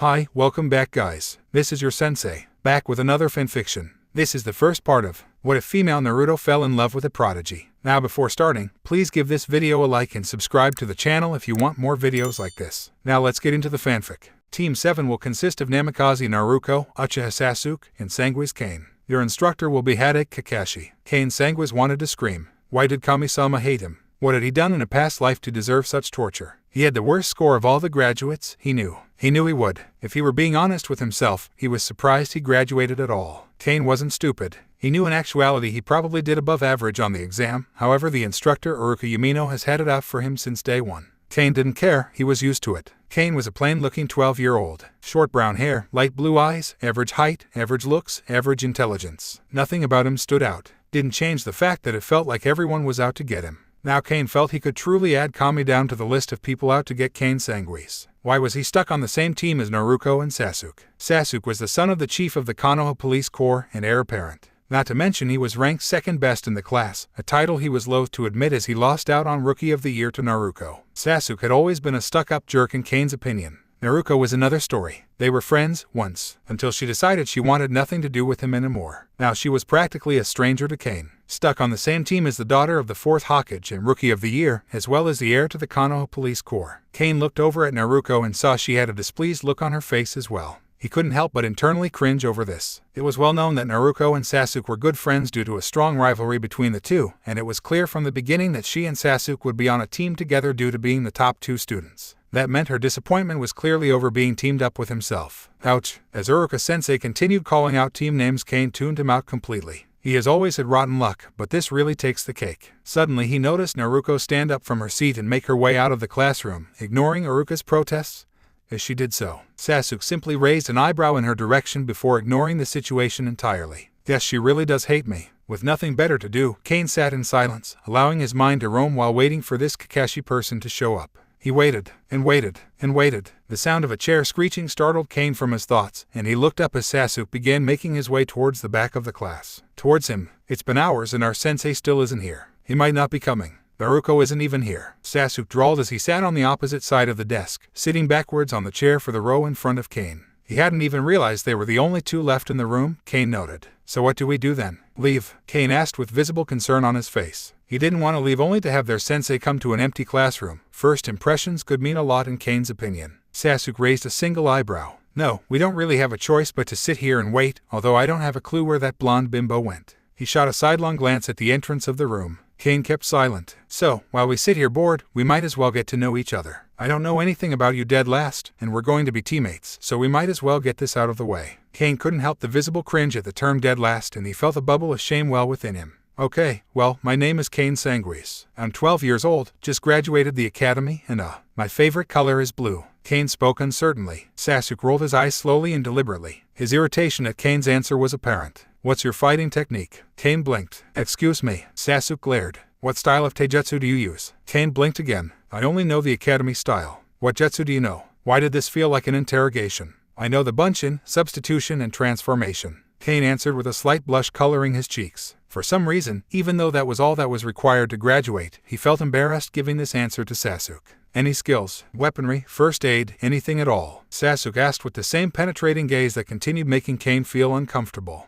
Hi, welcome back guys. This is your sensei, back with another fanfiction. This is the first part of What If Female Naruto Fell in Love with a Prodigy. Now before starting, please give this video a like and subscribe to the channel if you want more videos like this. Now let's get into the fanfic. Team 7 will consist of Namikaze Naruko, Uchiha Sasuk, and Sanguis Kane. Your instructor will be Hokage Kakashi. Kane Sanguis wanted to scream. Why did Kami-sama hate him? What had he done in a past life to deserve such torture? He had the worst score of all the graduates, he knew. He knew he would. If he were being honest with himself, he was surprised he graduated at all. Kane wasn't stupid. He knew in actuality he probably did above average on the exam, however the instructor Uruka Yamino has had it out for him since day one. Kane didn't care, he was used to it. Kane was a plain-looking 12-year-old. Short brown hair, light blue eyes, average height, average looks, average intelligence. Nothing about him stood out. Didn't change the fact that it felt like everyone was out to get him. Now Kane felt he could truly add Kami down to the list of people out to get Kane Sanguis. Why was he stuck on the same team as Naruko and Sasuk? Sasuk was the son of the chief of the Konoha Police Corps and heir apparent. Not to mention he was ranked second best in the class, a title he was loath to admit as he lost out on Rookie of the Year to Naruko. Sasuk had always been a stuck-up jerk in Kane's opinion. Naruko was another story. They were friends, once, until she decided she wanted nothing to do with him anymore. Now she was practically a stranger to Kane. Stuck on the same team as the daughter of the 4th Hokage and Rookie of the Year, as well as the heir to the Konoha Police Corps. Kane looked over at Naruko and saw she had a displeased look on her face as well. He couldn't help but internally cringe over this. It was well known that Naruko and Sasuk were good friends due to a strong rivalry between the two, and it was clear from the beginning that she and Sasuk would be on a team together due to being the top 2 students. That meant her disappointment was clearly over being teamed up with himself. Ouch. As Uruka-sensei continued calling out team names, Kane tuned him out completely. He has always had rotten luck, but this really takes the cake. Suddenly he noticed Naruko stand up from her seat and make her way out of the classroom, ignoring Uruka's protests. As she did so, Sasuk simply raised an eyebrow in her direction before ignoring the situation entirely. Yes, she really does hate me. With nothing better to do, Kane sat in silence, allowing his mind to roam while waiting for this Kakashi person to show up. He waited, and waited, and waited. The sound of a chair screeching startled Kane from his thoughts, and he looked up as Sasuk began making his way towards the back of the class. Towards him. It's been hours and our sensei still isn't here. He might not be coming. Naruko isn't even here, Sasuk drawled as he sat on the opposite side of the desk, sitting backwards on the chair for the row in front of Kane. He hadn't even realized they were the only 2 left in the room, Kane noted. So what do we do then? Leave? Kane asked with visible concern on his face. He didn't want to leave only to have their sensei come to an empty classroom. First impressions could mean a lot in Kane's opinion. Sasuk raised a single eyebrow. No, we don't really have a choice but to sit here and wait, although I don't have a clue where that blonde bimbo went. He shot a sidelong glance at the entrance of the room. Kane kept silent. So, while we sit here bored, we might as well get to know each other. I don't know anything about you dead last, and we're going to be teammates, so we might as well get this out of the way. Kane couldn't help the visible cringe at the term dead last, and he felt a bubble of shame well within him. Okay, well, my name is Kane Sanguis. I'm 12 years old, just graduated the academy, and my favorite color is blue. Kane spoke uncertainly. Sasuk rolled his eyes slowly and deliberately. His irritation at Kane's answer was apparent. What's your fighting technique? Kane blinked. Excuse me. Sasuk glared. What style of taijutsu do you use? Kane blinked again. I only know the academy style. What jutsu do you know? Why did this feel like an interrogation? I know the bunshin, substitution, and transformation. Kane answered with a slight blush coloring his cheeks. For some reason, even though that was all that was required to graduate, he felt embarrassed giving this answer to Sasuk. Any skills, weaponry, first aid, anything at all? Sasuk asked with the same penetrating gaze that continued making Kane feel uncomfortable.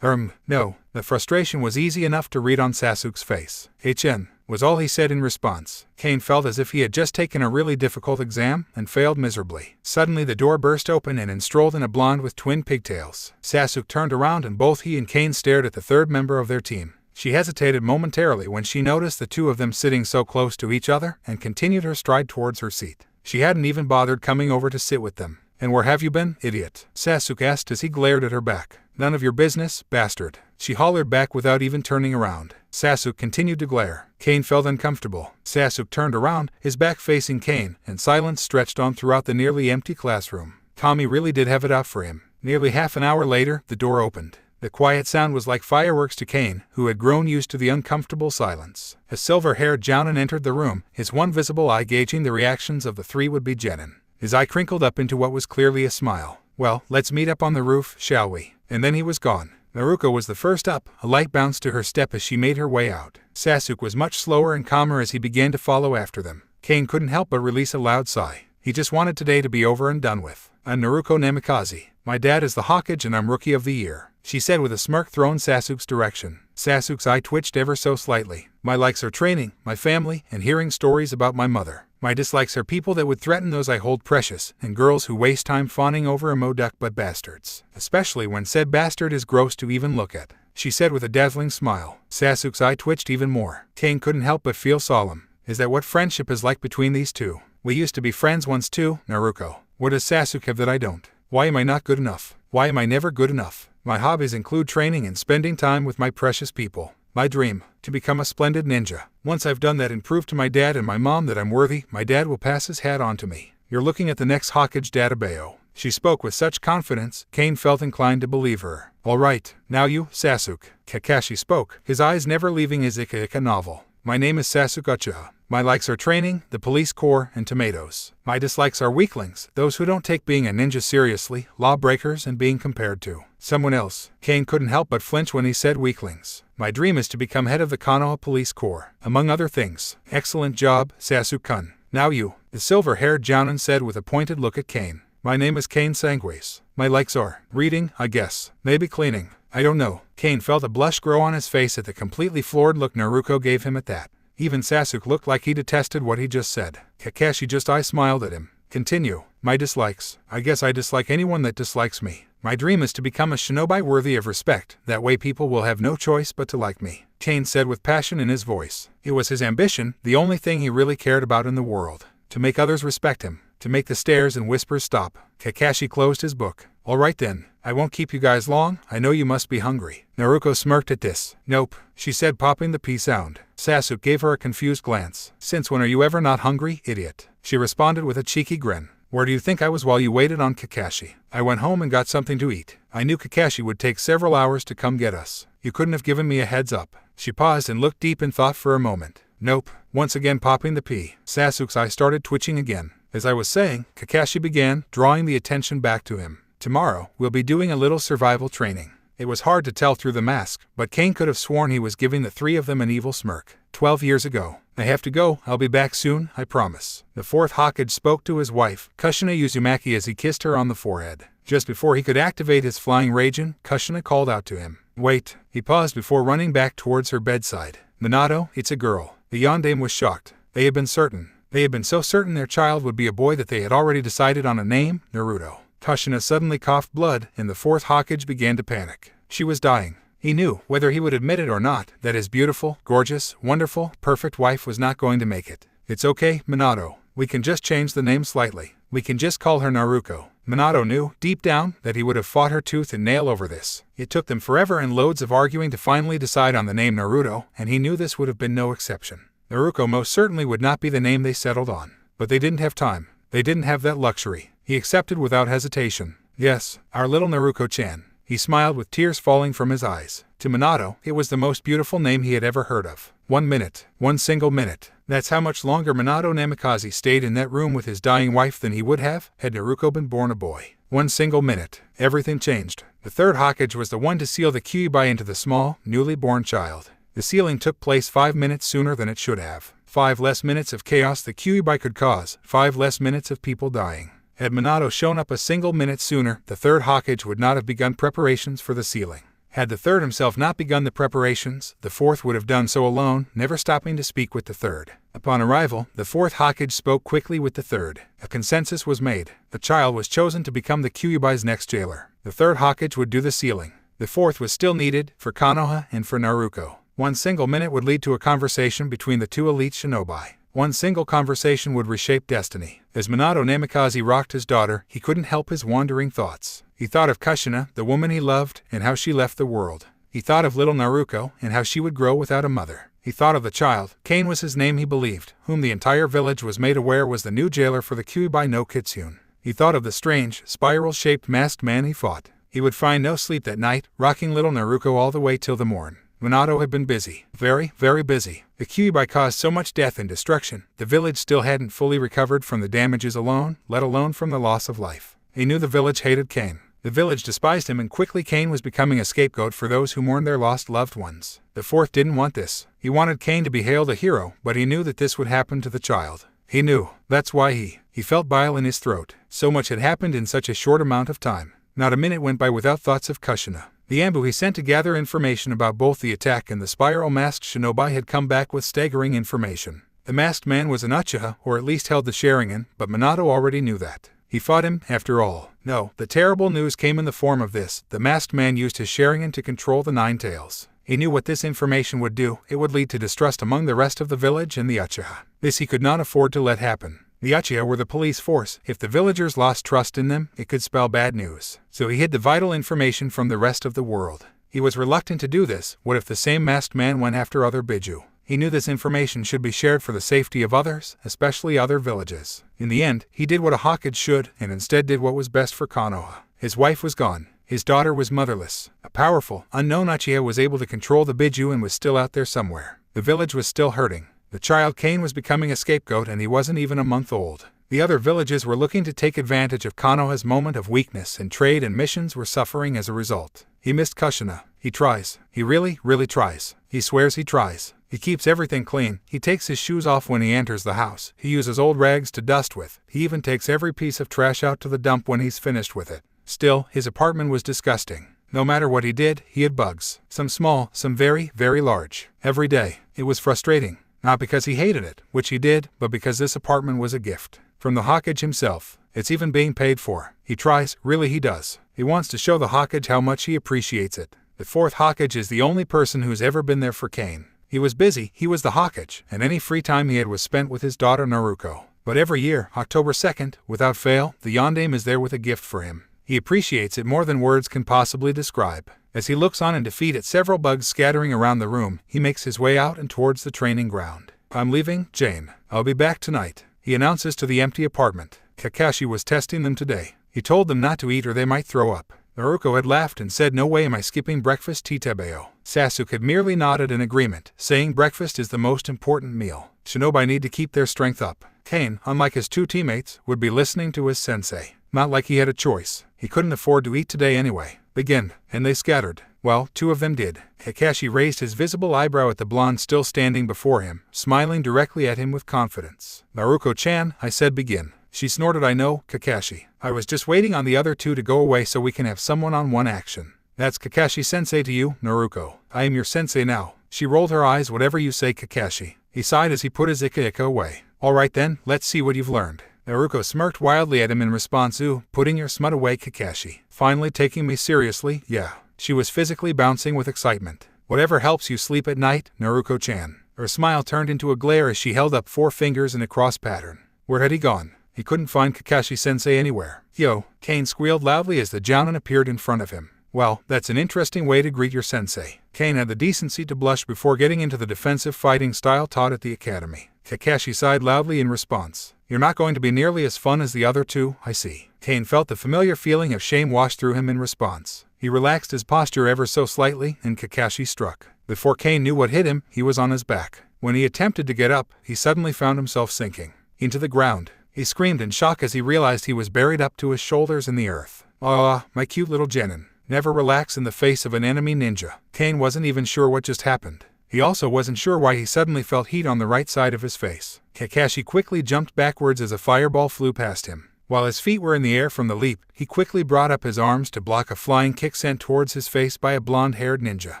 No. The frustration was easy enough to read on Sasuk's face. HN, was all he said in response. Kane felt as if he had just taken a really difficult exam and failed miserably. Suddenly the door burst open and in strolled in a blonde with twin pigtails. Sasuk turned around and both he and Kane stared at the 3rd member of their team. She hesitated momentarily when she noticed the 2 of them sitting so close to each other and continued her stride towards her seat. She hadn't even bothered coming over to sit with them. And where have you been, idiot? Sasuk asked as he glared at her back. None of your business, bastard. She hollered back without even turning around. Sasuk continued to glare. Kane felt uncomfortable. Sasuk turned around, his back facing Kane, and silence stretched on throughout the nearly empty classroom. Kami really did have it out for him. Nearly half an hour later, the door opened. The quiet sound was like fireworks to Kane, who had grown used to the uncomfortable silence. A silver-haired Jounin entered the room, his one visible eye gauging the reactions of the 3 would-be genin. His eye crinkled up into what was clearly a smile. Well, let's meet up on the roof, shall we? And then he was gone. Naruko was the first up, a light bounced to her step as she made her way out. Sasuk was much slower and calmer as he began to follow after them. Kane couldn't help but release a loud sigh. He just wanted today to be over and done with. I'm Naruko Namikaze. My dad is the Hokage and I'm Rookie of the Year, she said with a smirk thrown Sasuke's direction. Sasuke's eye twitched ever so slightly. My likes are training, my family, and hearing stories about my mother. My dislikes are people that would threaten those I hold precious, and girls who waste time fawning over duck butt bastards. Especially when said bastard is gross to even look at, she said with a dazzling smile. Sasuke's eye twitched even more. Kane couldn't help but feel solemn. Is that what friendship is like between these two? We used to be friends once too, Naruko. What does Sasuke have that I don't? Why am I not good enough? Why am I never good enough? My hobbies include training and spending time with my precious people. My dream, to become a splendid ninja. Once I've done that and proved to my dad and my mom that I'm worthy, my dad will pass his hat on to me. You're looking at the next Hokage Databeo. She spoke with such confidence, Kane felt inclined to believe her. All right, now you, Sasuke. Kakashi spoke, his eyes never leaving his Ika novel. My name is Sasuke Uchiha. My likes are training, the police corps, and tomatoes. My dislikes are weaklings, those who don't take being a ninja seriously, lawbreakers, and being compared to someone else. Kane couldn't help but flinch when he said weaklings. My dream is to become head of the Konoha Police Corps, among other things. Excellent job, Sasuke-kun. Now you, the silver-haired Jounin said with a pointed look at Kane. My name is Kane Sanguis. My likes are reading, I guess, maybe cleaning. I don't know. Kane felt a blush grow on his face at the completely floored look Naruko gave him at that. Even Sasuke looked like he detested what he just said. Kakashi just smiled at him. Continue. My dislikes. I guess I dislike anyone that dislikes me. My dream is to become a shinobi worthy of respect. That way people will have no choice but to like me, Kane said with passion in his voice. It was his ambition, the only thing he really cared about in the world. To make others respect him. To make the stares and whispers stop. Kakashi closed his book. All right then. I won't keep you guys long. I know you must be hungry. Naruko smirked at this. Nope, she said, popping the P sound. Sasuke gave her a confused glance. Since when are you ever not hungry, idiot? She responded with a cheeky grin. Where do you think I was while you waited on Kakashi? I went home and got something to eat. I knew Kakashi would take several hours to come get us. You couldn't have given me a heads up. She paused and looked deep in thought for a moment. Nope, once again popping the P. Sasuke's eye started twitching again. As I was saying, Kakashi began, drawing the attention back to him. Tomorrow, we'll be doing a little survival training. It was hard to tell through the mask, but Kane could have sworn he was giving the three of them an evil smirk. 12 years ago. I have to go, I'll be back soon, I promise. The fourth Hokage spoke to his wife, Kushina Uzumaki, as he kissed her on the forehead. Just before he could activate his flying Raijin, Kushina called out to him. Wait. He paused before running back towards her bedside. Minato, it's a girl. The yondaime was shocked. They had been certain. They had been so certain their child would be a boy that they had already decided on a name, Naruto. Kushina suddenly coughed blood, and the fourth Hokage began to panic. She was dying. He knew, whether he would admit it or not, that his beautiful, gorgeous, wonderful, perfect wife was not going to make it. It's okay, Minato. We can just change the name slightly. We can just call her Naruko. Minato knew, deep down, that he would have fought her tooth and nail over this. It took them forever and loads of arguing to finally decide on the name Naruto, and he knew this would have been no exception. Naruko most certainly would not be the name they settled on. But they didn't have time. They didn't have that luxury. He accepted without hesitation. Yes, our little Naruko-chan. He smiled with tears falling from his eyes. To Minato, it was the most beautiful name he had ever heard of. 1 minute. 1 single minute. That's how much longer Minato Namikaze stayed in that room with his dying wife than he would have had Naruko been born a boy. 1 single minute. Everything changed. The third Hokage was the one to seal the Kyuubi into the small, newly born child. The sealing took place 5 minutes sooner than it should have. 5 less minutes of chaos the Kyuubi could cause. 5 less minutes of people dying. Had Minato shown up a single minute sooner, the third Hokage would not have begun preparations for the sealing. Had the third himself not begun the preparations, the fourth would have done so alone, never stopping to speak with the third. Upon arrival, the fourth Hokage spoke quickly with the third. A consensus was made. The child was chosen to become the Kyuubi's next jailer. The third Hokage would do the sealing. The fourth was still needed, for Konoha and for Naruko. 1 single minute would lead to a conversation between the two elite shinobi. 1 single conversation would reshape destiny. As Minato Namikaze rocked his daughter, he couldn't help his wandering thoughts. He thought of Kushina, the woman he loved, and how she left the world. He thought of little Naruko, and how she would grow without a mother. He thought of the child, Kane was his name he believed, whom the entire village was made aware was the new jailer for the Kyuubi no Kitsune. He thought of the strange, spiral-shaped masked man he fought. He would find no sleep that night, rocking little Naruko all the way till the morn. Minato had been busy. Very, very busy. The Kyuubi caused so much death and destruction, the village still hadn't fully recovered from the damages alone, let alone from the loss of life. He knew the village hated Kane. The village despised him, and quickly Kane was becoming a scapegoat for those who mourned their lost loved ones. The fourth didn't want this. He wanted Kane to be hailed a hero, but he knew that this would happen to the child. He knew. That's why he felt bile in his throat. So much had happened in such a short amount of time. Not a minute went by without thoughts of Kushina. The Ambu he sent to gather information about both the attack and the spiral masked shinobi had come back with staggering information. The masked man was an Uchiha, or at least held the Sharingan, but Minato already knew that. He fought him, after all. No, the terrible news came in the form of this. The masked man used his Sharingan to control the Nine Tails. He knew what this information would do. It would lead to distrust among the rest of the village and the Uchiha. This he could not afford to let happen. The Uchiha were the police force. If the villagers lost trust in them, it could spell bad news. So he hid the vital information from the rest of the world. He was reluctant to do this. What if the same masked man went after other Biju? He knew this information should be shared for the safety of others, especially other villages. In the end, he did what a Hokage should, and instead did what was best for Konoha. His wife was gone. His daughter was motherless. A powerful, unknown Uchiha was able to control the Biju and was still out there somewhere. The village was still hurting. The child Kane was becoming a scapegoat and he wasn't even a month old. The other villages were looking to take advantage of Konoha's moment of weakness, and trade and missions were suffering as a result. He missed Kushina. He tries. He really tries. He swears he tries. He keeps everything clean. He takes his shoes off when he enters the house. He uses old rags to dust with. He even takes every piece of trash out to the dump when he's finished with it. Still, his apartment was disgusting. No matter what he did, he had bugs. Some small, some very large. Every day. It was frustrating. Not because he hated it, which he did, but because this apartment was a gift. From the Hokage himself. It's even being paid for. He tries, really he does. He wants to show the Hokage how much he appreciates it. The fourth Hokage is the only person who's ever been there for Kane. He was busy, he was the Hokage, and any free time he had was spent with his daughter Naruko. But every year, October 2nd, without fail, the Yondaime is there with a gift for him. He appreciates it more than words can possibly describe. As he looks on in defeat at several bugs scattering around the room, he makes his way out and towards the training ground. I'm leaving, Jane. I'll be back tonight, he announces to the empty apartment. Kakashi was testing them today. He told them not to eat or they might throw up. Naruko had laughed and said, "No way am I skipping breakfast, Titebeo." Sasuk had merely nodded in agreement, saying breakfast is the most important meal. Shinobi need to keep their strength up. Kane, unlike his two teammates, would be listening to his sensei. Not like he had a choice. He couldn't afford to eat today anyway. Begin. And they scattered. Well, two of them did. Kakashi raised his visible eyebrow at the blonde still standing before him, smiling directly at him with confidence. "Naruko-chan," I said, begin. She snorted, "I know, Kakashi. I was just waiting on the other two to go away so we can have someone-on-one action." "That's Kakashi-sensei to you, Naruko. I am your sensei now." She rolled her eyes. "Whatever you say, Kakashi." He sighed as he put his ika away. "All right then, let's see what you've learned." Naruko smirked wildly at him in response. "Ooh, putting your smut away, Kakashi. Finally taking me seriously, yeah." She was physically bouncing with excitement. "Whatever helps you sleep at night, Naruko-chan." Her smile turned into a glare as she held up 4 fingers in a cross pattern. Where had he gone? He couldn't find Kakashi-sensei anywhere. "Yo," Kane squealed loudly as the Jounin appeared in front of him. "Well, that's an interesting way to greet your sensei." Kane had the decency to blush before getting into the defensive fighting style taught at the academy. Kakashi sighed loudly in response. "You're not going to be nearly as fun as the other two, I see." Kane felt the familiar feeling of shame wash through him in response. He relaxed his posture ever so slightly, and Kakashi struck. Before Kane knew what hit him, he was on his back. When he attempted to get up, he suddenly found himself sinking into the ground. He screamed in shock as he realized he was buried up to his shoulders in the earth. "Ah, my cute little genin. Never relax in the face of an enemy ninja." Kane wasn't even sure what just happened. He also wasn't sure why he suddenly felt heat on the right side of his face. Kakashi quickly jumped backwards as a fireball flew past him. While his feet were in the air from the leap, he quickly brought up his arms to block a flying kick sent towards his face by a blonde-haired ninja.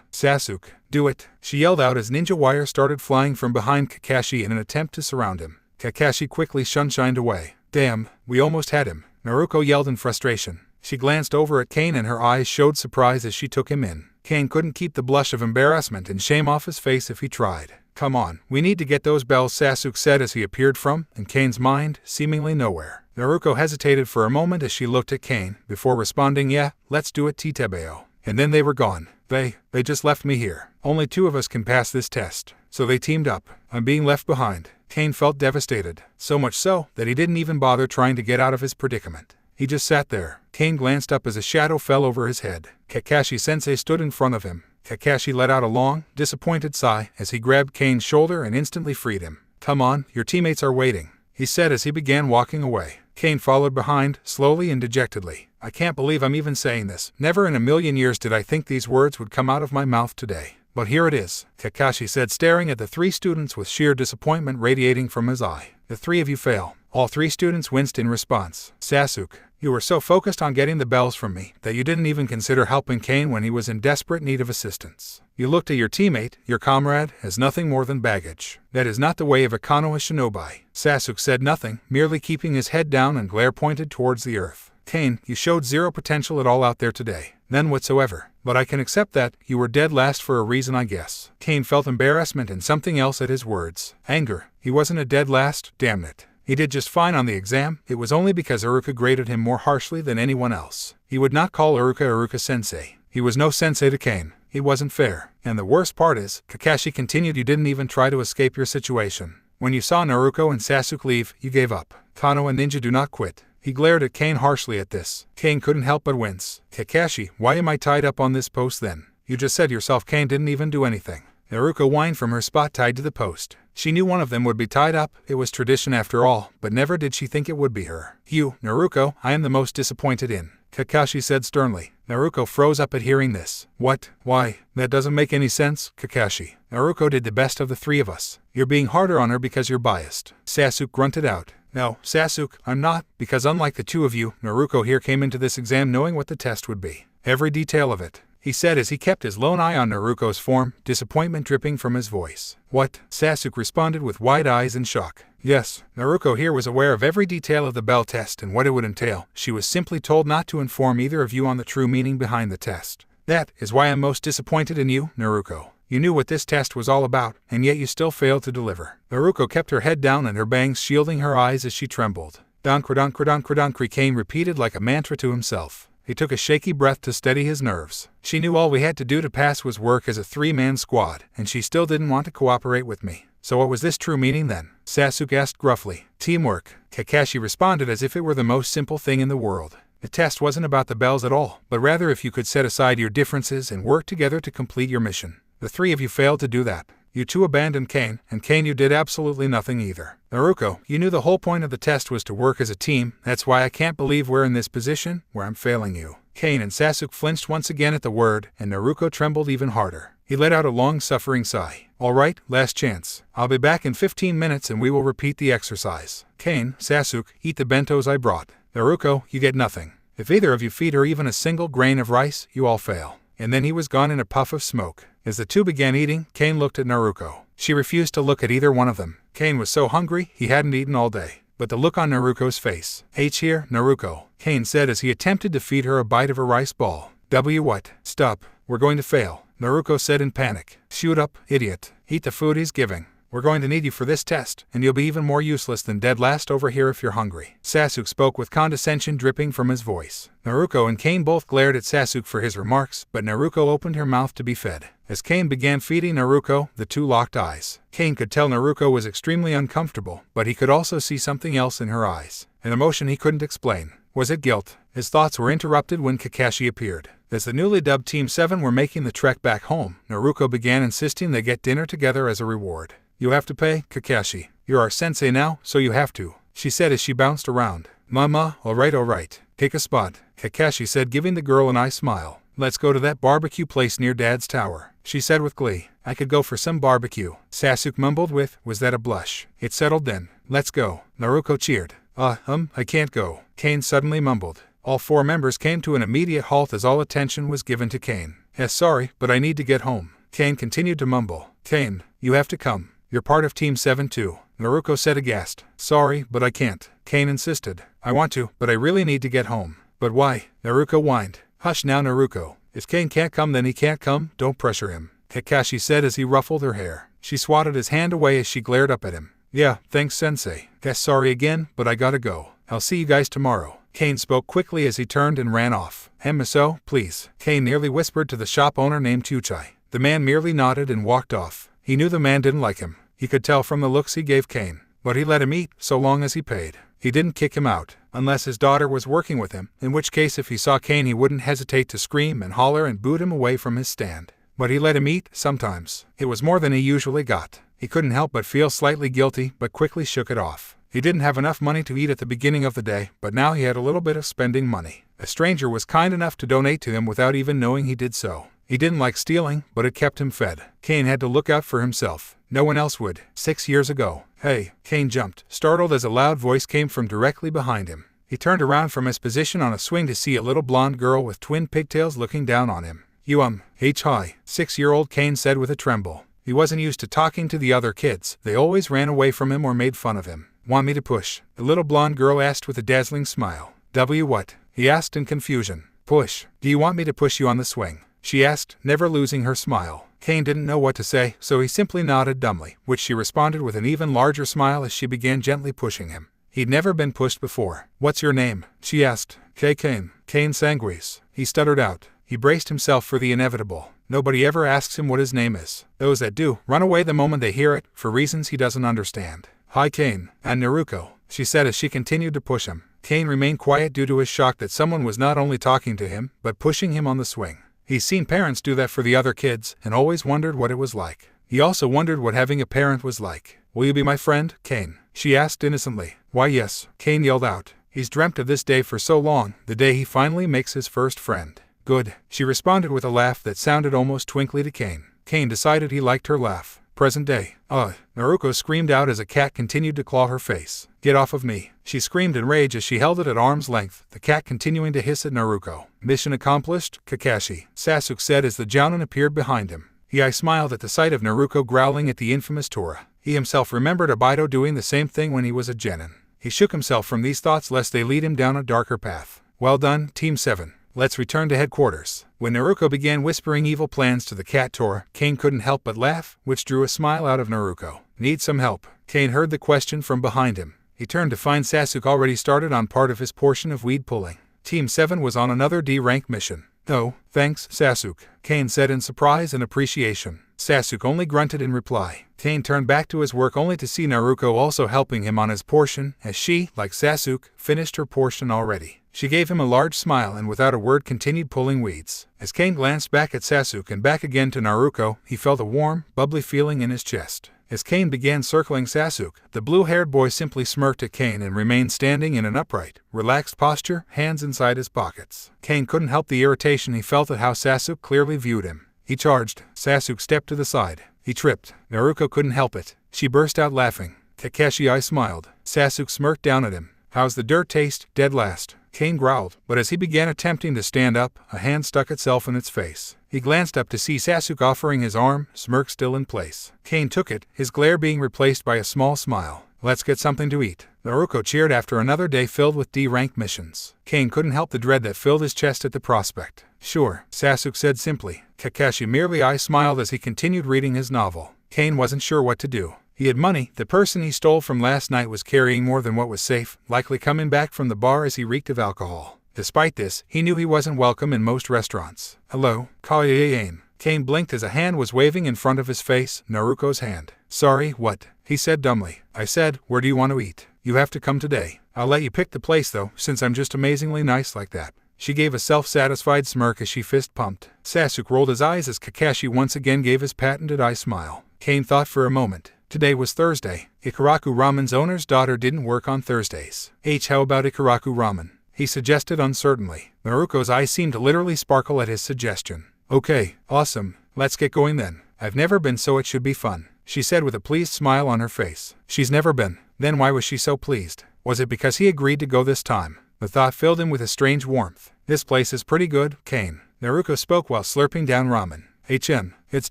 "Sasuk, do it!" she yelled out as ninja wire started flying from behind Kakashi in an attempt to surround him. Kakashi quickly shunshined away. "Damn, we almost had him," Naruko yelled in frustration. She glanced over at Kane and her eyes showed surprise as she took him in. Kane couldn't keep the blush of embarrassment and shame off his face if he tried. "Come on, we need to get those bells," Sasuk said as he appeared from, in Kane's mind, seemingly nowhere. Naruko hesitated for a moment as she looked at Kane, before responding, "Yeah, let's do it, Titebeo." And then they were gone. They just left me here. Only 2 of us can pass this test. So they teamed up. I'm being left behind. Kane felt devastated. So much so, that he didn't even bother trying to get out of his predicament. He just sat there. Kane glanced up as a shadow fell over his head. Kakashi-sensei stood in front of him. Kakashi let out a long, disappointed sigh as he grabbed Kane's shoulder and instantly freed him. "Come on, your teammates are waiting," he said as he began walking away. Kane followed behind, slowly and dejectedly. "I can't believe I'm even saying this. Never in a million years did I think these words would come out of my mouth today. But here it is," Kakashi said, staring at the 3 students with sheer disappointment radiating from his eye. The three of you fail. All three students winced in response. Sasuk, you were so focused on getting the bells from me that you didn't even consider helping Kane when he was in desperate need of assistance. You looked at your teammate, your comrade, as nothing more than baggage. That is not the way of a Konoha shinobi. Sasuk said nothing, merely keeping his head down and glare pointed towards the earth. Kane, you showed zero potential at all out there today. None whatsoever. But I can accept that. You were dead last for a reason, I guess. Kane felt embarrassment and something else at his words. Anger. He wasn't a dead last, damn it. He did just fine on the exam. It was only because Iruka graded him more harshly than anyone else. He would not call Iruka sensei. He was no sensei to Kane. It wasn't fair. And the worst part is, Kakashi continued, you didn't even try to escape your situation. When you saw Naruko and Sasuk leave, you gave up. Konoha ninja do not quit. He glared at Kane harshly at this. Kane couldn't help but wince. Kakashi, why am I tied up on this post then? You just said yourself Kane didn't even do anything. Naruko whined from her spot tied to the post. She knew one of them would be tied up, it was tradition after all, but never did she think it would be her. You, Naruko, I am the most disappointed in. Kakashi said sternly. Naruko froze up at hearing this. What? Why? That doesn't make any sense, Kakashi. Naruko did the best of the three of us. You're being harder on her because you're biased. Sasuk grunted out. No, Sasuk, I'm not, because unlike the two of you, Naruko here came into this exam knowing what the test would be. Every detail of it. He said as he kept his lone eye on Naruko's form, disappointment dripping from his voice. What? Sasuk responded with wide eyes in shock. Yes, Naruko here was aware of every detail of the bell test and what it would entail. She was simply told not to inform either of you on the true meaning behind the test. That is why I'm most disappointed in you, Naruko. You knew what this test was all about, and yet you still failed to deliver. Naruko kept her head down and her bangs shielding her eyes as she trembled. Dankra, Kane repeated like a mantra to himself. He took a shaky breath to steady his nerves. She knew all we had to do to pass was work as a three-man squad, and she still didn't want to cooperate with me. So what was this true meaning then? Sasuk asked gruffly. Teamwork. Kakashi responded as if it were the most simple thing in the world. The test wasn't about the bells at all, but rather if you could set aside your differences and work together to complete your mission. The three of you failed to do that. You two abandoned Kane, and Kane you did absolutely nothing either. Naruko, you knew the whole point of the test was to work as a team. That's why I can't believe we're in this position, where I'm failing you. Kane and Sasuk flinched once again at the word, and Naruko trembled even harder. He let out a long suffering sigh. All right, last chance. I'll be back in 15 minutes and we will repeat the exercise. Kane, Sasuk, eat the bentos I brought. Naruko, you get nothing. If either of you feed her even a single grain of rice, you all fail. And then he was gone in a puff of smoke. As the two began eating, Kane looked at Naruko. She refused to look at either one of them. Kane was so hungry, he hadn't eaten all day. But the look on Naruko's face. H here, Naruko, Kane said as he attempted to feed her a bite of a rice ball. What? Stop. We're going to fail, Naruko said in panic. Shoot up, idiot. Eat the food he's giving. We're going to need you for this test, and you'll be even more useless than dead last over here if you're hungry. Sasuk spoke with condescension dripping from his voice. Naruko and Kane both glared at Sasuk for his remarks, but Naruko opened her mouth to be fed. As Kane began feeding Naruko, the two locked eyes. Kane could tell Naruko was extremely uncomfortable, but he could also see something else in her eyes. An emotion he couldn't explain. Was it guilt? His thoughts were interrupted when Kakashi appeared. As the newly dubbed Team 7 were making the trek back home, Naruko began insisting they get dinner together as a reward. You have to pay, Kakashi. You're our sensei now, so you have to, she said as she bounced around. Mama, all right. Take a spot, Kakashi said, giving the girl an eye smile. Let's go to that barbecue place near Dad's tower, she said with glee. I could go for some barbecue, Sasuk mumbled with, was that a blush? It settled then. Let's go, Naruko cheered. I can't go, Kane suddenly mumbled. All four members came to an immediate halt as all attention was given to Kane. Sorry, but I need to get home, Kane continued to mumble. Kane, you have to come. You're part of Team 7 too, Naruko said aghast. Sorry, but I can't, Kane insisted. I want to, but I really need to get home. But why? Naruko whined. Hush now, Naruko. If Kane can't come, then he can't come, don't pressure him, Kakashi said as he ruffled her hair. She swatted his hand away as she glared up at him. Yeah, thanks sensei. Guess sorry again, but I gotta go. I'll see you guys tomorrow. Kane spoke quickly as he turned and ran off. Hemiso, please, Kane nearly whispered to the shop owner named Chuchai. The man merely nodded and walked off. He knew the man didn't like him. He could tell from the looks he gave Kane. But he let him eat, so long as he paid. He didn't kick him out, unless his daughter was working with him, in which case if he saw Kane he wouldn't hesitate to scream and holler and boot him away from his stand. But he let him eat, sometimes. It was more than he usually got. He couldn't help but feel slightly guilty, but quickly shook it off. He didn't have enough money to eat at the beginning of the day, but now he had a little bit of spending money. A stranger was kind enough to donate to him without even knowing he did so. He didn't like stealing, but it kept him fed. Kane had to look out for himself. No one else would. 6 years ago, Hey, Kane jumped, startled as a loud voice came from directly behind him. He turned around from his position on a swing to see a little blonde girl with twin pigtails looking down on him. You hi, 6-year-old Kane said with a tremble. He wasn't used to talking to the other kids. They always ran away from him or made fun of him. Want me to push? The little blonde girl asked with a dazzling smile. What? He asked in confusion. Push. Do you want me to push you on the swing? She asked, never losing her smile. Kane didn't know what to say, so he simply nodded dumbly, which she responded with an even larger smile as she began gently pushing him. He'd never been pushed before. What's your name? She asked. Kane Sanguis. He stuttered out. He braced himself for the inevitable. Nobody ever asks him what his name is. Those that do run away the moment they hear it, for reasons he doesn't understand. Hi Kane and Naruko, she said as she continued to push him. Kane remained quiet due to his shock that someone was not only talking to him, but pushing him on the swing. He's seen parents do that for the other kids, and always wondered what it was like. He also wondered what having a parent was like. Will you be my friend, Kane? She asked innocently. Why yes, Kane yelled out. He's dreamt of this day for so long, the day he finally makes his first friend. Good, she responded with a laugh that sounded almost twinkly to Kane. Kane decided he liked her laugh. Present day. Naruko screamed out as a cat continued to claw her face. Get off of me, she screamed in rage as she held it at arm's length, the cat continuing to hiss at Naruko. Mission accomplished, Kakashi, Sasuk said as the Jounin appeared behind him. He smiled at the sight of Naruko growling at the infamous Tora. He himself remembered Obito doing the same thing when he was a genin. He shook himself from these thoughts lest they lead him down a darker path. Well done, Team 7. Let's return to headquarters. When Naruko began whispering evil plans to the cat Tora, Kane couldn't help but laugh, which drew a smile out of Naruko. Need some help? Kane heard the question from behind him. He turned to find Sasuk already started on part of his portion of weed pulling. Team 7 was on another D-rank mission. Oh, thanks, Sasuk, Kane said in surprise and appreciation. Sasuk only grunted in reply. Kane turned back to his work only to see Naruko also helping him on his portion, as she, like Sasuk, finished her portion already. She gave him a large smile and without a word continued pulling weeds. As Kane glanced back at Sasuk and back again to Naruko, he felt a warm, bubbly feeling in his chest. As Kane began circling Sasuk, the blue-haired boy simply smirked at Kane and remained standing in an upright, relaxed posture, hands inside his pockets. Kane couldn't help the irritation he felt at how Sasuk clearly viewed him. He charged. Sasuk stepped to the side. He tripped. Naruko couldn't help it. She burst out laughing. Kakashi smiled. Sasuk smirked down at him. How's the dirt taste, dead last? Kane growled, but as he began attempting to stand up, a hand stuck itself in its face. He glanced up to see Sasuk offering his arm, smirk still in place. Kane took it, his glare being replaced by a small smile. Let's get something to eat. Naruko cheered after another day filled with D-rank missions. Kane couldn't help the dread that filled his chest at the prospect. Sure, Sasuk said simply. Kakashi merely smiled as he continued reading his novel. Kane wasn't sure what to do. He had money. The person he stole from last night was carrying more than what was safe, likely coming back from the bar as he reeked of alcohol. Despite this, he knew he wasn't welcome in most restaurants. Hello, Kane. Kane blinked as a hand was waving in front of his face, Naruko's hand. Sorry, what? He said dumbly. I said, where do you want to eat? You have to come today. I'll let you pick the place though, since I'm just amazingly nice like that. She gave a self-satisfied smirk as she fist-pumped. Sasuk rolled his eyes as Kakashi once again gave his patented eye smile. Kane thought for a moment. Today was Thursday. Ikaraku Ramen's owner's daughter didn't work on Thursdays. How about Ikaraku Ramen? He suggested uncertainly. Naruko's eyes seemed to literally sparkle at his suggestion. Okay, awesome. Let's get going then. I've never been, so it should be fun, she said with a pleased smile on her face. She's never been. Then why was she so pleased? Was it because he agreed to go this time? The thought filled him with a strange warmth. This place is pretty good, Kane. Naruko spoke while slurping down ramen. It's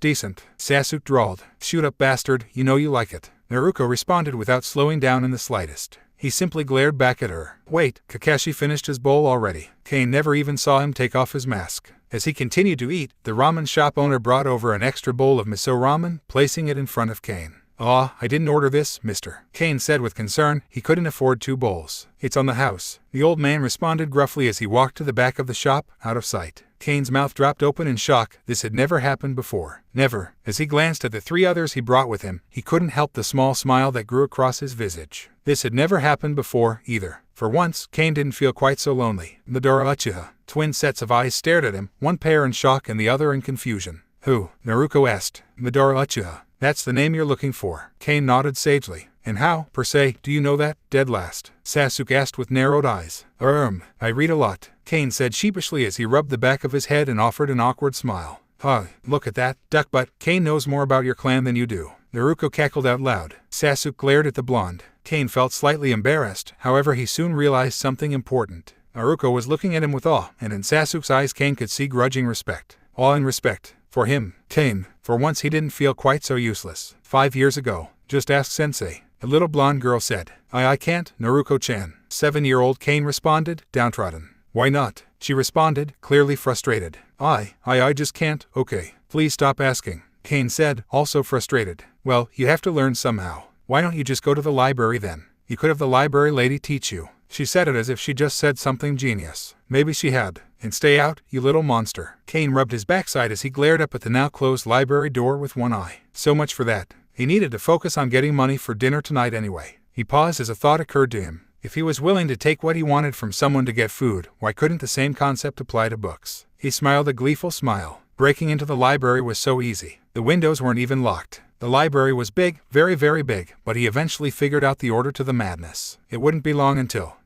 decent, Sasuk drawled. Shoot up bastard, you know you like it. Naruko responded without slowing down in the slightest. He simply glared back at her. Wait, Kakashi finished his bowl already. Kane never even saw him take off his mask. As he continued to eat, the ramen shop owner brought over an extra bowl of miso ramen, placing it in front of Kane. I didn't order this, mister, Kane said with concern. He couldn't afford 2 bowls. It's on the house. The old man responded gruffly as he walked to the back of the shop, out of sight. Kane's mouth dropped open in shock. This had never happened before. Never. As he glanced at the 3 others he brought with him, he couldn't help the small smile that grew across his visage. This had never happened before, either. For once, Kane didn't feel quite so lonely. Midori Uchiha. Twin sets of eyes stared at him, one pair in shock and the other in confusion. Who? Naruko asked. Midori Uchiha. That's the name you're looking for. Kane nodded sagely. And how, per se, do you know that, dead last? Sasuk asked with narrowed eyes. I read a lot, Kane said sheepishly as he rubbed the back of his head and offered an awkward smile. Look at that, duck butt. Kane knows more about your clan than you do. Naruko cackled out loud. Sasuk glared at the blonde. Kane felt slightly embarrassed, however he soon realized something important. Naruko was looking at him with awe, and in Sasuk's eyes Kane could see grudging respect. Awe and respect. For him, Kane, for once he didn't feel quite so useless. 5 years ago, just ask sensei, a little blonde girl said. I can't, Naruko-chan. 7-year-old Kane responded, downtrodden. Why not? She responded, clearly frustrated. I just can't, okay. Please stop asking, Kane said, also frustrated. Well, you have to learn somehow. Why don't you just go to the library then? You could have the library lady teach you. She said it as if she just said something genius. Maybe she had. And stay out, you little monster. Kane rubbed his backside as he glared up at the now closed library door with one eye. So much for that. He needed to focus on getting money for dinner tonight anyway. He paused as a thought occurred to him. If he was willing to take what he wanted from someone to get food, why couldn't the same concept apply to books? He smiled a gleeful smile. Breaking into the library was so easy. The windows weren't even locked. The library was big, very, very big, but he eventually figured out the order to the madness. It wouldn't be long until,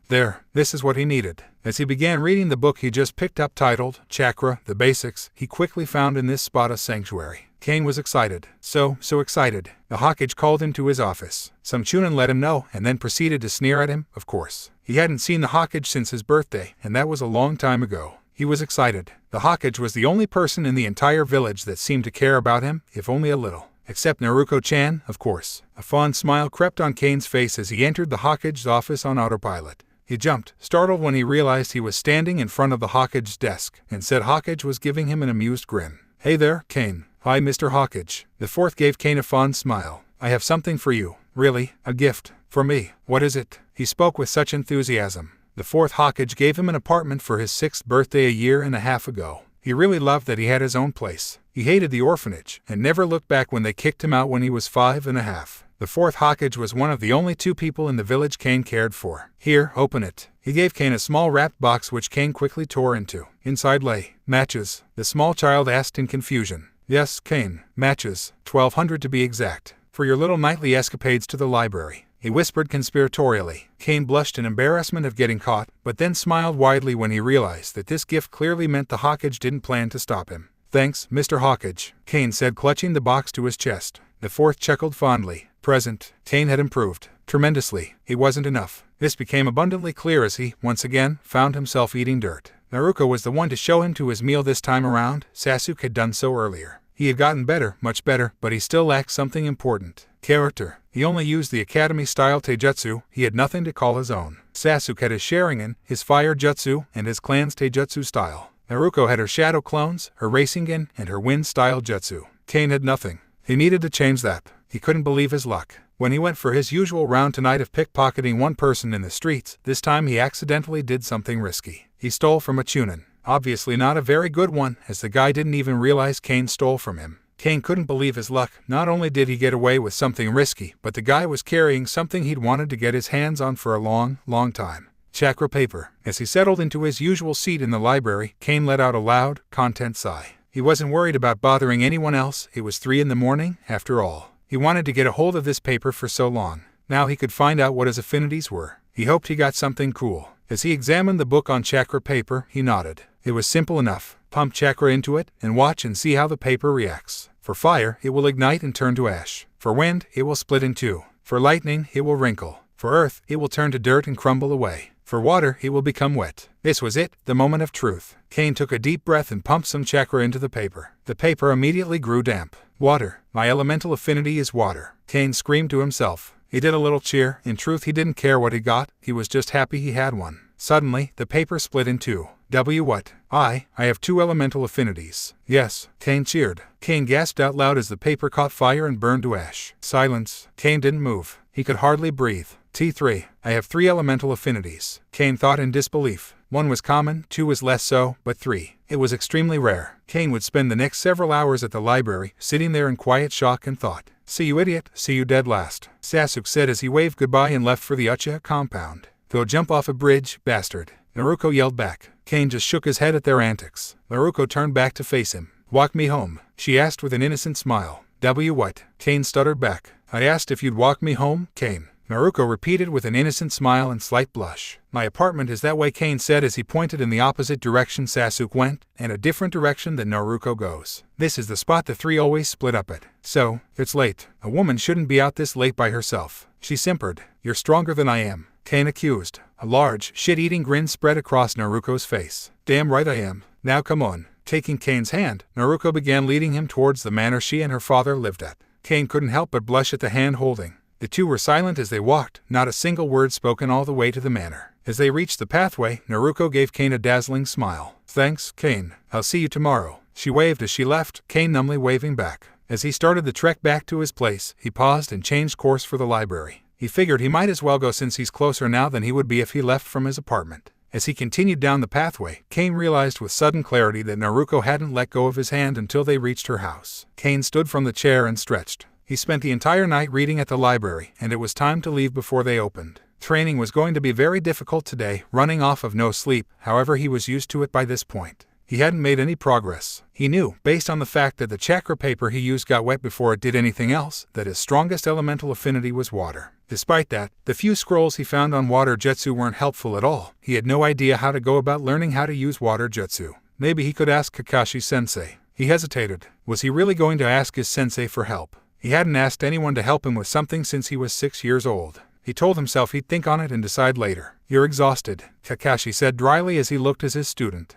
this is what he needed. As he began reading the book he just picked up titled, Chakra, the Basics, he quickly found in this spot a sanctuary. Kane was excited. So excited. The Hokage called him to his office. Some Chunin let him know and then proceeded to sneer at him, of course. He hadn't seen the Hokage since his birthday, and that was a long time ago. He was excited. The Hokage was the only person in the entire village that seemed to care about him, if only a little. Except Naruko-chan, of course. A fond smile crept on Kane's face as he entered the Hokage's office on autopilot. He jumped, startled when he realized he was standing in front of the Hokage's desk, and said Hokage was giving him an amused grin. Hey there, Kane. Hi, Mr. Hokage. The fourth gave Kane a fond smile. I have something for you. Really? A gift? For me? What is it? He spoke with such enthusiasm. The fourth Hokage gave him an apartment for his 6th birthday a year and a half ago. He really loved that he had his own place. He hated the orphanage, and never looked back when they kicked him out when he was 5 and a half. The fourth Hokage was one of the only 2 people in the village Kane cared for. Here, open it. He gave Kane a small wrapped box which Kane quickly tore into. Inside lay matches. The small child asked in confusion. Yes, Kane, matches, 1,200 to be exact, for your little nightly escapades to the library. He whispered conspiratorially. Kane blushed in embarrassment of getting caught, but then smiled widely when he realized that this gift clearly meant the Hokage didn't plan to stop him. Thanks, Mr. Hokage, Kane said, clutching the box to his chest. The fourth chuckled fondly. Present. Kane had improved tremendously. It wasn't enough. This became abundantly clear as he, once again, found himself eating dirt. Naruko was the one to show him to his meal this time around. Sasuk had done so earlier. He had gotten better, much better, but he still lacked something important. Character. He only used the academy-style taijutsu. He had nothing to call his own. Sasuk had his Sharingan, his fire jutsu, and his clan's taijutsu style. Naruko had her shadow clones, her Rasengan, and her wind-style jutsu. Kane had nothing. He needed to change that. He couldn't believe his luck. When he went for his usual round tonight of pickpocketing one person in the streets, this time he accidentally did something risky. He stole from a Chunin. Obviously not a very good one, as the guy didn't even realize Kane stole from him. Kane couldn't believe his luck. Not only did he get away with something risky, but the guy was carrying something he'd wanted to get his hands on for a long, long time. Chakra paper. As he settled into his usual seat in the library, Kane let out a loud, content sigh. He wasn't worried about bothering anyone else. It was 3 in the morning, after all. He wanted to get a hold of this paper for so long. Now he could find out what his affinities were. He hoped he got something cool. As he examined the book on chakra paper, he nodded. It was simple enough. Pump chakra into it, and watch and see how the paper reacts. For fire, it will ignite and turn to ash. For wind, it will split in 2. For lightning, it will wrinkle. For earth, it will turn to dirt and crumble away. For water, it will become wet. This was it, the moment of truth. Kane took a deep breath and pumped some chakra into the paper. The paper immediately grew damp. Water. My elemental affinity is water. Kane screamed to himself. He did a little cheer. In truth, he didn't care what he got. He was just happy he had one. Suddenly, the paper split in 2. What? I have 2 elemental affinities. Yes, Kane cheered. Kane gasped out loud as the paper caught fire and burned to ash. Silence. Kane didn't move. He could hardly breathe. T3. I have 3 elemental affinities. Kane thought in disbelief. 1 was common, 2 was less so, but 3. It was extremely rare. Kane would spend the next several hours at the library, sitting there in quiet shock and thought. See you idiot, see you dead last, Sasuk said as he waved goodbye and left for the Uchiha compound. Go jump off a bridge, bastard, Naruko yelled back. Kane just shook his head at their antics. Naruko turned back to face him. Walk me home, she asked with an innocent smile. What? Kane stuttered back. I asked if you'd walk me home, Kane. Naruko repeated with an innocent smile and slight blush. My apartment is that way, Kane said as he pointed in the opposite direction Sasuk went, and a different direction than Naruko goes. This is the spot the three always split up at. So, it's late. A woman shouldn't be out this late by herself. She simpered. You're stronger than I am, Kane accused. A large, shit-eating grin spread across Naruko's face. Damn right I am. Now come on. Taking Kane's hand, Naruko began leading him towards the manor she and her father lived at. Kane couldn't help but blush at the hand holding. The two were silent as they walked, not a single word spoken all the way to the manor. As they reached the pathway, Naruko gave Kane a dazzling smile. Thanks, Kane. I'll see you tomorrow. She waved as she left, Kane numbly waving back. As he started the trek back to his place, he paused and changed course for the library. He figured he might as well go since he's closer now than he would be if he left from his apartment. As he continued down the pathway, Kane realized with sudden clarity that Naruko hadn't let go of his hand until they reached her house. Kane stood from the chair and stretched. He spent the entire night reading at the library, and it was time to leave before they opened. Training was going to be very difficult today, running off of no sleep, however he was used to it by this point. He hadn't made any progress. He knew, based on the fact that the chakra paper he used got wet before it did anything else, that his strongest elemental affinity was water. Despite that, the few scrolls he found on water jutsu weren't helpful at all. He had no idea how to go about learning how to use water jutsu. Maybe he could ask Kakashi-sensei. He hesitated. Was he really going to ask his sensei for help? He hadn't asked anyone to help him with something since he was 6 years old. He told himself he'd think on it and decide later. You're exhausted, Kakashi said dryly as he looked at his student.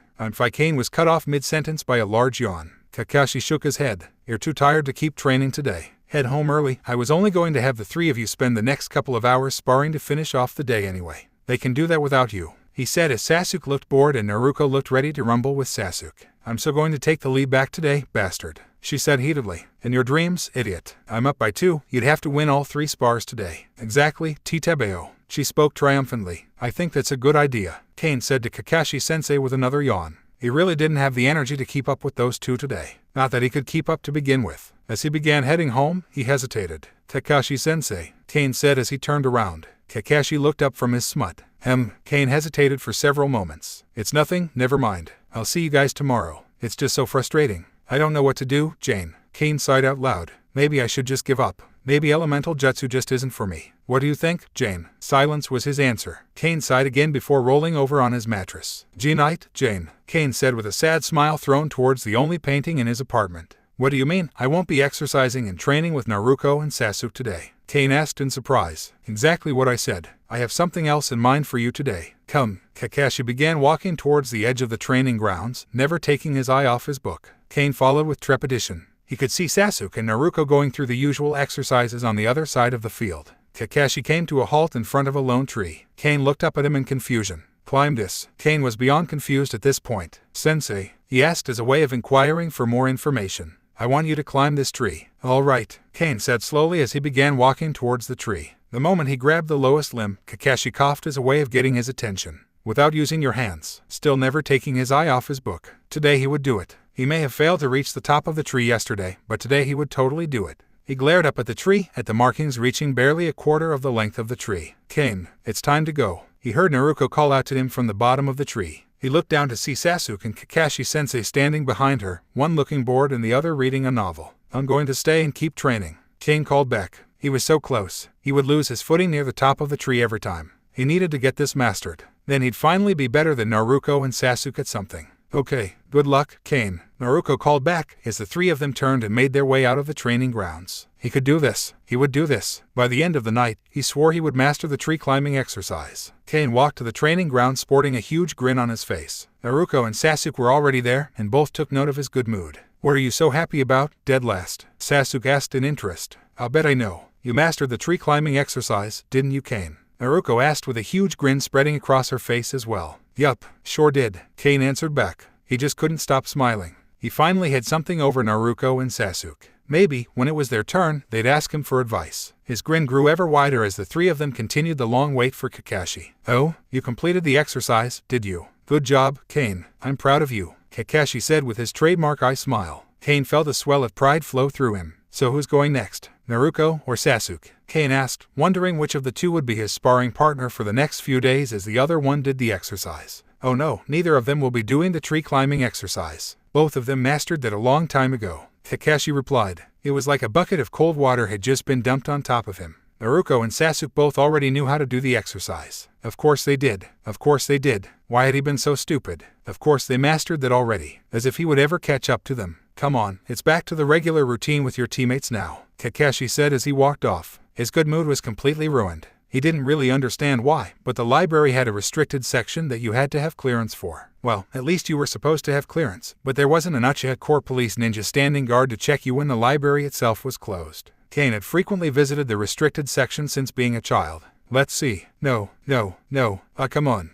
Kane was cut off mid-sentence by a large yawn. Kakashi shook his head. You're too tired to keep training today. Head home early. I was only going to have the three of you spend the next couple of hours sparring to finish off the day anyway. They can do that without you, he said as Sasuk looked bored and Naruko looked ready to rumble with Sasuk. I'm so going to take the lead back today, bastard, she said heatedly. In your dreams, idiot. I'm up by 2. You'd have to win all 3 spars today. Exactly, Titebeo. She spoke triumphantly. I think that's a good idea, Kane said to Kakashi-sensei with another yawn. He really didn't have the energy to keep up with those two today. Not that he could keep up to begin with. As he began heading home, he hesitated. Kakashi-sensei, Kane said as he turned around. Kakashi looked up from his smut. Kane hesitated for several moments. It's nothing, never mind. I'll see you guys tomorrow. It's just so frustrating. I don't know what to do, Jane. Kane sighed out loud. Maybe I should just give up. Maybe elemental jutsu just isn't for me. What do you think, Jane? Silence was his answer. Kane sighed again before rolling over on his mattress. G-night, Jane, Kane said with a sad smile thrown towards the only painting in his apartment. What do you mean? I won't be exercising and training with Naruko and Sasuk today, Kane asked in surprise. Exactly what I said. I have something else in mind for you today. Come. Kakashi began walking towards the edge of the training grounds, never taking his eye off his book. Kane followed with trepidation. He could see Sasuk and Naruko going through the usual exercises on the other side of the field. Kakashi came to a halt in front of a lone tree. Kane looked up at him in confusion. Climb this. Kane was beyond confused at this point. Sensei, he asked as a way of inquiring for more information. I want you to climb this tree. All right, Kane said slowly as he began walking towards the tree. The moment he grabbed the lowest limb, Kakashi coughed as a way of getting his attention. Without using your hands, still never taking his eye off his book. Today he would do it. He may have failed to reach the top of the tree yesterday, but today he would totally do it. He glared up at the tree, at the markings reaching barely a quarter of the length of the tree. Kane, it's time to go. He heard Naruko call out to him from the bottom of the tree. He looked down to see Sasuk and Kakashi-sensei standing behind her, one looking bored and the other reading a novel. I'm going to stay and keep training, Kane called back. He was so close. He would lose his footing near the top of the tree every time. He needed to get this mastered. Then he'd finally be better than Naruko and Sasuk at something. Okay, good luck, Kane, Naruko called back as the three of them turned and made their way out of the training grounds. He could do this. He would do this. By the end of the night, he swore he would master the tree climbing exercise. Kane walked to the training ground sporting a huge grin on his face. Naruko and Sasuk were already there, and both took note of his good mood. What are you so happy about, dead last? Sasuk asked in interest. I'll bet I know. You mastered the tree climbing exercise, didn't you, Kane? Naruko asked with a huge grin spreading across her face as well. Yup, sure did, Kane answered back. He just couldn't stop smiling. He finally had something over Naruko and Sasuk. Maybe, when it was their turn, they'd ask him for advice. His grin grew ever wider as the three of them continued the long wait for Kakashi. Oh, you completed the exercise, did you? Good job, Kane. I'm proud of you, Kakashi said with his trademark eye smile. Kane felt a swell of pride flow through him. So who's going next? Naruko or Sasuk? Kane asked, wondering which of the two would be his sparring partner for the next few days as the other one did the exercise. Oh no, neither of them will be doing the tree climbing exercise. Both of them mastered that a long time ago, Kakashi replied. It was like a bucket of cold water had just been dumped on top of him. Naruko and Sasuk both already knew how to do the exercise. Of course they did. Of course they did. Why had he been so stupid? Of course they mastered that already. As if he would ever catch up to them. Come on, it's back to the regular routine with your teammates now, Kakashi said as he walked off. His good mood was completely ruined. He didn't really understand why, but the library had a restricted section that you had to have clearance for. Well, at least you were supposed to have clearance, but there wasn't an Uchiha Corps police ninja standing guard to check you when the library itself was closed. Kane had frequently visited the restricted section since being a child. Let's see. No. Come on.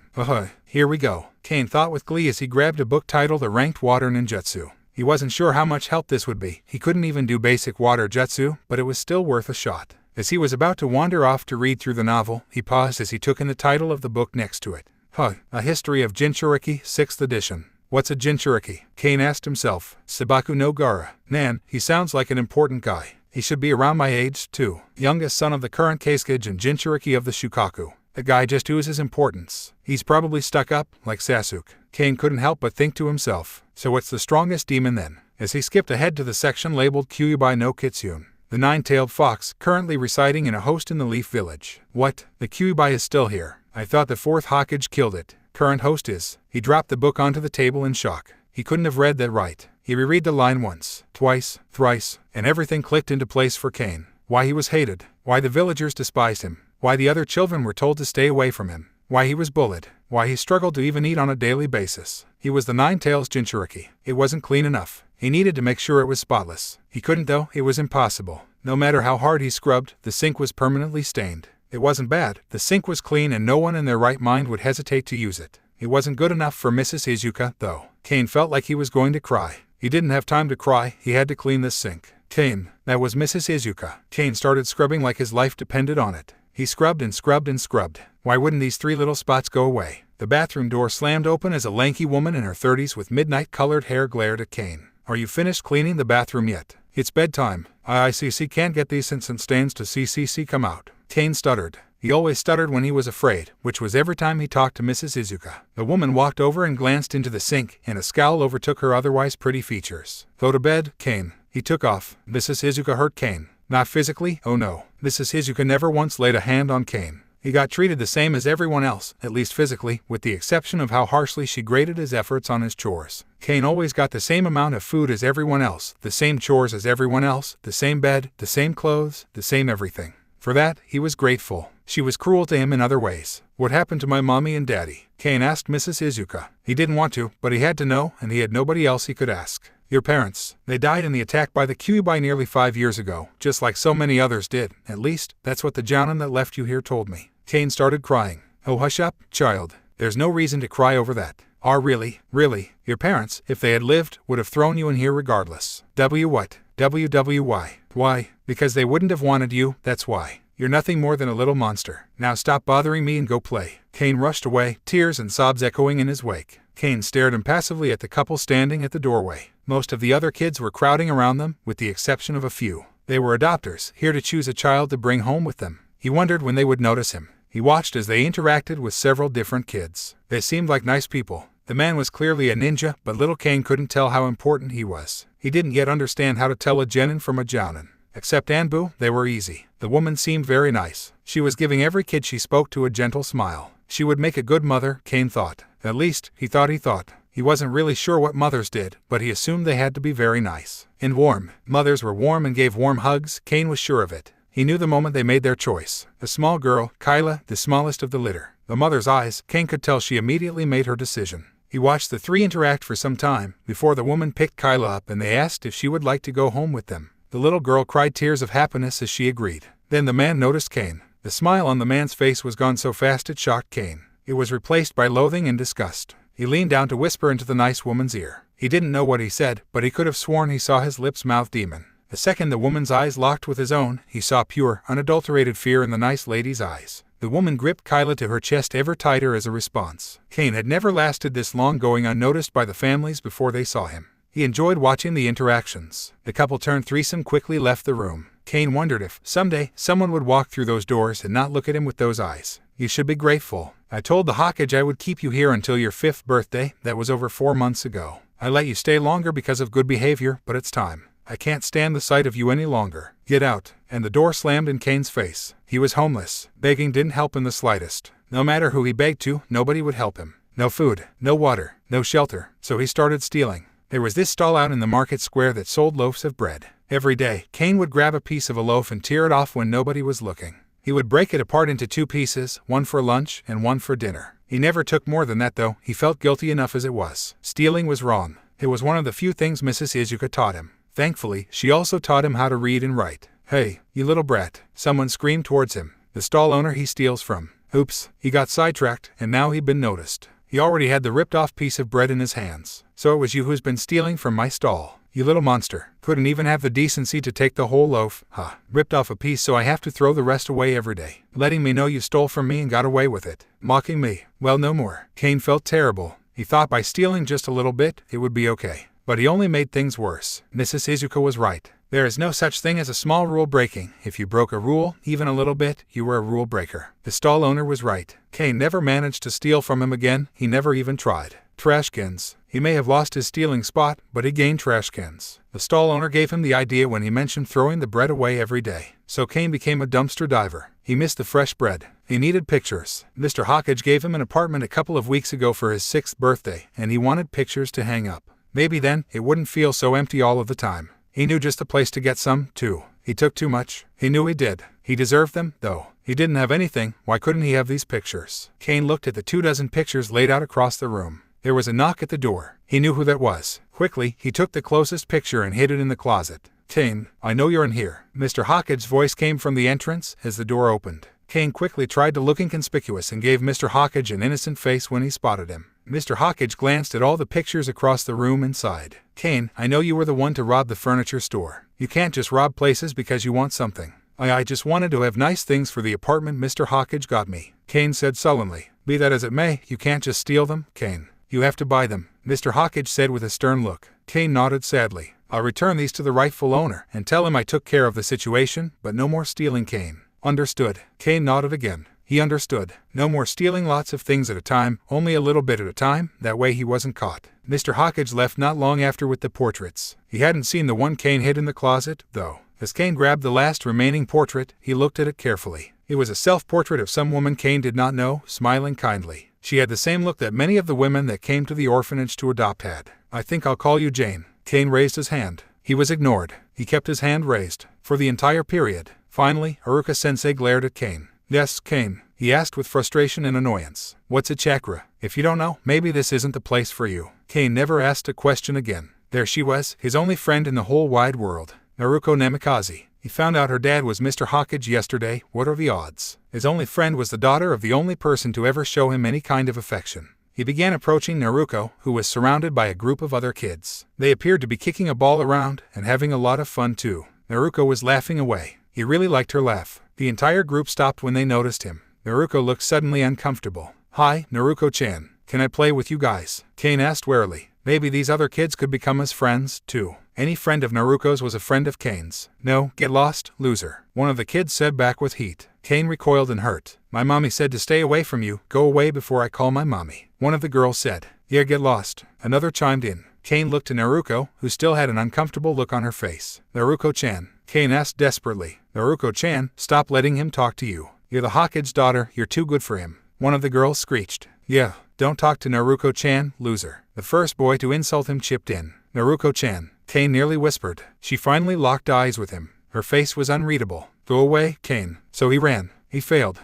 Here we go. Kane thought with glee as he grabbed a book titled A Ranked Water Ninjutsu. He wasn't sure how much help this would be. He couldn't even do basic water jutsu, but it was still worth a shot. As he was about to wander off to read through the novel, he paused as he took in the title of the book next to it. A History of Jinchuriki, 6th edition. What's a jinchuriki? Kane asked himself. Sabaku no Gara. Man, he sounds like an important guy. He should be around my age, too. Youngest son of the current Kazekage and Jinchuriki of the Shukaku. The guy just oozes importance. He's probably stuck up, like Sasuk. Kane couldn't help but think to himself. So what's the strongest demon then? As he skipped ahead to the section labeled Kyuubi no Kitsune. The nine-tailed fox, currently residing in a host in the Leaf Village. What? The Kyuubi is still here. I thought the 4th Hokage killed it. Current host is. He dropped the book onto the table in shock. He couldn't have read that right. He reread the line once, twice, thrice, and everything clicked into place for Kane. Why he was hated. Why the villagers despised him. Why the other children were told to stay away from him. Why he was bullied. Why he struggled to even eat on a daily basis. He was the Nine-Tails Jinchuriki. It wasn't clean enough. He needed to make sure it was spotless. He couldn't though, it was impossible. No matter how hard he scrubbed, the sink was permanently stained. It wasn't bad, the sink was clean and no one in their right mind would hesitate to use it. It wasn't good enough for Mrs. Izuka, though. Kane felt like he was going to cry. He didn't have time to cry, he had to clean this sink. Kane, that was Mrs. Izuka. Kane started scrubbing like his life depended on it. He scrubbed and scrubbed and scrubbed. Why wouldn't these 3 little spots go away? The bathroom door slammed open as a lanky woman in her 30s with midnight-colored hair glared at Kane. Are you finished cleaning the bathroom yet? It's bedtime. ICC can't get these scents and stains to CCC come out. Kane stuttered. He always stuttered when he was afraid, which was every time he talked to Mrs. Izuka. The woman walked over and glanced into the sink, and a scowl overtook her otherwise pretty features. Go to bed, Kane. He took off. Mrs. Izuka hurt Kane. Not physically, oh no. Mrs. Izuka never once laid a hand on Kane. He got treated the same as everyone else, at least physically, with the exception of how harshly she graded his efforts on his chores. Kane always got the same amount of food as everyone else, the same chores as everyone else, the same bed, the same clothes, the same everything. For that, he was grateful. She was cruel to him in other ways. What happened to my mommy and daddy? Kane asked Mrs. Izuka. He didn't want to, but he had to know, and he had nobody else he could ask. Your parents. They died in the attack by the Kyuubi nearly 5 years ago, just like so many others did. At least, that's what the Jounin that left you here told me. Kane started crying. Oh, hush up, child. There's no reason to cry over that. Really? Your parents, if they had lived, would have thrown you in here regardless. What? Why? Why? Because they wouldn't have wanted you, that's why. You're nothing more than a little monster. Now stop bothering me and go play. Kane rushed away, tears and sobs echoing in his wake. Kane stared impassively at the couple standing at the doorway. Most of the other kids were crowding around them, with the exception of a few. They were adopters, here to choose a child to bring home with them. He wondered when they would notice him. He watched as they interacted with several different kids. They seemed like nice people. The man was clearly a ninja, but little Kane couldn't tell how important he was. He didn't yet understand how to tell a genin from a jounin. Except Anbu, they were easy. The woman seemed very nice. She was giving every kid she spoke to a gentle smile. She would make a good mother, Kane thought. At least, he thought. He wasn't really sure what mothers did, but he assumed they had to be very nice. And warm. Mothers were warm and gave warm hugs, Kane was sure of it. He knew the moment they made their choice. The small girl, Kyla, the smallest of the litter. The mother's eyes, Kane could tell she immediately made her decision. He watched the 3 interact for some time, before the woman picked Kyla up and they asked if she would like to go home with them. The little girl cried tears of happiness as she agreed. Then the man noticed Kane. The smile on the man's face was gone so fast it shocked Kane. It was replaced by loathing and disgust. He leaned down to whisper into the nice woman's ear. He didn't know what he said, but he could have sworn he saw his lips mouth demon. The second the woman's eyes locked with his own, he saw pure, unadulterated fear in the nice lady's eyes. The woman gripped Kyla to her chest ever tighter as a response. Kane had never lasted this long going unnoticed by the families before they saw him. He enjoyed watching the interactions. The couple turned threesome quickly left the room. Kane wondered if, someday, someone would walk through those doors and not look at him with those eyes. You should be grateful. I told the Hokage I would keep you here until your 5th birthday, that was over 4 months ago. I let you stay longer because of good behavior, but it's time. I can't stand the sight of you any longer. Get out. And the door slammed in Kane's face. He was homeless. Begging didn't help in the slightest. No matter who he begged to, nobody would help him. No food, no water, no shelter, so he started stealing. There was this stall out in the market square that sold loaves of bread. Every day, Kane would grab a piece of a loaf and tear it off when nobody was looking. He would break it apart into 2 pieces, one for lunch and one for dinner. He never took more than that though, he felt guilty enough as it was. Stealing was wrong. It was one of the few things Mrs. Izuka taught him. Thankfully, she also taught him how to read and write. "Hey, you little brat," someone screamed towards him. The stall owner he steals from. Oops, he got sidetracked, and now he'd been noticed. He already had the ripped-off piece of bread in his hands. "So it was you who's been stealing from my stall. You little monster. Couldn't even have the decency to take the whole loaf. Huh. Ripped off a piece so I have to throw the rest away every day. Letting me know you stole from me and got away with it. Mocking me. Well, no more." Kane felt terrible. He thought by stealing just a little bit, it would be okay. But he only made things worse. Mrs. Izuka was right. There is no such thing as a small rule breaking. If you broke a rule, even a little bit, you were a rule breaker. The stall owner was right. Kane never managed to steal from him again. He never even tried. Trash cans. He may have lost his stealing spot, but he gained trash cans. The stall owner gave him the idea when he mentioned throwing the bread away every day. So Kane became a dumpster diver. He missed the fresh bread. He needed pictures. Mr. Hokage gave him an apartment a couple of weeks ago for his 6th birthday, and he wanted pictures to hang up. Maybe then, it wouldn't feel so empty all of the time. He knew just the place to get some, too. He took too much. He knew he did. He deserved them, though. He didn't have anything. Why couldn't he have these pictures? Kane looked at the 24 pictures laid out across the room. There was a knock at the door. He knew who that was. Quickly, he took the closest picture and hid it in the closet. "Kane, I know you're in here." Mr. Hokage's voice came from the entrance as the door opened. Kane quickly tried to look inconspicuous and gave Mr. Hokage an innocent face when he spotted him. Mr. Hokage glanced at all the pictures across the room and sighed. "Kane, I know you were the one to rob the furniture store. You can't just rob places because you want something." I just wanted to have nice things for the apartment Mr. Hokage got me," Kane said sullenly. "Be that as it may, you can't just steal them, Kane. You have to buy them," Mr. Hokage said with a stern look. Kane nodded sadly. "I'll return these to the rightful owner and tell him I took care of the situation, but no more stealing, Kane." "Understood." Kane nodded again. He understood. No more stealing lots of things at a time, only a little bit at a time, that way he wasn't caught. Mr. Hokage left not long after with the portraits. He hadn't seen the one Kane hid in the closet, though. As Kane grabbed the last remaining portrait, he looked at it carefully. It was a self-portrait of some woman Kane did not know, smiling kindly. She had the same look that many of the women that came to the orphanage to adopt had. "I think I'll call you Jane." Kane raised his hand. He was ignored. He kept his hand raised. For the entire period. Finally, Haruka-sensei glared at Kane. "Yes, Kane," he asked with frustration and annoyance. "What's a chakra? If you don't know, maybe this isn't the place for you." Kane never asked a question again. There she was, his only friend in the whole wide world. Naruko Namikaze. He found out her dad was Mr. Hokage yesterday. What are the odds? His only friend was the daughter of the only person to ever show him any kind of affection. He began approaching Naruko, who was surrounded by a group of other kids. They appeared to be kicking a ball around and having a lot of fun too. Naruko was laughing away. He really liked her laugh. The entire group stopped when they noticed him. Naruko looked suddenly uncomfortable. "Hi, Naruko-chan. Can I play with you guys?" Kane asked warily. Maybe these other kids could become his friends, too. Any friend of Naruko's was a friend of Kane's. "No, get lost, loser," one of the kids said back with heat. Kane recoiled and hurt. "My mommy said to stay away from you. Go away before I call my mommy," one of the girls said. "Yeah, get lost," another chimed in. Kane looked to Naruko, who still had an uncomfortable look on her face. "Naruko-chan," Kane asked desperately. "Naruko-chan, stop letting him talk to you. You're the Hokage's daughter, you're too good for him," one of the girls screeched. "Yeah, don't talk to Naruko-chan, loser." The first boy to insult him chipped in. "Naruko-chan," Kane nearly whispered. She finally locked eyes with him. Her face was unreadable. "Go away, Kane." So he ran. He failed,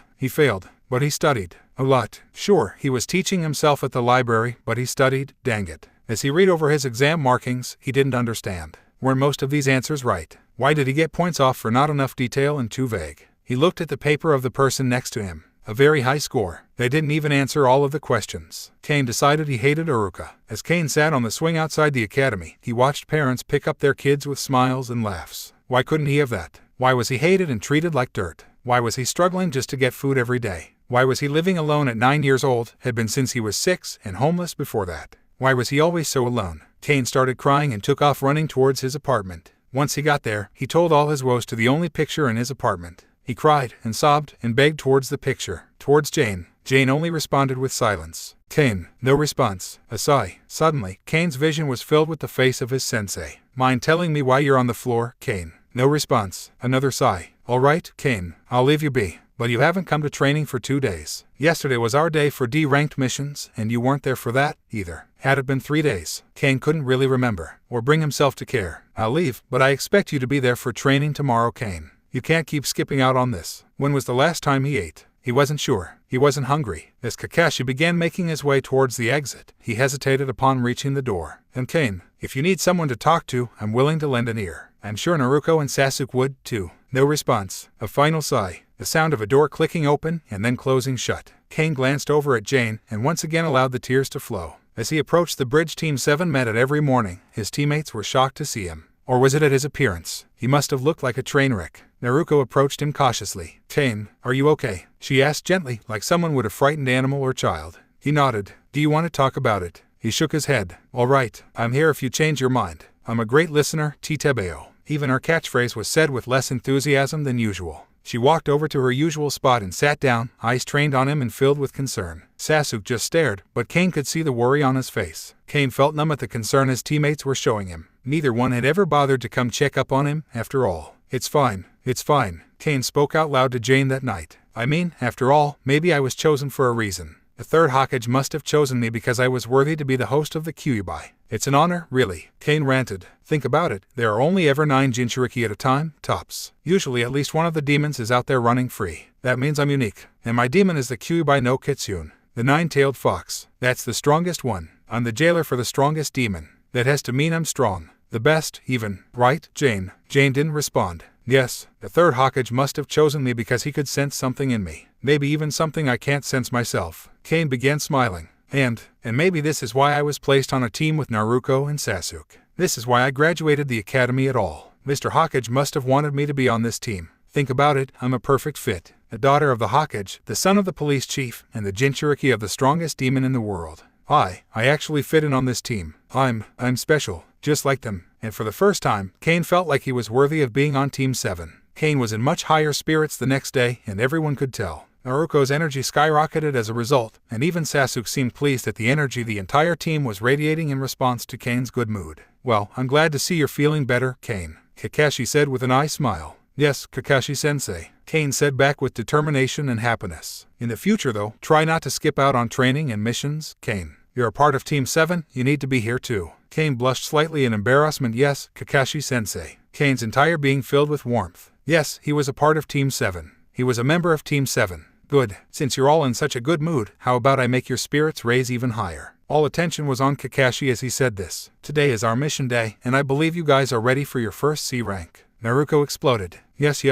but he studied. A lot. Sure, he was teaching himself at the library, but he studied, dang it. As he read over his exam markings, he didn't understand. Were most of these answers right? Why did he get points off for not enough detail and too vague? He looked at the paper of the person next to him. A very high score. They didn't even answer all of the questions. Kane decided he hated Haruka. As Kane sat on the swing outside the academy, he watched parents pick up their kids with smiles and laughs. Why couldn't he have that? Why was he hated and treated like dirt? Why was he struggling just to get food every day? Why was he living alone at 9 years old, had been since he was 6, and homeless before that? Why was he always so alone? Kane started crying and took off running towards his apartment. Once he got there, he told all his woes to the only picture in his apartment. He cried and sobbed and begged towards the picture, towards Jane. Jane only responded with silence. Kane, no response, a sigh. Suddenly, Kane's vision was filled with the face of his sensei. "Mind telling me why you're on the floor, Kane?" No response, another sigh. Alright, Kane, I'll leave you be, but you haven't come to training for 2 days. Yesterday was our day for D-ranked missions, and you weren't there for that, either. Had it been 3 days, Kane couldn't really remember, or bring himself to care. I'll leave, but I expect you to be there for training tomorrow, Kane. You can't keep skipping out on this. When was the last time he ate? He wasn't sure. He wasn't hungry. As Kakashi began making his way towards the exit, he hesitated upon reaching the door. And Kane, if you need someone to talk to, I'm willing to lend an ear. I'm sure Naruko and Sasuk would, too. No response. A final sigh. The sound of a door clicking open and then closing shut. Kane glanced over at Jane and once again allowed the tears to flow. As he approached the bridge Team 7 met at every morning, his teammates were shocked to see him. Or was it at his appearance? He must have looked like a train wreck. Naruko approached him cautiously. Kane, are you okay? She asked gently, like someone would a frightened animal or child. He nodded. Do you want to talk about it? He shook his head. All right, I'm here if you change your mind. I'm a great listener, Titebeo. Even her catchphrase was said with less enthusiasm than usual. She walked over to her usual spot and sat down, eyes trained on him and filled with concern. Sasuk just stared, but Kane could see the worry on his face. Kane felt numb at the concern his teammates were showing him. Neither one had ever bothered to come check up on him, after all. It's fine, Kane spoke out loud to Jane that night. I mean, after all, maybe I was chosen for a reason. The third Hokage must have chosen me because I was worthy to be the host of the Kyuubi. It's an honor, really. Kane ranted. Think about it, there are only ever 9 jinchuriki at a time, tops. Usually at least one of the demons is out there running free. That means I'm unique. And my demon is the Kyuubi no Kitsune. The 9-tailed fox. That's the strongest one. I'm the jailer for the strongest demon. That has to mean I'm strong. The best, even. Right, Jane? Jane didn't respond. Yes, the third Hokage must have chosen me because he could sense something in me. Maybe even something I can't sense myself. Kane began smiling. And maybe this is why I was placed on a team with Naruko and Sasuk. This is why I graduated the academy at all. Mr. Hokage must have wanted me to be on this team. Think about it, I'm a perfect fit. The daughter of the Hokage, the son of the police chief, and the jinchuriki of the strongest demon in the world. I actually fit in on this team. I'm special, just like them. And for the first time, Kane felt like he was worthy of being on Team 7. Kane was in much higher spirits the next day, and everyone could tell. Naruko's energy skyrocketed as a result, and even Sasuk seemed pleased at the energy the entire team was radiating in response to Kane's good mood. Well, I'm glad to see you're feeling better, Kane, Kakashi said with an eye smile. Yes, Kakashi-sensei, Kane said back with determination and happiness. In the future though, try not to skip out on training and missions, Kane. You're a part of Team 7, you need to be here too. Kane blushed slightly in embarrassment. Yes, Kakashi-sensei. Kane's entire being filled with warmth. Yes, he was a part of Team 7. He was a member of Team 7. Good. Since you're all in such a good mood, how about I make your spirits raise even higher? All attention was on Kakashi as he said this. Today is our mission day, and I believe you guys are ready for your first C rank. Naruko exploded. Yes.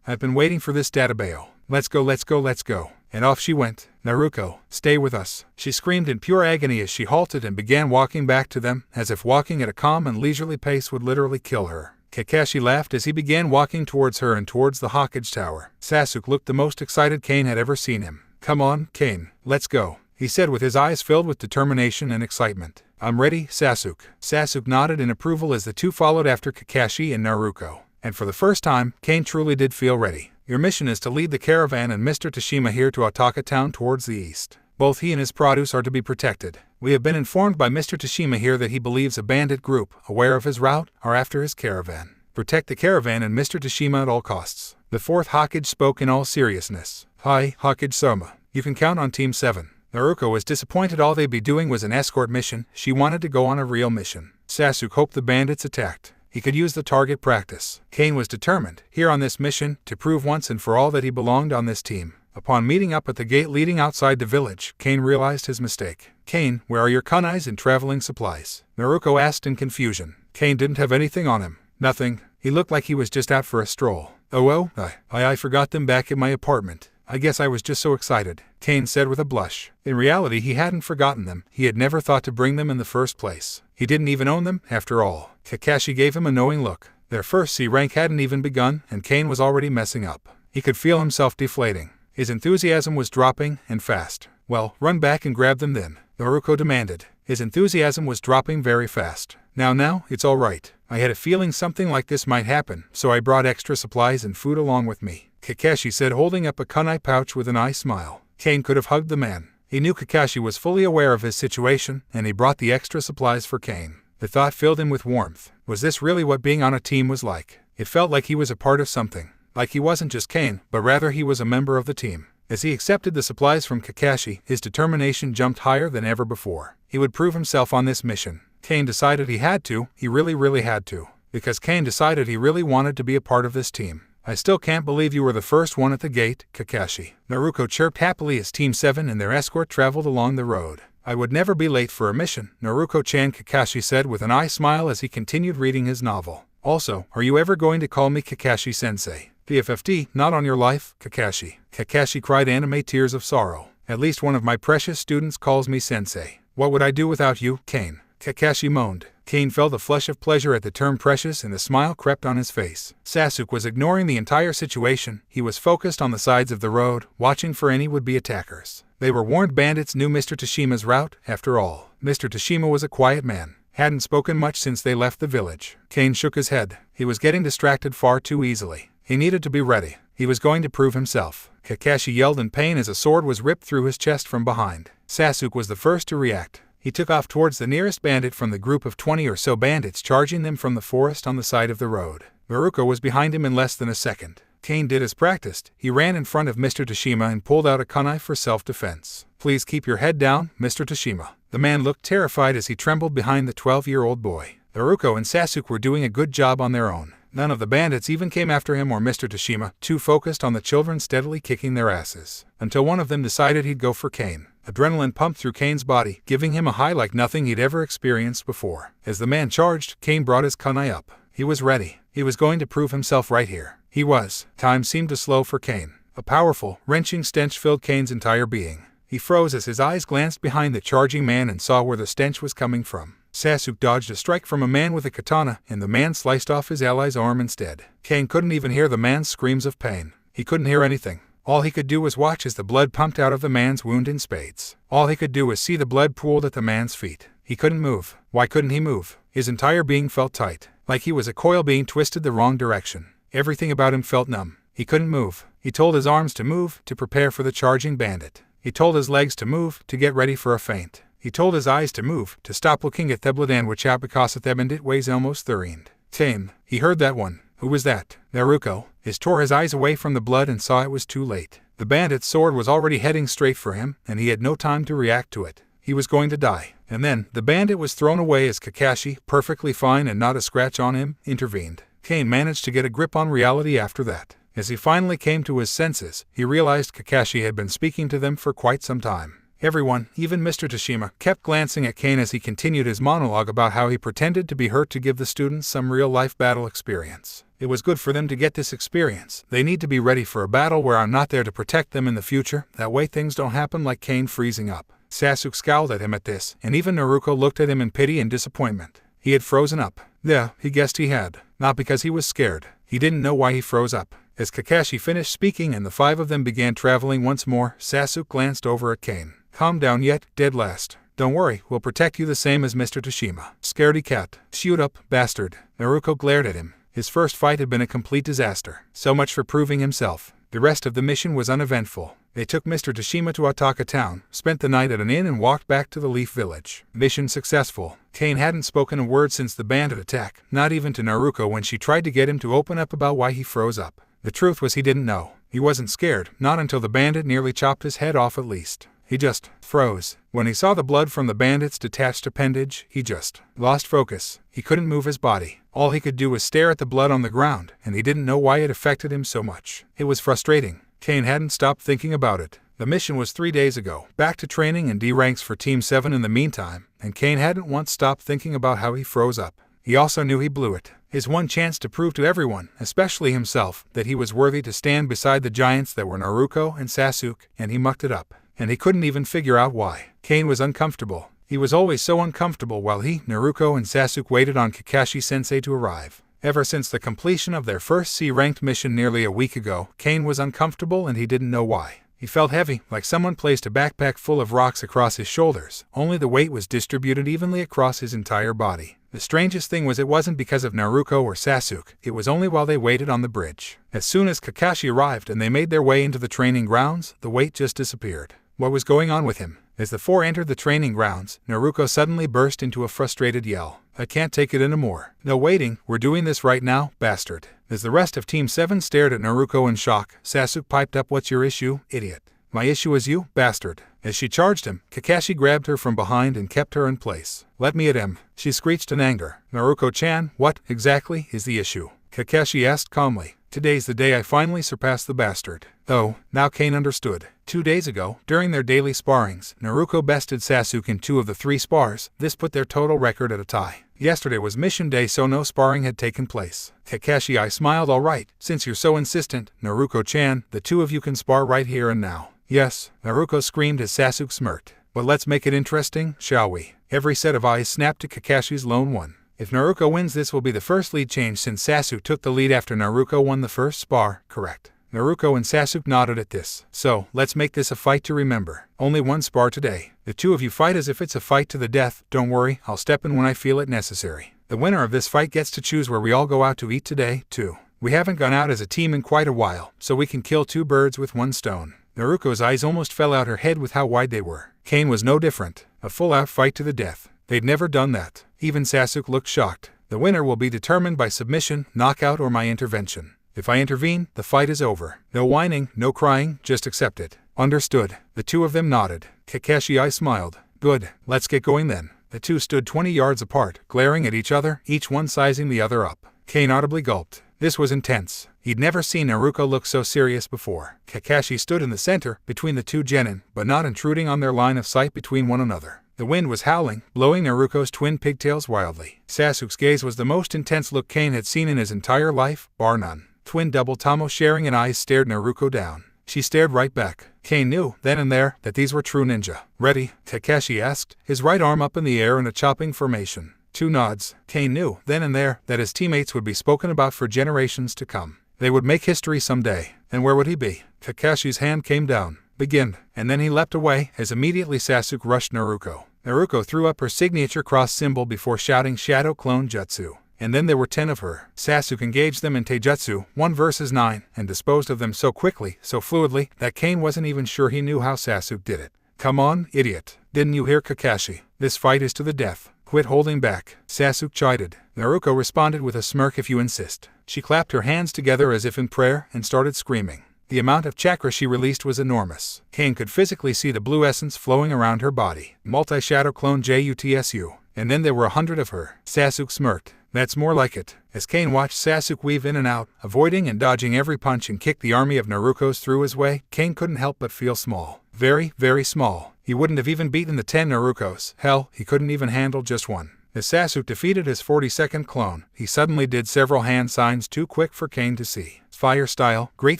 I've been waiting for this databao. Let's go. And off she went. Naruko, stay with us. She screamed in pure agony as she halted and began walking back to them, as if walking at a calm and leisurely pace would literally kill her. Kakashi laughed as he began walking towards her and towards the Hokage tower. Sasuk looked the most excited Kane had ever seen him. Come on, Kane, let's go, he said with his eyes filled with determination and excitement. I'm ready, Sasuk. Sasuk nodded in approval as the two followed after Kakashi and Naruko. And for the first time, Kane truly did feel ready. Your mission is to lead the caravan and Mr. Tashima here to Otaka town towards the east. Both he and his produce are to be protected. We have been informed by Mr. Tashima here that he believes a bandit group, aware of his route, are after his caravan. Protect the caravan and Mr. Tashima at all costs. The fourth Hokage spoke in all seriousness. Hi, Hokage-sama. You can count on Team 7. Naruko was disappointed all they'd be doing was an escort mission. She wanted to go on a real mission. Sasuk hoped the bandits attacked. He could use the target practice. Kane was determined, here on this mission, to prove once and for all that he belonged on this team. Upon meeting up at the gate leading outside the village, Kane realized his mistake. Kane, where are your kunais and traveling supplies? Naruko asked in confusion. Kane didn't have anything on him. Nothing. He looked like he was just out for a stroll. I forgot them back at my apartment. I guess I was just so excited, Kane said with a blush. In reality, he hadn't forgotten them. He had never thought to bring them in the first place. He didn't even own them, after all. Kakashi gave him a knowing look. Their first C rank hadn't even begun, and Kane was already messing up. He could feel himself deflating. His enthusiasm was dropping, and fast. Well, run back and grab them then, Naruko demanded. His enthusiasm was dropping very fast. Now, it's all right. I had a feeling something like this might happen, so I brought extra supplies and food along with me, Kakashi said, holding up a kunai pouch with an eye smile. Kane could have hugged the man. He knew Kakashi was fully aware of his situation, and he brought the extra supplies for Kane. The thought filled him with warmth. Was this really what being on a team was like? It felt like he was a part of something. like he wasn't just Kane, but rather he was a member of the team. As he accepted the supplies from Kakashi, his determination jumped higher than ever before. He would prove himself on this mission. Kane decided he had to, he really had to. Because Kane decided he really wanted to be a part of this team. I still can't believe you were the first one at the gate, Kakashi. Naruko chirped happily as Team 7 and their escort traveled along the road. I would never be late for a mission, Naruko-chan, Kakashi said with an eye smile as he continued reading his novel. Also, are you ever going to call me Kakashi-sensei? PFFD, not on your life, Kakashi. Kakashi cried, anime tears of sorrow. At least one of my precious students calls me sensei. What would I do without you, Kane? Kakashi moaned. Kane felt a flush of pleasure at the term precious and a smile crept on his face. Sasuk was ignoring the entire situation. He was focused on the sides of the road, watching for any would-be attackers. They were warned bandits knew Mr. Tashima's route, after all. Mr. Tashima was a quiet man. Hadn't spoken much since they left the village. Kane shook his head. He was getting distracted far too easily. He needed to be ready. He was going to prove himself. Kakashi yelled in pain as a sword was ripped through his chest from behind. Sasuk was the first to react. He took off towards the nearest bandit from the group of 20 or so bandits charging them from the forest on the side of the road. Naruko was behind him in less than a second. Kane did as practiced. He ran in front of Mr. Tashima and pulled out a kunai for self-defense. Please keep your head down, Mr. Tashima. The man looked terrified as he trembled behind the 12-year-old boy. Naruko and Sasuk were doing a good job on their own. None of the bandits even came after him or Mr. Tashima, too focused on the children steadily kicking their asses. Until one of them decided he'd go for Kane. Adrenaline pumped through Kane's body, giving him a high like nothing he'd ever experienced before. As the man charged, Kane brought his kunai up. He was ready. He was going to prove himself right here. He was. Time seemed to slow for Kane. A powerful, wrenching stench filled Kane's entire being. He froze as his eyes glanced behind the charging man and saw where the stench was coming from. Sasuk dodged a strike from a man with a katana, and the man sliced off his ally's arm instead. Kane couldn't even hear the man's screams of pain. He couldn't hear anything. All he could do was watch as the blood pumped out of the man's wound in spades. All he could do was see the blood pooled at the man's feet. He couldn't move. Why couldn't he move? His entire being felt tight, like he was a coil being twisted the wrong direction. Everything about him felt numb. He couldn't move. He told his arms to move, to prepare for the charging bandit. He told his legs to move, to get ready for a feint. He told his eyes to move, to stop looking at the blood and watch out because at the bandit weighs almost 30. Kane. He heard that one. Who was that? Naruko. He tore his eyes away from the blood and saw it was too late. The bandit's sword was already heading straight for him, and he had no time to react to it. He was going to die. And then, the bandit was thrown away as Kakashi, perfectly fine and not a scratch on him, intervened. Kane managed to get a grip on reality after that. As he finally came to his senses, he realized Kakashi had been speaking to them for quite some time. Everyone, even Mr. Tashima, kept glancing at Kane as he continued his monologue about how he pretended to be hurt to give the students some real-life battle experience. It was good for them to get this experience. They need to be ready for a battle where I'm not there to protect them in the future. That way things don't happen like Kane freezing up. Sasuk scowled at him at this, and even Naruko looked at him in pity and disappointment. He had frozen up. Yeah, he guessed he had. Not because he was scared. He didn't know why he froze up. As Kakashi finished speaking and the 5 of them began traveling once more, Sasuk glanced over at Kane. Calm down yet, dead last. Don't worry, we'll protect you the same as Mr. Tashima. Scaredy cat. Shoot up, bastard. Naruko glared at him. His first fight had been a complete disaster. So much for proving himself. The rest of the mission was uneventful. They took Mr. Tashima to Ataka town, spent the night at an inn and walked back to the Leaf Village. Mission successful. Kane hadn't spoken a word since the bandit attack, not even to Naruko when she tried to get him to open up about why he froze up. The truth was he didn't know. He wasn't scared, not until the bandit nearly chopped his head off at least. He just froze. When he saw the blood from the bandit's detached appendage, he just lost focus. He couldn't move his body. All he could do was stare at the blood on the ground, and he didn't know why it affected him so much. It was frustrating. Kane hadn't stopped thinking about it. The mission was 3 days ago. Back to training and D ranks for Team 7 in the meantime, and Kane hadn't once stopped thinking about how he froze up. He also knew he blew it. His one chance to prove to everyone, especially himself, that he was worthy to stand beside the giants that were Naruko and Sasuk, and he mucked it up. And he couldn't even figure out why. Kane was uncomfortable. He was always so uncomfortable while he, Naruko, and Sasuk waited on Kakashi-sensei to arrive. Ever since the completion of their first C-ranked mission nearly a week ago, Kane was uncomfortable and he didn't know why. He felt heavy, like someone placed a backpack full of rocks across his shoulders, only the weight was distributed evenly across his entire body. The strangest thing was it wasn't because of Naruko or Sasuk, it was only while they waited on the bridge. As soon as Kakashi arrived and they made their way into the training grounds, the weight just disappeared. What was going on with him? As the four entered the training grounds, Naruko suddenly burst into a frustrated yell. I can't take it anymore. No waiting, we're doing this right now, bastard. As the rest of Team 7 stared at Naruko in shock, Sasuk piped up, what's your issue, idiot? My issue is you, bastard. As she charged him, Kakashi grabbed her from behind and kept her in place. Let me at him, she screeched in anger. Naruko-chan, what, exactly, is the issue? Kakashi asked calmly. Today's the day I finally surpassed the bastard. Oh, now Kane understood. 2 days ago, during their daily sparrings, Naruko bested Sasuk in 2 of the 3 spars. This put their total record at a tie. Yesterday was mission day, so no sparring had taken place. Kakashi, I smiled. All right, since you're so insistent, Naruko-chan, the 2 of you can spar right here and now. Yes, Naruko screamed as Sasuk smirked. But let's make it interesting, shall we? Every set of eyes snapped to Kakashi's lone one. If Naruko wins, this will be the first lead change since Sasuk took the lead after Naruko won the first spar, correct? Naruko and Sasuk nodded at this. So, let's make this a fight to remember. Only 1 spar today. The 2 of you fight as if it's a fight to the death. Don't worry, I'll step in when I feel it necessary. The winner of this fight gets to choose where we all go out to eat today, too. We haven't gone out as a team in quite a while, so we can kill 2 birds with 1 stone. Naruko's eyes almost fell out her head with how wide they were. Kane was no different. A full-out fight to the death. They'd never done that. Even Sasuk looked shocked. The winner will be determined by submission, knockout, or my intervention. If I intervene, the fight is over. No whining, no crying, just accept it. Understood. The 2 of them nodded. Kakashi, I smiled. Good, let's get going then. The 2 stood 20 yards apart, glaring at each other, each one sizing the other up. Kane audibly gulped. This was intense. He'd never seen Naruko look so serious before. Kakashi stood in the center, between the 2 genin, but not intruding on their line of sight between one another. The wind was howling, blowing Naruko's twin pigtails wildly. Sasuk's gaze was the most intense look Kane had seen in his entire life, bar none. Twin double Tomo sharing and eyes stared Naruko down. She stared right back. Kane knew, then and there, that these were true ninja. Ready? Kakashi asked, his right arm up in the air in a chopping formation. 2 nods. Kane knew, then and there, that his teammates would be spoken about for generations to come. They would make history someday. And where would he be? Kakashi's hand came down. Begin. And then he leapt away, as immediately Sasuk rushed Naruko. Naruko threw up her signature cross symbol before shouting Shadow Clone Jutsu. And then there were 10 of her. Sasuk engaged them in Taijutsu, 1 versus 9, and disposed of them so quickly, so fluidly, that Kane wasn't even sure he knew how Sasuk did it. Come on, idiot. Didn't you hear Kakashi? This fight is to the death. Quit holding back. Sasuk chided. Naruko responded with a smirk, if you insist. She clapped her hands together as if in prayer and started screaming. The amount of chakra she released was enormous. Kane could physically see the blue essence flowing around her body. Multi-shadow clone Jutsu. And then there were 100 of her. Sasuk smirked. That's more like it. As Kane watched Sasuk weave in and out, avoiding and dodging every punch and kick the army of Naruko's through his way, Kane couldn't help but feel small. Very, very small. He wouldn't have even beaten the 10 Narukos. Hell, he couldn't even handle just 1. As Sasuk defeated his 42nd clone, he suddenly did several hand signs too quick for Kane to see. Fire style, Great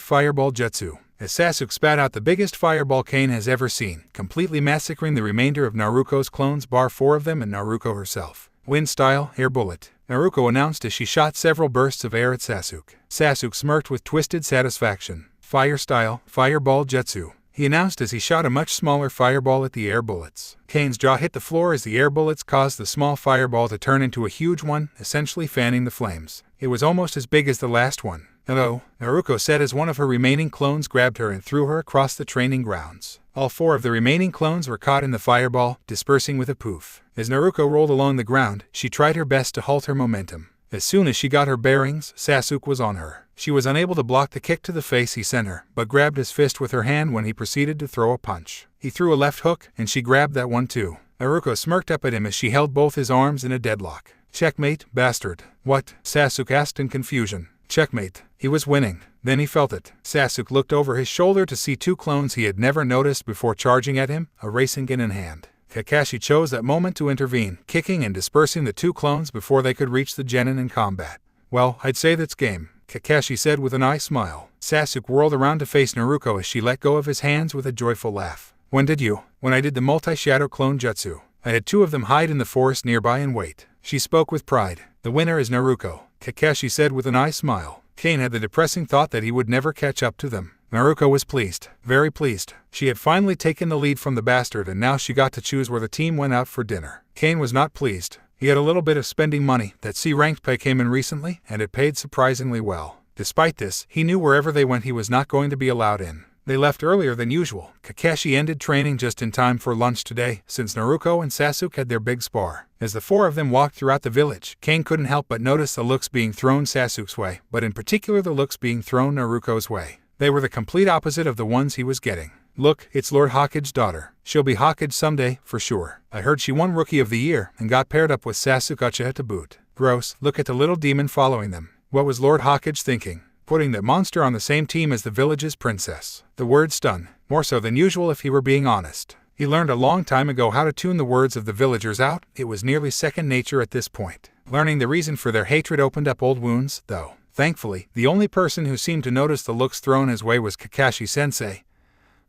Fireball Jutsu. As Sasuk spat out the biggest fireball Kane has ever seen, completely massacring the remainder of Naruko's clones, bar 4 of them and Naruko herself. Wind style, Air Bullet. Naruko announced as she shot several bursts of air at Sasuk. Sasuk smirked with twisted satisfaction. Fire style, Fireball Jutsu. He announced as he shot a much smaller fireball at the air bullets. Kane's jaw hit the floor as the air bullets caused the small fireball to turn into a huge one, essentially fanning the flames. It was almost as big as the last one. Hello, Naruko said as one of her remaining clones grabbed her and threw her across the training grounds. All 4 of the remaining clones were caught in the fireball, dispersing with a poof. As Naruko rolled along the ground, she tried her best to halt her momentum. As soon as she got her bearings, Sasuk was on her. She was unable to block the kick to the face he sent her, but grabbed his fist with her hand when he proceeded to throw a punch. He threw a left hook, and she grabbed that one too. Naruko smirked up at him as she held both his arms in a deadlock. Checkmate, bastard. What? Sasuk asked in confusion. Checkmate. He was winning. Then he felt it. Sasuk looked over his shoulder to see 2 clones he had never noticed before charging at him, a Rasengan in hand. Kakashi chose that moment to intervene, kicking and dispersing the 2 clones before they could reach the genin in combat. Well, I'd say that's game, Kakashi said with an eye smile. Sasuk whirled around to face Naruko as she let go of his hands with a joyful laugh. When did you? When I did the multi-shadow clone jutsu. I had 2 of them hide in the forest nearby and wait. She spoke with pride. The winner is Naruko, Kakashi said with an eye smile. Kane had the depressing thought that he would never catch up to them. Naruko was pleased, very pleased. She had finally taken the lead from the bastard and now she got to choose where the team went out for dinner. Kane was not pleased. He had a little bit of spending money. That C-ranked pay came in recently, and it paid surprisingly well. Despite this, he knew wherever they went he was not going to be allowed in. They left earlier than usual. Kakashi ended training just in time for lunch today, since Naruko and Sasuk had their big spar. As the four of them walked throughout the village, Kane couldn't help but notice the looks being thrown Sasuk's way, but in particular the looks being thrown Naruko's way. They were the complete opposite of the ones he was getting. Look, it's Lord Hokage's daughter. She'll be Hokage someday, for sure. I heard she won Rookie of the Year and got paired up with Sasuk Uchiha to boot. Gross, look at the little demon following them. What was Lord Hokage thinking? Putting that monster on the same team as the village's princess. The word stung, more so than usual if he were being honest. He learned a long time ago how to tune the words of the villagers out. It was nearly second nature at this point. Learning the reason for their hatred opened up old wounds, though. Thankfully, the only person who seemed to notice the looks thrown his way was Kakashi-sensei,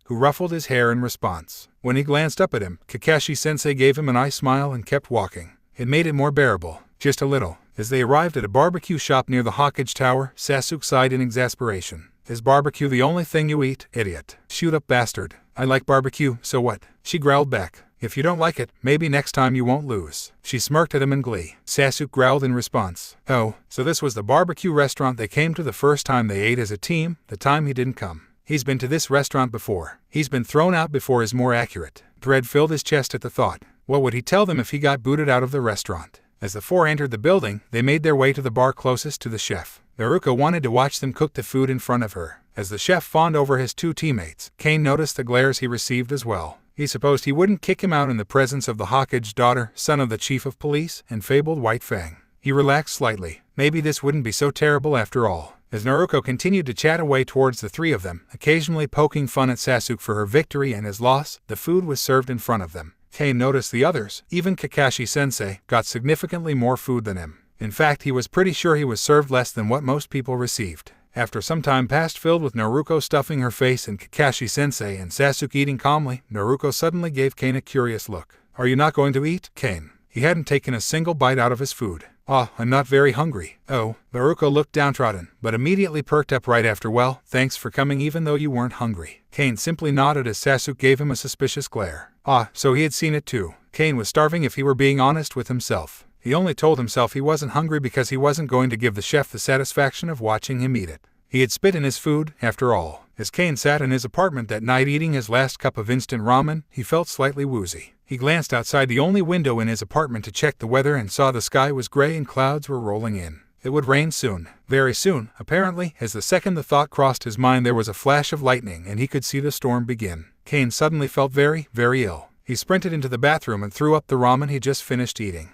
who ruffled his hair in response. When he glanced up at him, Kakashi-sensei gave him a nice smile and kept walking. It made it more bearable, just a little. As they arrived at a barbecue shop near the Hokage Tower, Sasuk sighed in exasperation. Is barbecue the only thing you eat, idiot? Shoot up, bastard. I like barbecue, so what? She growled back. If you don't like it, maybe next time you won't lose. She smirked at him in glee. Sasuk growled in response. Oh, so this was the barbecue restaurant they came to the first time they ate as a team, the time he didn't come. He's been to this restaurant before. He's been thrown out before is more accurate. Dread filled his chest at the thought. What would he tell them if he got booted out of the restaurant? As the four entered the building, they made their way to the bar closest to the chef. Naruko wanted to watch them cook the food in front of her. As the chef fawned over his two teammates, Kane noticed the glares he received as well. He supposed he wouldn't kick him out in the presence of the Hokage's daughter, son of the chief of police, and fabled White Fang. He relaxed slightly. Maybe this wouldn't be so terrible after all. As Naruko continued to chat away towards the three of them, occasionally poking fun at Sasuk for her victory and his loss, the food was served in front of them. Kane noticed the others, even Kakashi-sensei, got significantly more food than him. In fact, he was pretty sure he was served less than what most people received. After some time passed filled with Naruko stuffing her face and Kakashi-sensei and Sasuk eating calmly, Naruko suddenly gave Kane a curious look. Are you not going to eat, Kane? He hadn't taken a single bite out of his food. I'm not very hungry. Oh, Naruko looked downtrodden, but immediately perked up right after. Well, thanks for coming even though you weren't hungry. Kane simply nodded as Sasuk gave him a suspicious glare. So he had seen it too. Kane was starving if he were being honest with himself. He only told himself he wasn't hungry because he wasn't going to give the chef the satisfaction of watching him eat it. He had spit in his food, after all. As Kane sat in his apartment that night eating his last cup of instant ramen, he felt slightly woozy. He glanced outside the only window in his apartment to check the weather and saw the sky was gray and clouds were rolling in. It would rain soon. Very soon, apparently. As the second the thought crossed his mind, there was a flash of lightning and he could see the storm begin. Kane suddenly felt very, very ill. He sprinted into the bathroom and threw up the ramen he just finished eating.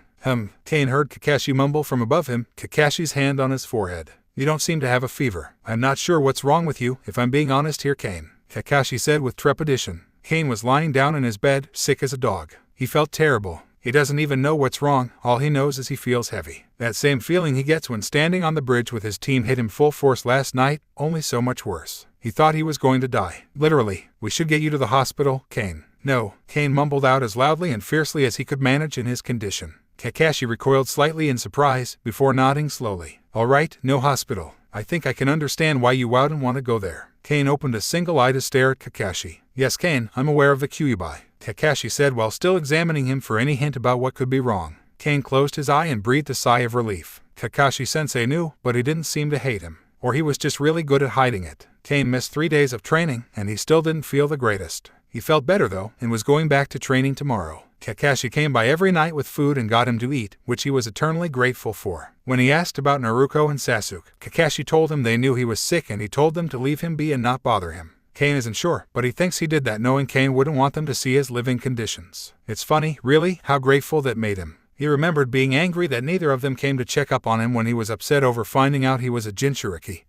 Kane heard Kakashi mumble from above him, Kakashi's hand on his forehead. You don't seem to have a fever. I'm not sure what's wrong with you, if I'm being honest here, Kane, Kakashi said with trepidation. Kane was lying down in his bed, sick as a dog. He felt terrible. He doesn't even know what's wrong, all he knows is he feels heavy. That same feeling he gets when standing on the bridge with his team hit him full force last night, only so much worse. He thought he was going to die. Literally. We should get you to the hospital, Kane. No, Kane mumbled out as loudly and fiercely as he could manage in his condition. Kakashi recoiled slightly in surprise, before nodding slowly. All right, no hospital. I think I can understand why you wouldn't want to go there. Kane opened a single eye to stare at Kakashi. Yes, Kane, I'm aware of the Kyuubi, Kakashi said while still examining him for any hint about what could be wrong. Kane closed his eye and breathed a sigh of relief. Kakashi-sensei knew, but he didn't seem to hate him. Or he was just really good at hiding it. Kane missed 3 days of training, and he still didn't feel the greatest. He felt better though, and was going back to training tomorrow. Kakashi came by every night with food and got him to eat, which he was eternally grateful for. When he asked about Naruko and Sasuk, Kakashi told him they knew he was sick and he told them to leave him be and not bother him. Kane isn't sure, but he thinks he did that knowing Kane wouldn't want them to see his living conditions. It's funny, really, how grateful that made him. He remembered being angry that neither of them came to check up on him when he was upset over finding out he was a jinchuriki.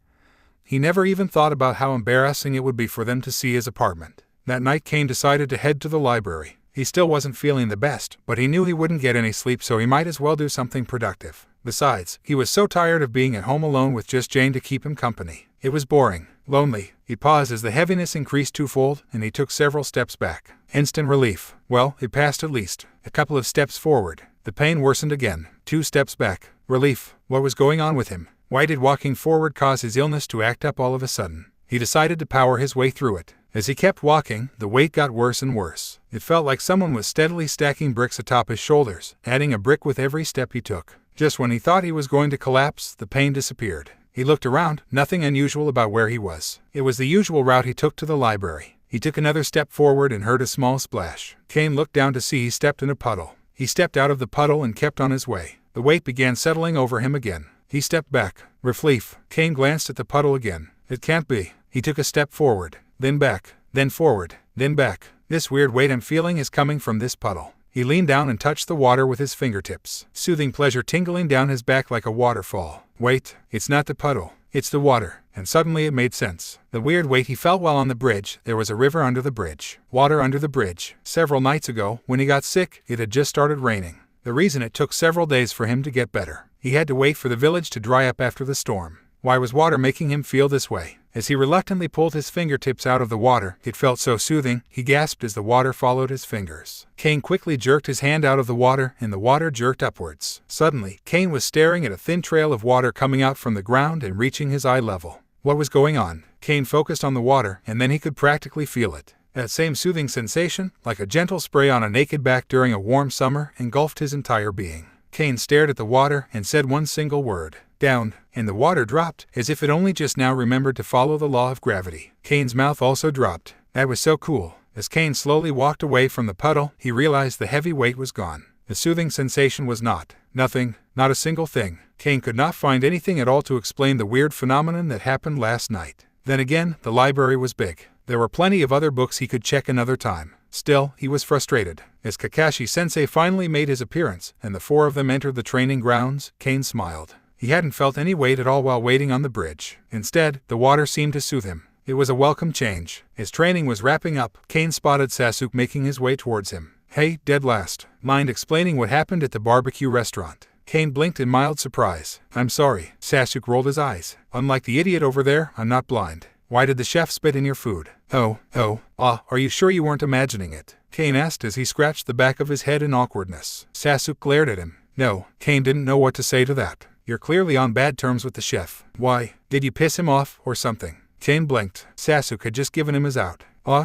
He never even thought about how embarrassing it would be for them to see his apartment. That night Kane decided to head to the library. He still wasn't feeling the best, but he knew he wouldn't get any sleep, so he might as well do something productive. Besides, he was so tired of being at home alone with just Jane to keep him company. It was boring, lonely. He paused as the heaviness increased twofold, and he took several steps back. Instant relief. Well, he passed at least. A couple of steps forward. The pain worsened again. 2 steps back. Relief. What was going on with him? Why did walking forward cause his illness to act up all of a sudden? He decided to power his way through it. As he kept walking, the weight got worse and worse. It felt like someone was steadily stacking bricks atop his shoulders, adding a brick with every step he took. Just when he thought he was going to collapse, the pain disappeared. He looked around, nothing unusual about where he was. It was the usual route he took to the library. He took another step forward and heard a small splash. Kane looked down to see he stepped in a puddle. He stepped out of the puddle and kept on his way. The weight began settling over him again. He stepped back. Relief. Kane glanced at the puddle again. It can't be. He took a step forward, then back, then forward, then back. This weird weight I'm feeling is coming from this puddle. He leaned down and touched the water with his fingertips, soothing pleasure tingling down his back like a waterfall. Wait, it's not the puddle, it's the water. And suddenly it made sense. The weird weight he felt while on the bridge, there was a river under the bridge. Water under the bridge. Several nights ago, when he got sick, it had just started raining. The reason it took several days for him to get better. He had to wait for the village to dry up after the storm. Why was water making him feel this way? As he reluctantly pulled his fingertips out of the water, it felt so soothing, he gasped as the water followed his fingers. Kane quickly jerked his hand out of the water, and the water jerked upwards. Suddenly, Kane was staring at a thin trail of water coming out from the ground and reaching his eye level. What was going on? Kane focused on the water, and then he could practically feel it. That same soothing sensation, like a gentle spray on a naked back during a warm summer, engulfed his entire being. Kane stared at the water and said one single word. Down, and the water dropped, as if it only just now remembered to follow the law of gravity. Kane's mouth also dropped. That was so cool. As Kane slowly walked away from the puddle, he realized the heavy weight was gone. The soothing sensation was nothing, not a single thing. Kane could not find anything at all to explain the weird phenomenon that happened last night. Then again, the library was big. There were plenty of other books he could check another time. Still, he was frustrated. As Kakashi-sensei finally made his appearance, and the four of them entered the training grounds, Kane smiled. He hadn't felt any weight at all while waiting on the bridge. Instead, the water seemed to soothe him. It was a welcome change. As training was wrapping up, Kane spotted Sasuk making his way towards him. Hey, dead last. Mind explaining what happened at the barbecue restaurant? Kane blinked in mild surprise. I'm sorry. Sasuk rolled his eyes. Unlike the idiot over there, I'm not blind. Why did the chef spit in your food? Are you sure you weren't imagining it? Kane asked as he scratched the back of his head in awkwardness. Sasuk glared at him. No, Kane didn't know what to say to that. You're clearly on bad terms with the chef. Why? Did you piss him off, or something? Kane blinked. Sasuk had just given him his out.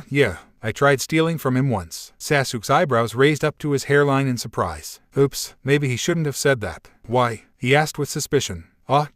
Yeah. I tried stealing from him once. Sasuk's eyebrows raised up to his hairline in surprise. Oops, maybe he shouldn't have said that. Why? He asked with suspicion.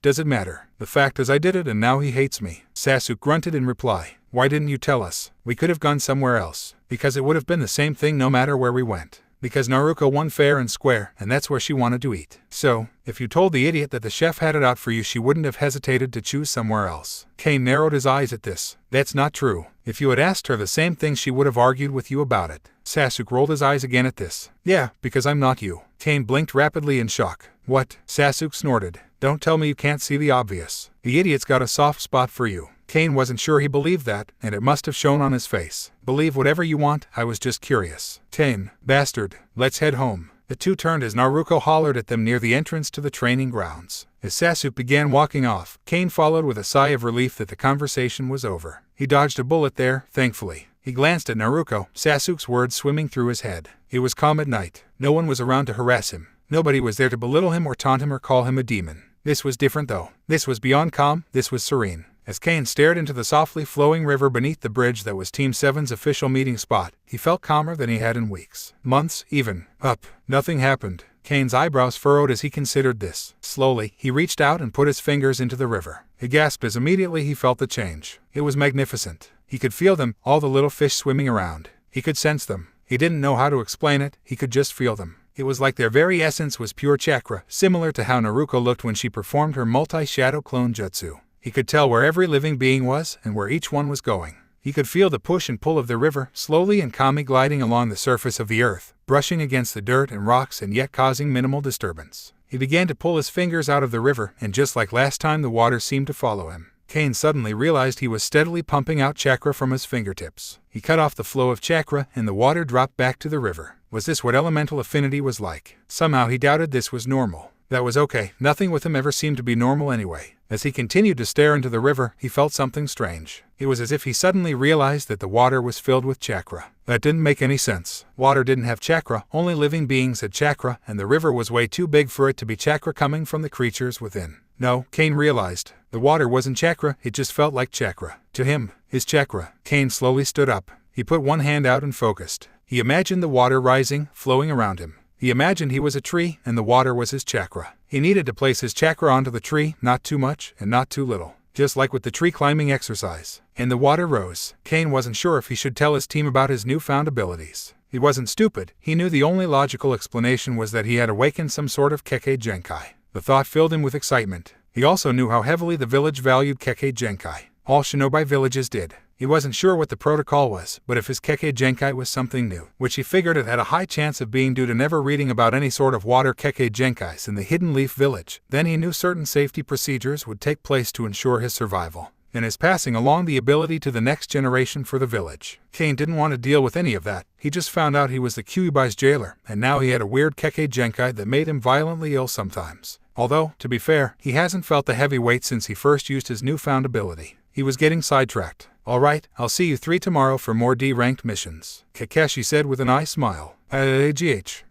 Does it matter? The fact is I did it and now he hates me. Sasuk grunted in reply. Why didn't you tell us? We could have gone somewhere else. Because it would have been the same thing no matter where we went. Because Naruko won fair and square, and that's where she wanted to eat. So, if you told the idiot that the chef had it out for you, she wouldn't have hesitated to choose somewhere else. Kane narrowed his eyes at this. That's not true. If you had asked her the same thing, she would have argued with you about it. Sasuk rolled his eyes again at this. Yeah, because I'm not you. Kane blinked rapidly in shock. What? Sasuk snorted. Don't tell me you can't see the obvious. The idiot's got a soft spot for you. Kane wasn't sure he believed that, and it must have shown on his face. Believe whatever you want, I was just curious. Kane, bastard, let's head home. The two turned as Naruko hollered at them near the entrance to the training grounds. As Sasuk began walking off, Kane followed with a sigh of relief that the conversation was over. He dodged a bullet there, thankfully. He glanced at Naruko, Sasuk's words swimming through his head. It was calm at night. No one was around to harass him. Nobody was there to belittle him or taunt him or call him a demon. This was different though. This was beyond calm, this was serene. As Kane stared into the softly flowing river beneath the bridge that was Team 7's official meeting spot, he felt calmer than he had in weeks, months, even. Nothing happened. Kane's eyebrows furrowed as he considered this. Slowly, he reached out and put his fingers into the river. He gasped as immediately he felt the change. It was magnificent. He could feel them, all the little fish swimming around. He could sense them. He didn't know how to explain it, he could just feel them. It was like their very essence was pure chakra, similar to how Naruko looked when she performed her multi-shadow clone jutsu. He could tell where every living being was and where each one was going. He could feel the push and pull of the river, slowly and calmly gliding along the surface of the earth, brushing against the dirt and rocks and yet causing minimal disturbance. He began to pull his fingers out of the river, and just like last time, the water seemed to follow him. Kane suddenly realized he was steadily pumping out chakra from his fingertips. He cut off the flow of chakra, and the water dropped back to the river. Was this what elemental affinity was like? Somehow he doubted this was normal. That was okay. Nothing with him ever seemed to be normal anyway. As he continued to stare into the river, he felt something strange. It was as if he suddenly realized that the water was filled with chakra. That didn't make any sense. Water didn't have chakra, only living beings had chakra, and the river was way too big for it to be chakra coming from the creatures within. No, Kane realized. The water wasn't chakra, it just felt like chakra. To him, his chakra. Kane slowly stood up. He put one hand out and focused. He imagined the water rising, flowing around him. He imagined he was a tree and the water was his chakra. He needed to place his chakra onto the tree, not too much and not too little. Just like with the tree climbing exercise. And the water rose. Kane wasn't sure if he should tell his team about his newfound abilities. He wasn't stupid. He knew the only logical explanation was that he had awakened some sort of Kekkei Genkai. The thought filled him with excitement. He also knew how heavily the village valued Kekkei Genkai. All shinobi villages did. He wasn't sure what the protocol was, but if his Kekkei Genkai was something new, which he figured it had a high chance of being due to never reading about any sort of water Kekkei Genkais in the Hidden Leaf village, then he knew certain safety procedures would take place to ensure his survival, and his passing along the ability to the next generation for the village. Kane didn't want to deal with any of that. He just found out he was the Kyuubi's jailer, and now he had a weird Kekkei Genkai that made him violently ill sometimes. Although, to be fair, he hasn't felt the heavy weight since he first used his newfound ability. He was getting sidetracked. Alright, I'll see you 3 tomorrow for more D-ranked missions, Kakashi said with an eye smile. Kakashi,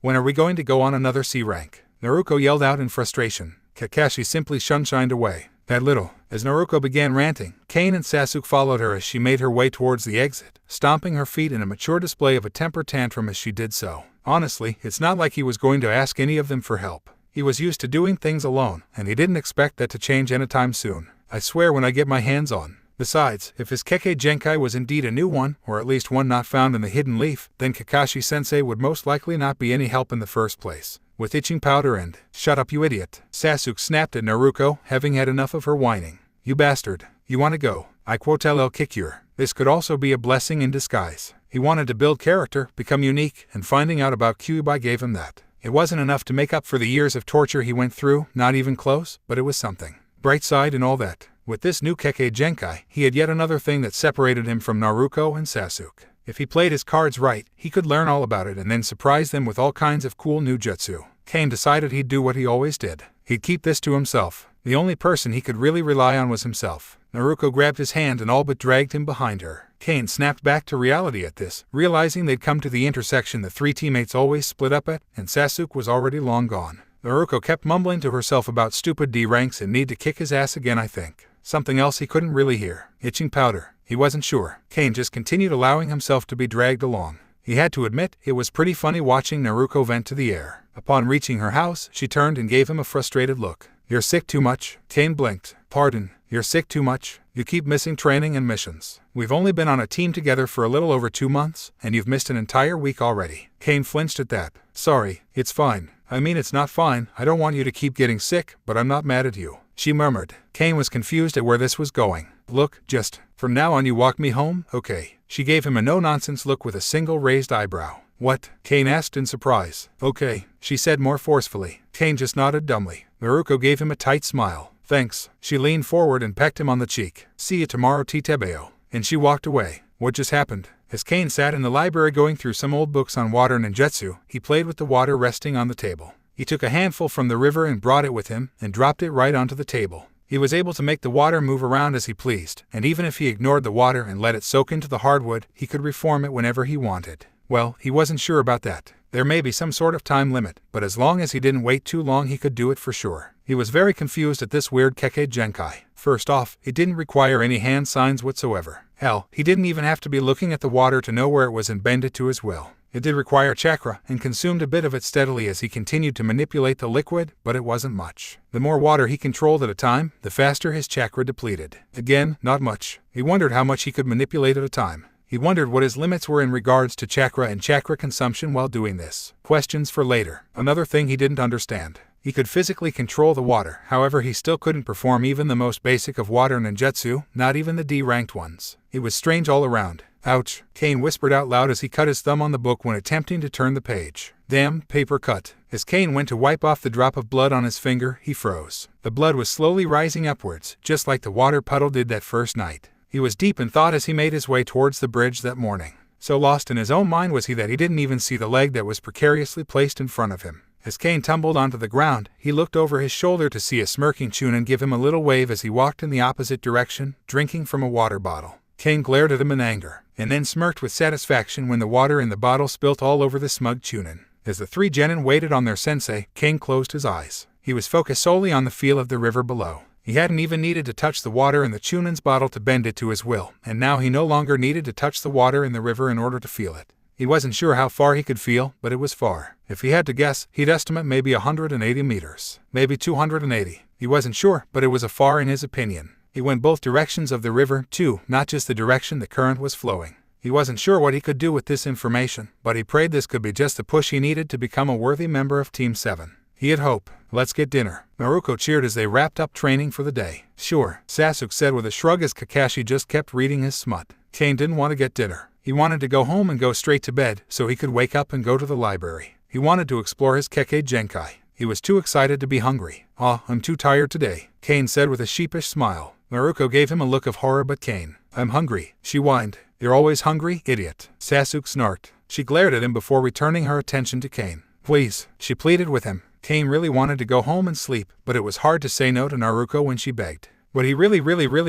when are we going to go on another C rank? Naruko yelled out in frustration. Kakashi simply sunshined away. That little. As Naruko began ranting, Kane and Sasuk followed her as she made her way towards the exit, stomping her feet in a mature display of a temper tantrum as she did so. Honestly, it's not like he was going to ask any of them for help. He was used to doing things alone, and he didn't expect that to change anytime soon. I swear when I get my hands on. Besides, if his Kekkei Genkai was indeed a new one, or at least one not found in the Hidden Leaf, then Kakashi-sensei would most likely not be any help in the first place. With itching powder and, "Shut up you idiot," Sasuk snapped at Naruko, having had enough of her whining. "You bastard. You want to go? I quote LL kick your." This could also be a blessing in disguise. He wanted to build character, become unique, and finding out about Kyuubi gave him that. It wasn't enough to make up for the years of torture he went through, not even close, but it was something. Bright side and all that. With this new Kekkei Genkai, he had yet another thing that separated him from Naruko and Sasuk. If he played his cards right, he could learn all about it and then surprise them with all kinds of cool new jutsu. Kane decided he'd do what he always did. He'd keep this to himself. The only person he could really rely on was himself. Naruko grabbed his hand and all but dragged him behind her. Kane snapped back to reality at this, realizing they'd come to the intersection the 3 teammates always split up at, and Sasuk was already long gone. Naruko kept mumbling to herself about stupid D ranks and need to kick his ass again, I think. Something else he couldn't really hear. Itching powder. He wasn't sure. Kane just continued allowing himself to be dragged along. He had to admit, it was pretty funny watching Naruko vent to the air. Upon reaching her house, she turned and gave him a frustrated look. "You're sick too much." Kane blinked. "Pardon, you're sick too much? You keep missing training and missions. We've only been on a team together for a little over 2 months, and you've missed an entire week already." Kane flinched at that. "Sorry, it's fine. I mean, it's not fine. I don't want you to keep getting sick, but I'm not mad at you," she murmured. Kane was confused at where this was going. "Look, just, from now on you walk me home, okay?" She gave him a no-nonsense look with a single raised eyebrow. "What?" Kane asked in surprise. "Okay," she said more forcefully. Kane just nodded dumbly. Naruko gave him a tight smile. "Thanks." She leaned forward and pecked him on the cheek. "See you tomorrow, Titebeo." And she walked away. What just happened? As Kane sat in the library going through some old books on water ninjutsu, he played with the water resting on the table. He took a handful from the river and brought it with him, and dropped it right onto the table. He was able to make the water move around as he pleased, and even if he ignored the water and let it soak into the hardwood, he could reform it whenever he wanted. Well, he wasn't sure about that. There may be some sort of time limit, but as long as he didn't wait too long he could do it for sure. He was very confused at this weird Kekkei Genkai. First off, it didn't require any hand signs whatsoever. Hell, he didn't even have to be looking at the water to know where it was and bend it to his will. It did require chakra, and consumed a bit of it steadily as he continued to manipulate the liquid, but it wasn't much. The more water he controlled at a time, the faster his chakra depleted. Again, not much. He wondered how much he could manipulate at a time. He wondered what his limits were in regards to chakra and chakra consumption while doing this. Questions for later. Another thing he didn't understand. He could physically control the water, however he still couldn't perform even the most basic of water ninjutsu, not even the D-ranked ones. It was strange all around. "Ouch," Kane whispered out loud as he cut his thumb on the book when attempting to turn the page. Damn, paper cut. As Kane went to wipe off the drop of blood on his finger, he froze. The blood was slowly rising upwards, just like the water puddle did that first night. He was deep in thought as he made his way towards the bridge that morning. So lost in his own mind was he that he didn't even see the leg that was precariously placed in front of him. As Kane tumbled onto the ground, he looked over his shoulder to see a smirking Chunin give him a little wave as he walked in the opposite direction, drinking from a water bottle. Kane glared at him in anger, and then smirked with satisfaction when the water in the bottle spilt all over the smug Chunin. As the 3 genin waited on their sensei, Kane closed his eyes. He was focused solely on the feel of the river below. He hadn't even needed to touch the water in the Chunin's bottle to bend it to his will, and now he no longer needed to touch the water in the river in order to feel it. He wasn't sure how far he could feel, but it was far. If he had to guess, he'd estimate maybe 180 meters. Maybe 280. He wasn't sure, but it was a far in his opinion. He went both directions of the river, too, not just the direction the current was flowing. He wasn't sure what he could do with this information, but he prayed this could be just the push he needed to become a worthy member of Team 7. He had hope. Let's get dinner. Naruko cheered as they wrapped up training for the day. Sure, Sasuk said with a shrug as Kakashi just kept reading his smut. Kane didn't want to get dinner. He wanted to go home and go straight to bed so he could wake up and go to the library. He wanted to explore his Kekkei Genkai. He was too excited to be hungry. I'm too tired today, Kane said with a sheepish smile. Naruko gave him a look of horror, but Kane, I'm hungry, she whined. You're always hungry, idiot, Sasuk snarked. She glared at him before returning her attention to Kane. Please, she pleaded with him. Kane really wanted to go home and sleep, but it was hard to say no to Naruko when she begged. But he really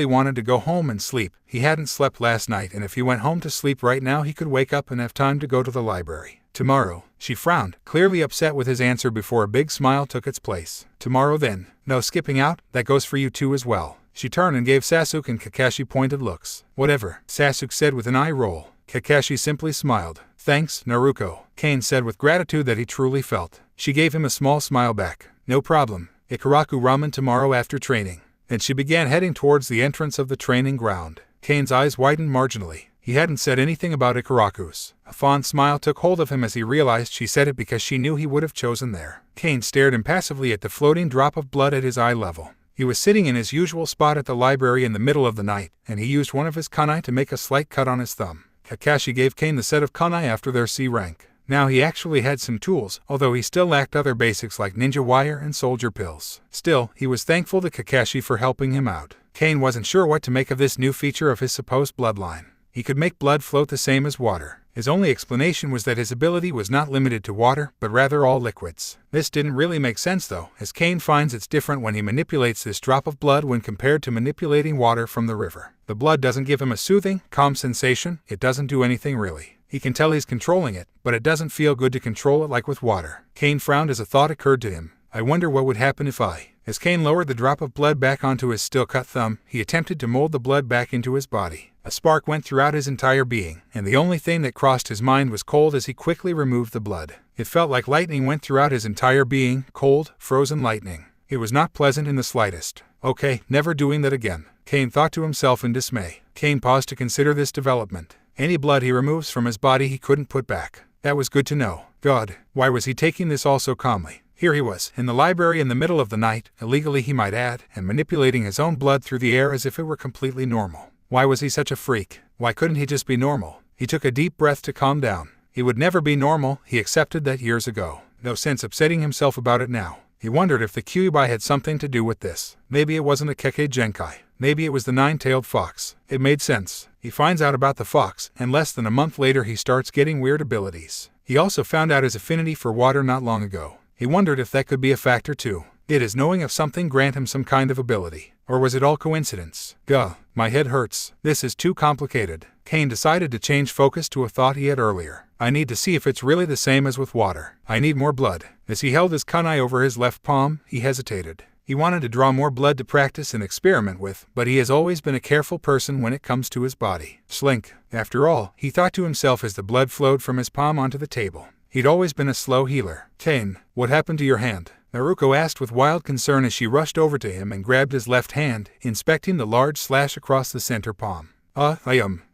wanted to go home and sleep. He hadn't slept last night, and if he went home to sleep right now he could wake up and have time to go to the library. Tomorrow, she frowned, clearly upset with his answer before a big smile took its place. Tomorrow then. No skipping out, that goes for you too as well. She turned and gave Sasuk and Kakashi pointed looks. Whatever, Sasuk said with an eye roll. Kakashi simply smiled. Thanks, Naruko, Kane said with gratitude that he truly felt. She gave him a small smile back. No problem. Ikaraku ramen tomorrow after training. And she began heading towards the entrance of the training ground. Kane's eyes widened marginally. He hadn't said anything about Ikaraku's. A fond smile took hold of him as he realized she said it because she knew he would have chosen there. Kane stared impassively at the floating drop of blood at his eye level. He was sitting in his usual spot at the library in the middle of the night, and he used one of his kunai to make a slight cut on his thumb. Kakashi gave Kane the set of kunai after their C rank. Now he actually had some tools, although he still lacked other basics like ninja wire and soldier pills. Still, he was thankful to Kakashi for helping him out. Kane wasn't sure what to make of this new feature of his supposed bloodline. He could make blood float the same as water. His only explanation was that his ability was not limited to water, but rather all liquids. This didn't really make sense though, as Kane finds it's different when he manipulates this drop of blood when compared to manipulating water from the river. The blood doesn't give him a soothing, calm sensation, it doesn't do anything really. He can tell he's controlling it, but it doesn't feel good to control it like with water. Kane frowned as a thought occurred to him. I wonder what would happen if I... As Kane lowered the drop of blood back onto his still-cut thumb, he attempted to mold the blood back into his body. A spark went throughout his entire being, and the only thing that crossed his mind was cold as he quickly removed the blood. It felt like lightning went throughout his entire being, cold, frozen lightning. It was not pleasant in the slightest. Okay, never doing that again, Kane thought to himself in dismay. Kane paused to consider this development. Any blood he removes from his body he couldn't put back. That was good to know. God, why was he taking this all so calmly? Here he was, in the library in the middle of the night, illegally he might add, and manipulating his own blood through the air as if it were completely normal. Why was he such a freak? Why couldn't he just be normal? He took a deep breath to calm down. He would never be normal, he accepted that years ago. No sense upsetting himself about it now. He wondered if the Kyuubi had something to do with this. Maybe it wasn't a Kekkei Genkai. Maybe it was the nine-tailed fox. It made sense. He finds out about the fox, and less than a month later he starts getting weird abilities. He also found out his affinity for water not long ago. He wondered if that could be a factor too. Did his knowing of something grant him some kind of ability? Or was it all coincidence? Gah, my head hurts. This is too complicated. Kane decided to change focus to a thought he had earlier. I need to see if it's really the same as with water. I need more blood. As he held his kunai over his left palm, he hesitated. He wanted to draw more blood to practice and experiment with, but he has always been a careful person when it comes to his body. Slink. After all, he thought to himself as the blood flowed from his palm onto the table. He'd always been a slow healer. Kane, what happened to your hand? Naruko asked with wild concern as she rushed over to him and grabbed his left hand, inspecting the large slash across the center palm.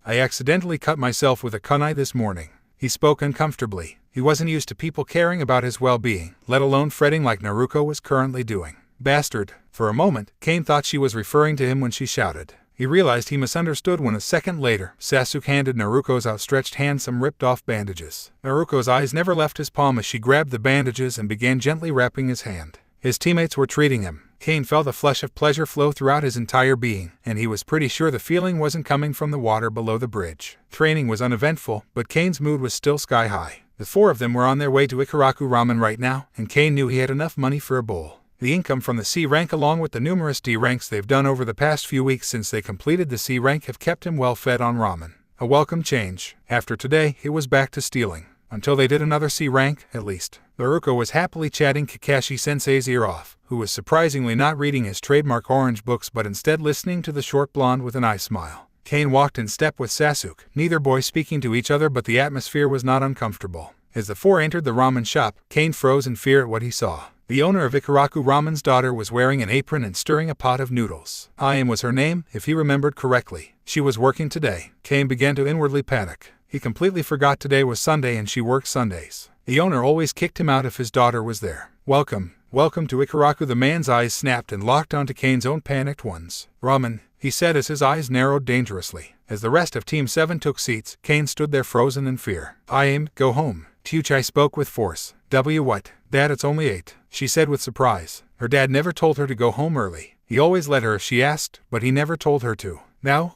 I accidentally cut myself with a kunai this morning. He spoke uncomfortably. He wasn't used to people caring about his well-being, let alone fretting like Naruko was currently doing. Bastard. For a moment, Kane thought she was referring to him when she shouted. He realized he misunderstood when a second later, Sasuk handed Naruko's outstretched hand some ripped-off bandages. Naruko's eyes never left his palm as she grabbed the bandages and began gently wrapping his hand. His teammates were treating him. Kane felt a flush of pleasure flow throughout his entire being, and he was pretty sure the feeling wasn't coming from the water below the bridge. Training was uneventful, but Kane's mood was still sky-high. The four of them were on their way to Ikaraku Ramen right now, and Kane knew he had enough money for a bowl. The income from the C rank along with the numerous D ranks they've done over the past few weeks since they completed the C rank have kept him well fed on ramen. A welcome change. After today, it was back to stealing. Until they did another C rank, at least. Naruko was happily chatting Kakashi-sensei's ear off, who was surprisingly not reading his trademark orange books but instead listening to the short blonde with an eye smile. Kane walked in step with Sasuk, neither boy speaking to each other, but the atmosphere was not uncomfortable. As the four entered the ramen shop, Kane froze in fear at what he saw. The owner of Ikaraku Ramen's daughter was wearing an apron and stirring a pot of noodles. Ayam was her name, if he remembered correctly. She was working today. Kane began to inwardly panic. He completely forgot today was Sunday and she worked Sundays. The owner always kicked him out if his daughter was there. Welcome to Ikaraku. The man's eyes snapped and locked onto Kane's own panicked ones. Ramen, he said as his eyes narrowed dangerously. As the rest of Team 7 took seats, Kane stood there frozen in fear. Ayam, go home. Tuchai spoke with force. What? Dad, it's only 8, she said with surprise. Her dad never told her to go home early. He always let her if she asked, but he never told her to. Now,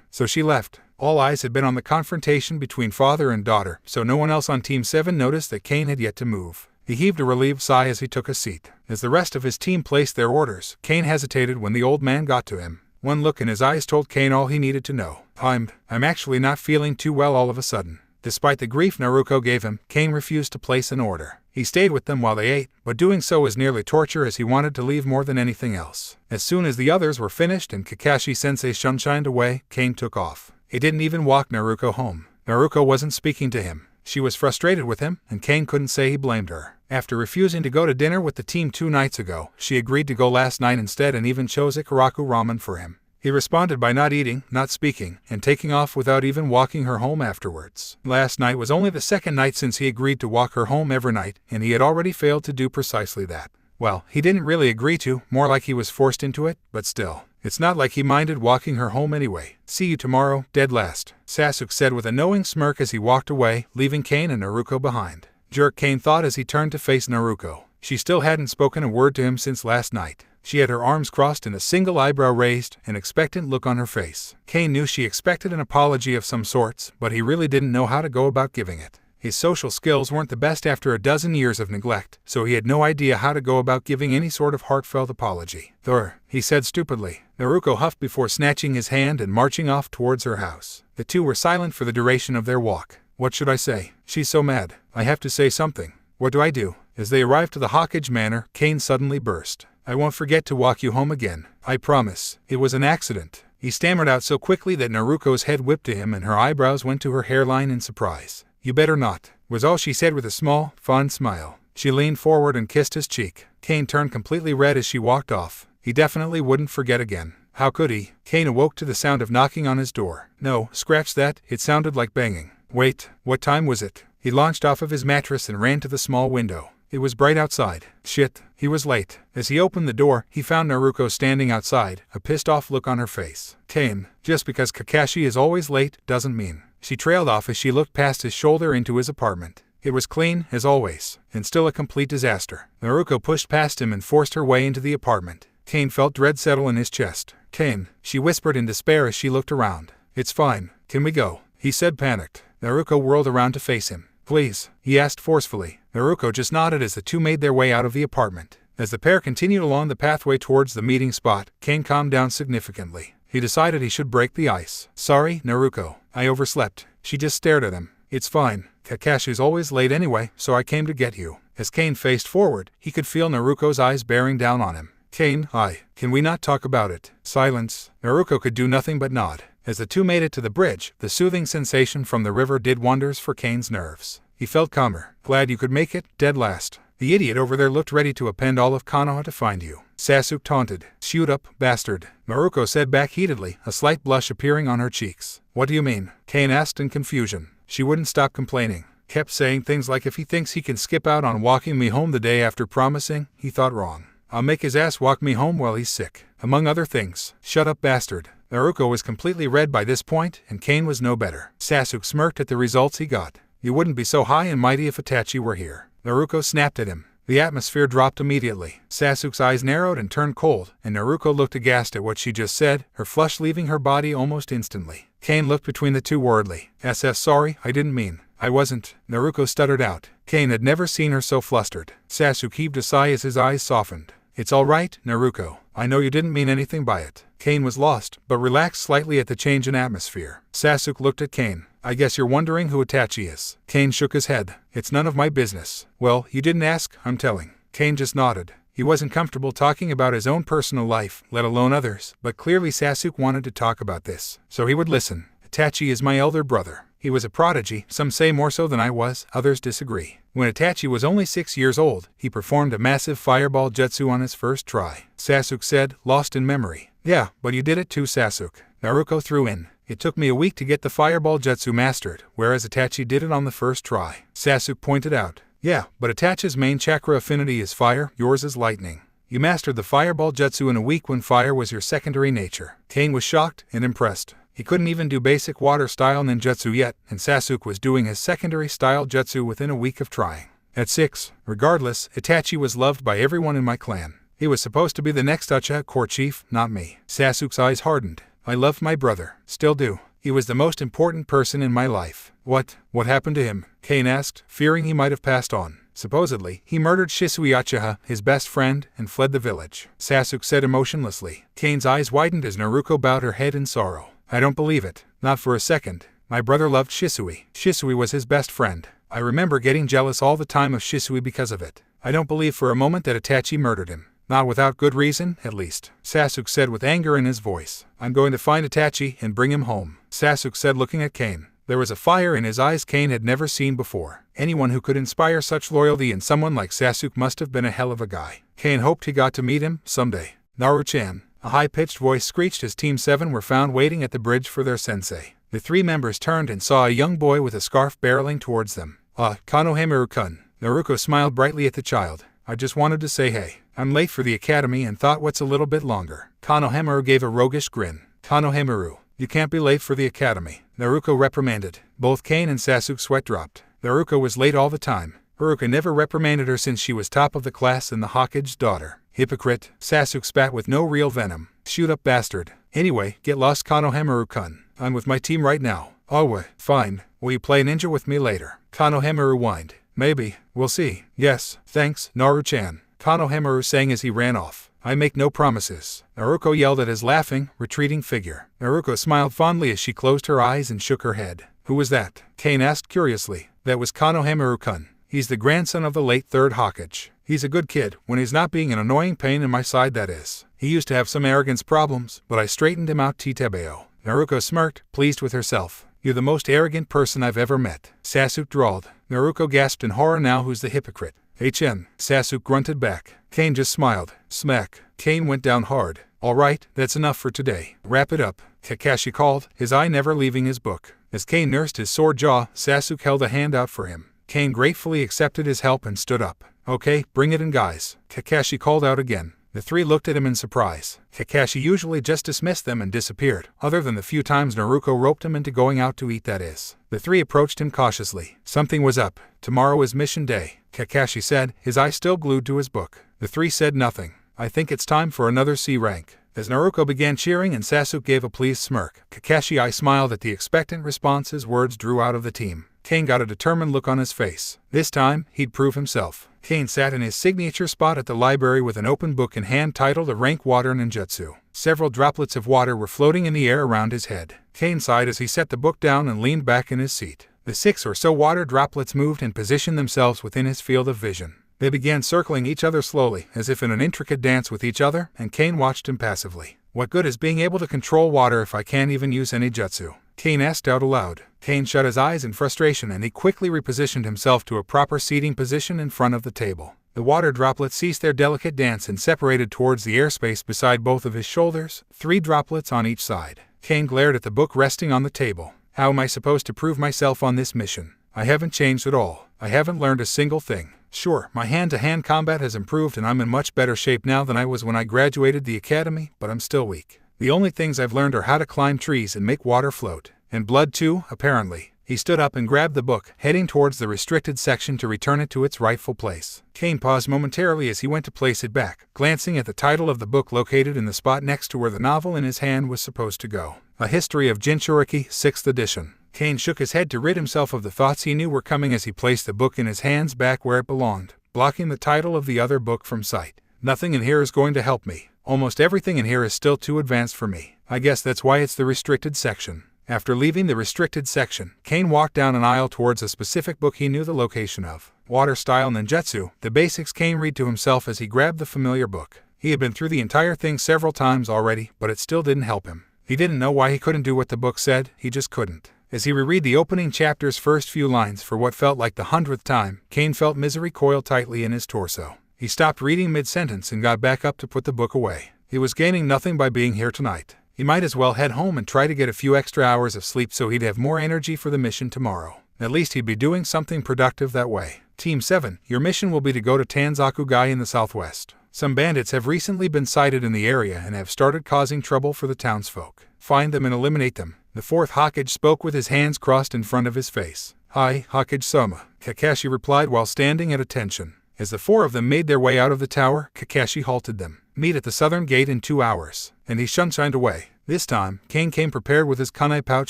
so she left. All eyes had been on the confrontation between father and daughter, so no one else on Team 7 noticed that Kane had yet to move. He heaved a relieved sigh as he took a seat. As the rest of his team placed their orders, Kane hesitated when the old man got to him. One look in his eyes told Kane all he needed to know. I'm actually not feeling too well all of a sudden. Despite the grief Naruko gave him, Kane refused to place an order. He stayed with them while they ate, but doing so was nearly torture as he wanted to leave more than anything else. As soon as the others were finished and Kakashi-sensei shunshined away, Kane took off. He didn't even walk Naruko home. Naruko wasn't speaking to him. She was frustrated with him, and Kane couldn't say he blamed her. After refusing to go to dinner with the team 2 nights ago, she agreed to go last night instead and even chose Ikaraku ramen for him. He responded by not eating, not speaking, and taking off without even walking her home afterwards. Last night was only the second night since he agreed to walk her home every night, and he had already failed to do precisely that. Well, he didn't really agree to, more like he was forced into it, but still. It's not like he minded walking her home anyway. See you tomorrow, dead last, Sasuk said with a knowing smirk as he walked away, leaving Kane and Naruko behind. Jerk, Kane thought as he turned to face Naruko. She still hadn't spoken a word to him since last night. She had her arms crossed and a single eyebrow raised, an expectant look on her face. Kane knew she expected an apology of some sorts, but he really didn't know how to go about giving it. His social skills weren't the best after a dozen years of neglect, so he had no idea how to go about giving any sort of heartfelt apology. "Thur," he said stupidly. Naruko huffed before snatching his hand and marching off towards her house. The two were silent for the duration of their walk. What should I say? She's so mad. I have to say something. What do I do? As they arrived to the Hokage manor, Kane suddenly burst. I won't forget to walk you home again. I promise. It was an accident. He stammered out so quickly that Naruko's head whipped to him and her eyebrows went to her hairline in surprise. You better not, was all she said with a small, fond smile. She leaned forward and kissed his cheek. Kane turned completely red as she walked off. He definitely wouldn't forget again. How could he? Kane awoke to the sound of knocking on his door. No, scratch that, it sounded like banging. Wait, what time was it? He launched off of his mattress and ran to the small window. It was bright outside. Shit, he was late. As he opened the door, he found Naruko standing outside, a pissed-off look on her face. Kane, just because Kakashi is always late doesn't mean. She trailed off as she looked past his shoulder into his apartment. It was clean, as always, and still a complete disaster. Naruko pushed past him and forced her way into the apartment. Kane felt dread settle in his chest. Kane, she whispered in despair as she looked around. It's fine. Can we go? He said, panicked. Naruko whirled around to face him. Please, he asked forcefully. Naruko just nodded as the two made their way out of the apartment. As the pair continued along the pathway towards the meeting spot, Kane calmed down significantly. He decided he should break the ice. Sorry, Naruko. I overslept. She just stared at him. It's fine. Kakashi's always late anyway, so I came to get you. As Kane faced forward, he could feel Naruko's eyes bearing down on him. Kane, can we not talk about it? Silence. Naruko could do nothing but nod. As the two made it to the bridge, the soothing sensation from the river did wonders for Kane's nerves. He felt calmer. Glad you could make it, dead last. The idiot over there looked ready to append all of Konoha to find you. Sasuk taunted. Shoot up, bastard. Naruko said back heatedly, a slight blush appearing on her cheeks. What do you mean? Kane asked in confusion. She wouldn't stop complaining. Kept saying things like if he thinks he can skip out on walking me home the day after promising, he thought wrong. I'll make his ass walk me home while he's sick. Among other things. Shut up, bastard. Naruko was completely red by this point, and Kane was no better. Sasuk smirked at the results he got. You wouldn't be so high and mighty if Itachi were here. Naruko snapped at him. The atmosphere dropped immediately. Sasuk's eyes narrowed and turned cold, and Naruko looked aghast at what she just said, her flush leaving her body almost instantly. Kane looked between the two worriedly. Sorry, I didn't mean. I wasn't. Naruko stuttered out. Kane had never seen her so flustered. Sasuk heaved a sigh as his eyes softened. It's all right, Naruko. I know you didn't mean anything by it. Kane was lost, but relaxed slightly at the change in atmosphere. Sasuk looked at Kane. I guess you're wondering who Itachi is. Kane shook his head. It's none of my business. Well, you didn't ask, I'm telling. Kane just nodded. He wasn't comfortable talking about his own personal life, let alone others, but clearly Sasuk wanted to talk about this, so he would listen. Itachi is my elder brother. He was a prodigy, some say more so than I was, others disagree. When Itachi was only 6 years old, he performed a massive fireball jutsu on his first try. Sasuk said, lost in memory. Yeah, but you did it too, Sasuk. Naruko threw in. It took me a week to get the fireball jutsu mastered, whereas Itachi did it on the first try. Sasuk pointed out. Yeah, but Itachi's main chakra affinity is fire, yours is lightning. You mastered the fireball jutsu in a week when fire was your secondary nature. Kane was shocked and impressed. He couldn't even do basic water-style ninjutsu yet, and Sasuk was doing his secondary-style jutsu within a week of trying. At 6, regardless, Itachi was loved by everyone in my clan. He was supposed to be the next Uchiha court chief, not me. Sasuk's eyes hardened. I loved my brother. Still do. He was the most important person in my life. What happened to him? Kane asked, fearing he might have passed on. Supposedly, he murdered Shisui Uchiha, his best friend, and fled the village. Sasuk said emotionlessly. Kane's eyes widened as Naruko bowed her head in sorrow. I don't believe it. Not for a second. My brother loved Shisui. Shisui was his best friend. I remember getting jealous all the time of Shisui because of it. I don't believe for a moment that Itachi murdered him. Not without good reason, at least. Sasuk said with anger in his voice. I'm going to find Itachi and bring him home. Sasuk said looking at Kane. There was a fire in his eyes Kane had never seen before. Anyone who could inspire such loyalty in someone like Sasuk must have been a hell of a guy. Kane hoped he got to meet him someday. Naru-chan. A high-pitched voice screeched as Team 7 were found waiting at the bridge for their sensei. The 3 members turned and saw a young boy with a scarf barreling towards them. Konohamaru-kun. Naruko smiled brightly at the child. I just wanted to say hey. I'm late for the academy and thought what's a little bit longer. Konohamaru gave a roguish grin. Konohamaru, you can't be late for the academy. Naruko reprimanded. Both Kane and Sasuk's sweat dropped. Naruko was late all the time. Haruka never reprimanded her since she was top of the class and the Hokage's daughter. Hypocrite. Sasuk spat with no real venom. Shoot up bastard. Anyway, get lost Konohamaru-kun. I'm with my team right now. Oh, fine. Will you play ninja with me later? Konohamaru whined. Maybe. We'll see. Yes, thanks, Naru-chan. Konohamaru sang as he ran off. I make no promises. Naruko yelled at his laughing, retreating figure. Naruko smiled fondly as she closed her eyes and shook her head. Who was that? Kane asked curiously. That was Konohamaru-kun. He's the grandson of the late 3rd Hokage. He's a good kid, when he's not being an annoying pain in my side, that is. He used to have some arrogance problems, but I straightened him out Titebeo. Naruko smirked, pleased with herself. You're the most arrogant person I've ever met. Sasuk drawled. Naruko gasped in horror. Now who's the hypocrite? HM. Sasuk grunted back. Kane just smiled. Smack. Kane went down hard. All right, that's enough for today. Wrap it up. Kakashi called, his eye never leaving his book. As Kane nursed his sore jaw, Sasuk held a hand out for him. Kane gratefully accepted his help and stood up. Okay, bring it in, guys. Kakashi called out again. The 3 looked at him in surprise. Kakashi usually just dismissed them and disappeared, other than the few times Naruko roped him into going out to eat, that is. The 3 approached him cautiously. Something was up. Tomorrow is mission day, Kakashi said, his eye still glued to his book. The 3 said nothing. I think it's time for another C rank. As Naruko began cheering and Sasuk gave a pleased smirk, Kakashi smiled at the expectant response his words drew out of the team. Kane got a determined look on his face. This time, he'd prove himself. Kane sat in his signature spot at the library with an open book in hand titled A Rank Water Ninjutsu. Several droplets of water were floating in the air around his head. Kane sighed as he set the book down and leaned back in his seat. The 6 or so water droplets moved and positioned themselves within his field of vision. They began circling each other slowly, as if in an intricate dance with each other, and Kane watched impassively. What good is being able to control water if I can't even use any jutsu? Kane asked out aloud. Kane shut his eyes in frustration and he quickly repositioned himself to a proper seating position in front of the table. The water droplets ceased their delicate dance and separated towards the airspace beside both of his shoulders, 3 droplets on each side. Kane glared at the book resting on the table. How am I supposed to prove myself on this mission? I haven't changed at all. I haven't learned a single thing. Sure, my hand-to-hand combat has improved and I'm in much better shape now than I was when I graduated the academy, but I'm still weak. The only things I've learned are how to climb trees and make water float. And blood too, apparently. He stood up and grabbed the book, heading towards the restricted section to return it to its rightful place. Kane paused momentarily as he went to place it back, glancing at the title of the book located in the spot next to where the novel in his hand was supposed to go. A History of Jinchuriki, 6th edition. Kane shook his head to rid himself of the thoughts he knew were coming as he placed the book in his hands back where it belonged, blocking the title of the other book from sight. Nothing in here is going to help me. Almost everything in here is still too advanced for me. I guess that's why it's the restricted section. After leaving the restricted section, Kane walked down an aisle towards a specific book he knew the location of. Water Style Ninjutsu, the basics Kane read to himself as he grabbed the familiar book. He had been through the entire thing several times already, but it still didn't help him. He didn't know why he couldn't do what the book said, he just couldn't. As he reread the opening chapter's first few lines for what felt like the 100th time, Kane felt misery coil tightly in his torso. He stopped reading mid-sentence and got back up to put the book away. He was gaining nothing by being here tonight. He might as well head home and try to get a few extra hours of sleep so he'd have more energy for the mission tomorrow. At least he'd be doing something productive that way. Team 7, your mission will be to go to Tanzakugai in the southwest. Some bandits have recently been sighted in the area and have started causing trouble for the townsfolk. Find them and eliminate them. The fourth Hokage spoke with his hands crossed in front of his face. Hi, Hokage-sama, Kakashi replied while standing at attention. As the four of them made their way out of the tower, Kakashi halted them. Meet at the southern gate in 2 hours. And he shined away. This time, Kane came prepared with his kunai pouch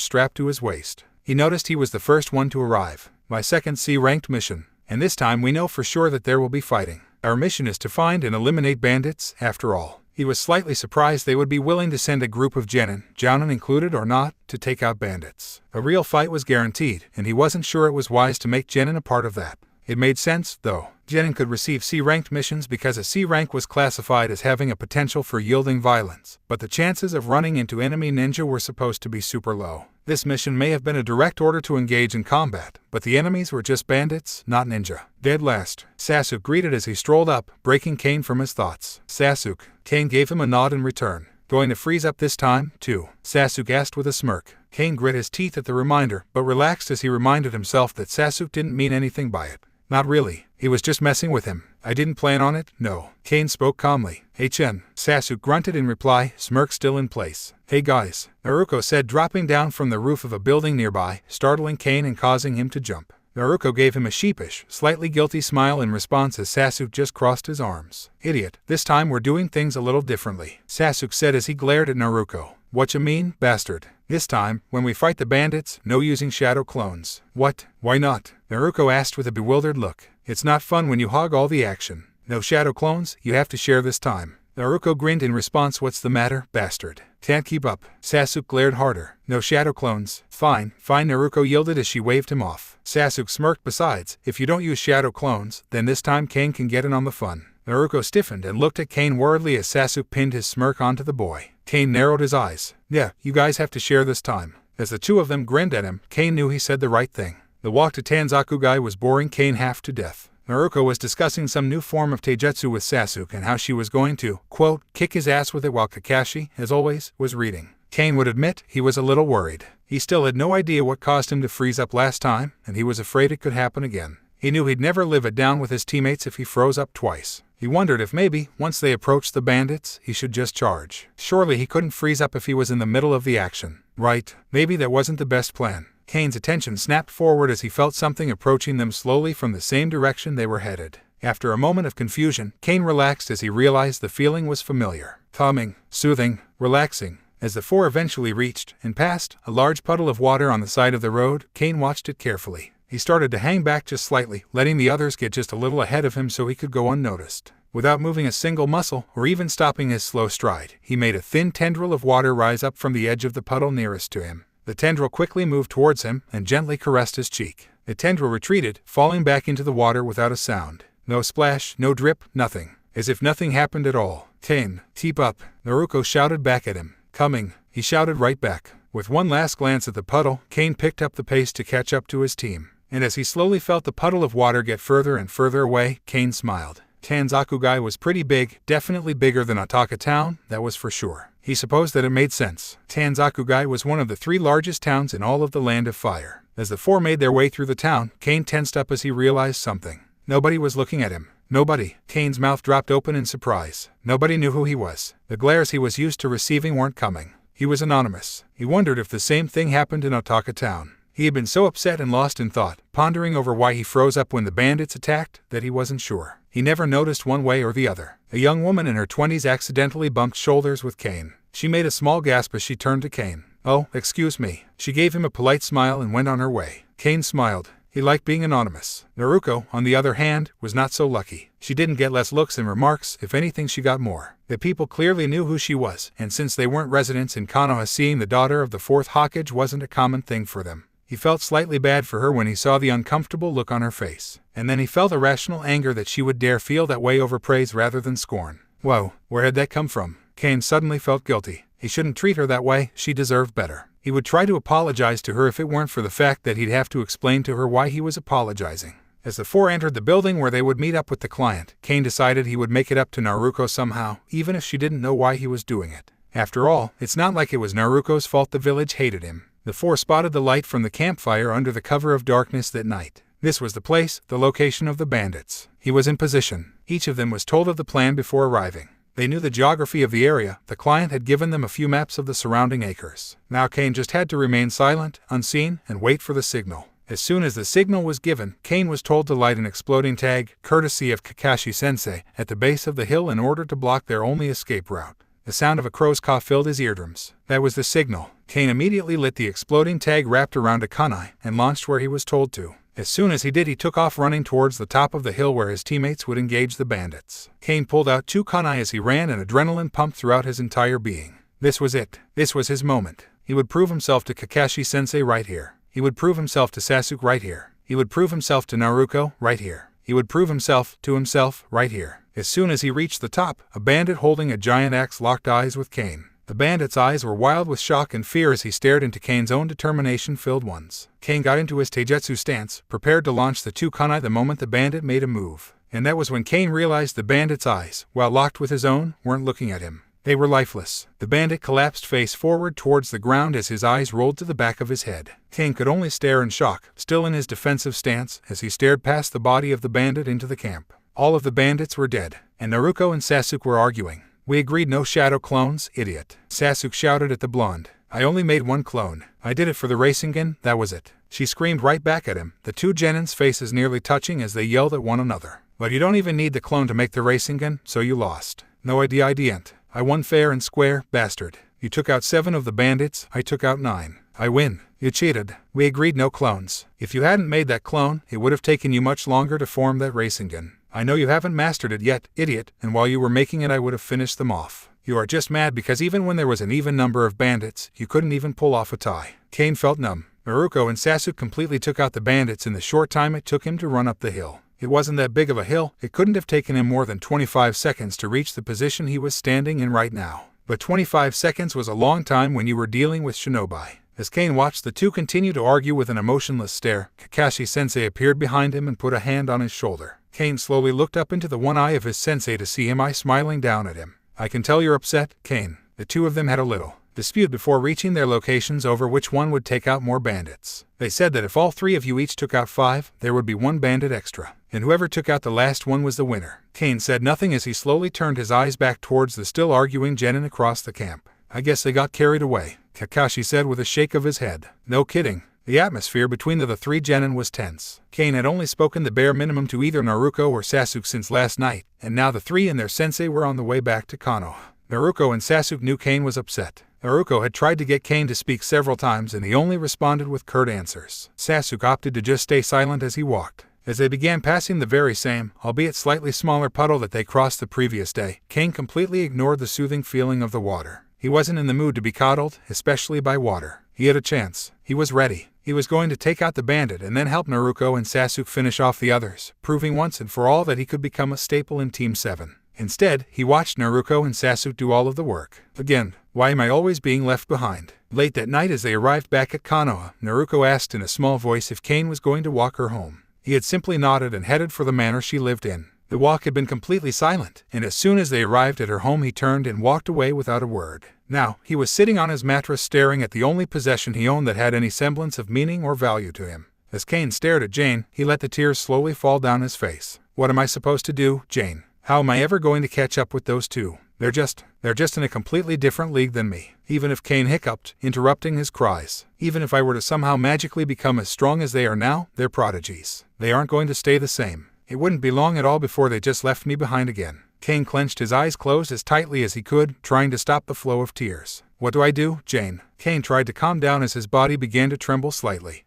strapped to his waist. He noticed he was the first one to arrive. My second C-ranked mission. And this time we know for sure that there will be fighting. Our mission is to find and eliminate bandits, after all. He was slightly surprised they would be willing to send a group of Jounin included or not, to take out bandits. A real fight was guaranteed, and he wasn't sure it was wise to make Jounin a part of that. It made sense, though. Jounin could receive C-ranked missions because a C rank was classified as having a potential for yielding violence, but the chances of running into enemy ninja were supposed to be super low. This mission may have been a direct order to engage in combat, but the enemies were just bandits, not ninja. Dead last, Sasuk greeted as he strolled up, breaking Kane from his thoughts. Sasuk. Kane gave him a nod in return. Going to freeze up this time, too? Sasuk asked with a smirk. Kane grit his teeth at the reminder, but relaxed as he reminded himself that Sasuk didn't mean anything by it. Not really. He was just messing with him. I didn't plan on it, no. Kane spoke calmly. HN. Sasuk grunted in reply, smirk still in place. Hey guys, Naruko said, dropping down from the roof of a building nearby, startling Kane and causing him to jump. Naruko gave him a sheepish, slightly guilty smile in response as Sasuk just crossed his arms. Idiot, this time we're doing things a little differently, Sasuk said as he glared at Naruko. What you mean, bastard? This time, when we fight the bandits, no using shadow clones. What? Why not? Naruko asked with a bewildered look. It's not fun when you hog all the action. No shadow clones, you have to share this time. Naruko grinned in response. What's the matter, bastard? Can't keep up. Sasuk glared harder. No shadow clones. Fine, Naruko yielded as she waved him off. Sasuk smirked. Besides, if you don't use shadow clones, then this time Kane can get in on the fun. Naruko stiffened and looked at Kane worriedly as Sasuk pinned his smirk onto the boy. Kane narrowed his eyes. Yeah, you guys have to share this time. As the two of them grinned at him, Kane knew he said the right thing. The walk to Tanzakugai was boring Kane half to death. Naruko was discussing some new form of taijutsu with Sasuk and how she was going to, quote, kick his ass with it while Kakashi, as always, was reading. Kane would admit he was a little worried. He still had no idea what caused him to freeze up last time, and he was afraid it could happen again. He knew he'd never live it down with his teammates if he froze up twice. He wondered if maybe, once they approached the bandits, he should just charge. Surely he couldn't freeze up if he was in the middle of the action. Right, maybe that wasn't the best plan. Kane's attention snapped forward as he felt something approaching them slowly from the same direction they were headed. After a moment of confusion, Kane relaxed as he realized the feeling was familiar. Calming, soothing, relaxing. As the four eventually reached, and passed, a large puddle of water on the side of the road, Kane watched it carefully. He started to hang back just slightly, letting the others get just a little ahead of him so he could go unnoticed. Without moving a single muscle, or even stopping his slow stride, he made a thin tendril of water rise up from the edge of the puddle nearest to him. The tendril quickly moved towards him and gently caressed his cheek. The tendril retreated, falling back into the water without a sound. No splash, no drip, nothing. As if nothing happened at all. Kane, keep up, Naruko shouted back at him. Coming, he shouted right back. With one last glance at the puddle, Kane picked up the pace to catch up to his team. And as he slowly felt the puddle of water get further and further away, Kane smiled. Tanzakugai was pretty big, definitely bigger than Otaka Town, that was for sure. He supposed that it made sense. Tanzakugai was one of the 3 largest towns in all of the Land of Fire. As the 4 made their way through the town, Kane tensed up as he realized something. Nobody was looking at him. Nobody. Kane's mouth dropped open in surprise. Nobody knew who he was. The glares he was used to receiving weren't coming. He was anonymous. He wondered if the same thing happened in Otaka Town. He had been so upset and lost in thought, pondering over why he froze up when the bandits attacked, that he wasn't sure. He never noticed one way or the other. A young woman in her 20s accidentally bumped shoulders with Kane. She made a small gasp as she turned to Kane. Oh, excuse me. She gave him a polite smile and went on her way. Kane smiled. He liked being anonymous. Naruko, on the other hand, was not so lucky. She didn't get less looks and remarks, if anything she got more. The people clearly knew who she was, and since they weren't residents in Konoha, seeing the daughter of the fourth Hokage wasn't a common thing for them. He felt slightly bad for her when he saw the uncomfortable look on her face. And then he felt irrational anger that she would dare feel that way over praise rather than scorn. Whoa, where had that come from? Kane suddenly felt guilty. He shouldn't treat her that way, she deserved better. He would try to apologize to her if it weren't for the fact that he'd have to explain to her why he was apologizing. As the four entered the building where they would meet up with the client, Kane decided he would make it up to Naruko somehow, even if she didn't know why he was doing it. After all, it's not like it was Naruko's fault the village hated him. The four spotted the light from the campfire under the cover of darkness that night. This was the place, the location of the bandits. He was in position. Each of them was told of the plan before arriving. They knew the geography of the area. The client had given them a few maps of the surrounding acres. Now Kane just had to remain silent, unseen, and wait for the signal. As soon as the signal was given, Kane was told to light an exploding tag, courtesy of Kakashi-sensei, at the base of the hill in order to block their only escape route. The sound of a crow's caw filled his eardrums. That was the signal. Kane immediately lit the exploding tag wrapped around a kunai and launched where he was told to. As soon as he did, he took off running towards the top of the hill where his teammates would engage the bandits. Kane pulled out 2 kunai as he ran, and adrenaline pumped throughout his entire being. This was it. This was his moment. He would prove himself to Kakashi-sensei right here. He would prove himself to Sasuke right here. He would prove himself to Naruko right here. He would prove himself to himself right here. As soon as he reached the top, a bandit holding a giant axe locked eyes with Kane. The bandit's eyes were wild with shock and fear as he stared into Kane's own determination-filled ones. Kane got into his taijutsu stance, prepared to launch the 2 kunai the moment the bandit made a move. And that was when Kane realized the bandit's eyes, while locked with his own, weren't looking at him. They were lifeless. The bandit collapsed face forward towards the ground as his eyes rolled to the back of his head. Kane could only stare in shock, still in his defensive stance, as he stared past the body of the bandit into the camp. All of the bandits were dead, and Naruko and Sasuk were arguing. "We agreed no shadow clones, idiot," Sasuk shouted at the blonde. "I only made 1 clone. I did it for the Rasengan, that was it." She screamed right back at him, the 2 genins' faces nearly touching as they yelled at one another. "But you don't even need the clone to make the Rasengan, so you lost." "No idea I didn't. I won fair and square, bastard. You took out 7 of the bandits, I took out 9. I win. You cheated. We agreed no clones. If you hadn't made that clone, it would have taken you much longer to form that Rasengan. I know you haven't mastered it yet, idiot, and while you were making it I would have finished them off. You are just mad because even when there was an even number of bandits, you couldn't even pull off a tie." Kane felt numb. Naruko and Sasuk completely took out the bandits in the short time it took him to run up the hill. It wasn't that big of a hill. It couldn't have taken him more than 25 seconds to reach the position he was standing in right now. But 25 seconds was a long time when you were dealing with shinobi. As Kane watched the 2 continue to argue with an emotionless stare, Kakashi-sensei appeared behind him and put a hand on his shoulder. Kane slowly looked up into the one eye of his sensei to see him smiling down at him. "I can tell you're upset, Kane." The 2 of them had a little dispute before reaching their locations over which one would take out more bandits. They said that if all 3 of you each took out 5, there would be 1 bandit extra, and whoever took out the last one was the winner. Kane said nothing as he slowly turned his eyes back towards the still arguing genin across the camp. "I guess they got carried away," Kakashi said with a shake of his head. "No kidding." The atmosphere between the 3 genin was tense. Kane had only spoken the bare minimum to either Naruko or Sasuk since last night, and now the 3 and their sensei were on the way back to Konoha. Naruko and Sasuk knew Kane was upset. Naruko had tried to get Kane to speak several times and he only responded with curt answers. Sasuk opted to just stay silent as he walked. As they began passing the very same, albeit slightly smaller puddle that they crossed the previous day, Kane completely ignored the soothing feeling of the water. He wasn't in the mood to be coddled, especially by water. He had a chance. He was ready. He was going to take out the bandit and then help Naruko and Sasuk finish off the others, proving once and for all that he could become a staple in Team 7. Instead, he watched Naruko and Sasuk do all of the work. Again, why am I always being left behind? Late that night as they arrived back at Konoha, Naruko asked in a small voice if Kane was going to walk her home. He had simply nodded and headed for the manor she lived in. The walk had been completely silent, and as soon as they arrived at her home he turned and walked away without a word. Now, he was sitting on his mattress staring at the only possession he owned that had any semblance of meaning or value to him. As Kane stared at Jane, he let the tears slowly fall down his face. "What am I supposed to do, Jane? How am I ever going to catch up with those 2? They're just in a completely different league than me." Even if Kane hiccuped, interrupting his cries. "Even if I were to somehow magically become as strong as they are now, they're prodigies. They aren't going to stay the same. It wouldn't be long at all before they just left me behind again." Kane clenched his eyes closed as tightly as he could, trying to stop the flow of tears. What do I do, Jane? Kane tried to calm down as his body began to tremble slightly.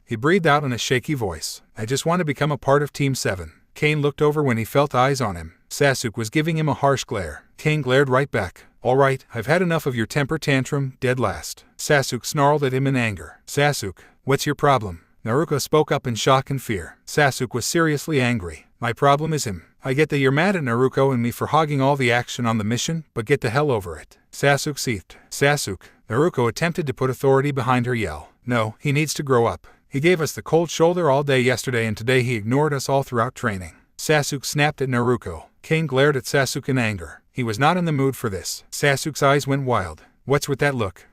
He breathed out in a shaky voice. I just want to become a part of Team 7. Kane looked over when he felt eyes on him. Sasuk was giving him a harsh glare. Kane glared right back. All right, I've had enough of your temper tantrum, dead last. Sasuk snarled at him in anger. Sasuk, what's your problem? Naruko spoke up in shock and fear. Sasuk was seriously angry. My problem is him. I get that you're mad at Naruko and me for hogging all the action on the mission, but get the hell over it. Sasuk seethed. Sasuk. Naruko attempted to put authority behind her yell. No, he needs to grow up. He gave us the cold shoulder all day yesterday and today he ignored us all throughout training. Sasuk snapped at Naruko. Kane glared at Sasuk in anger. He was not in the mood for this. Sasuk's eyes went wild. What's with that look?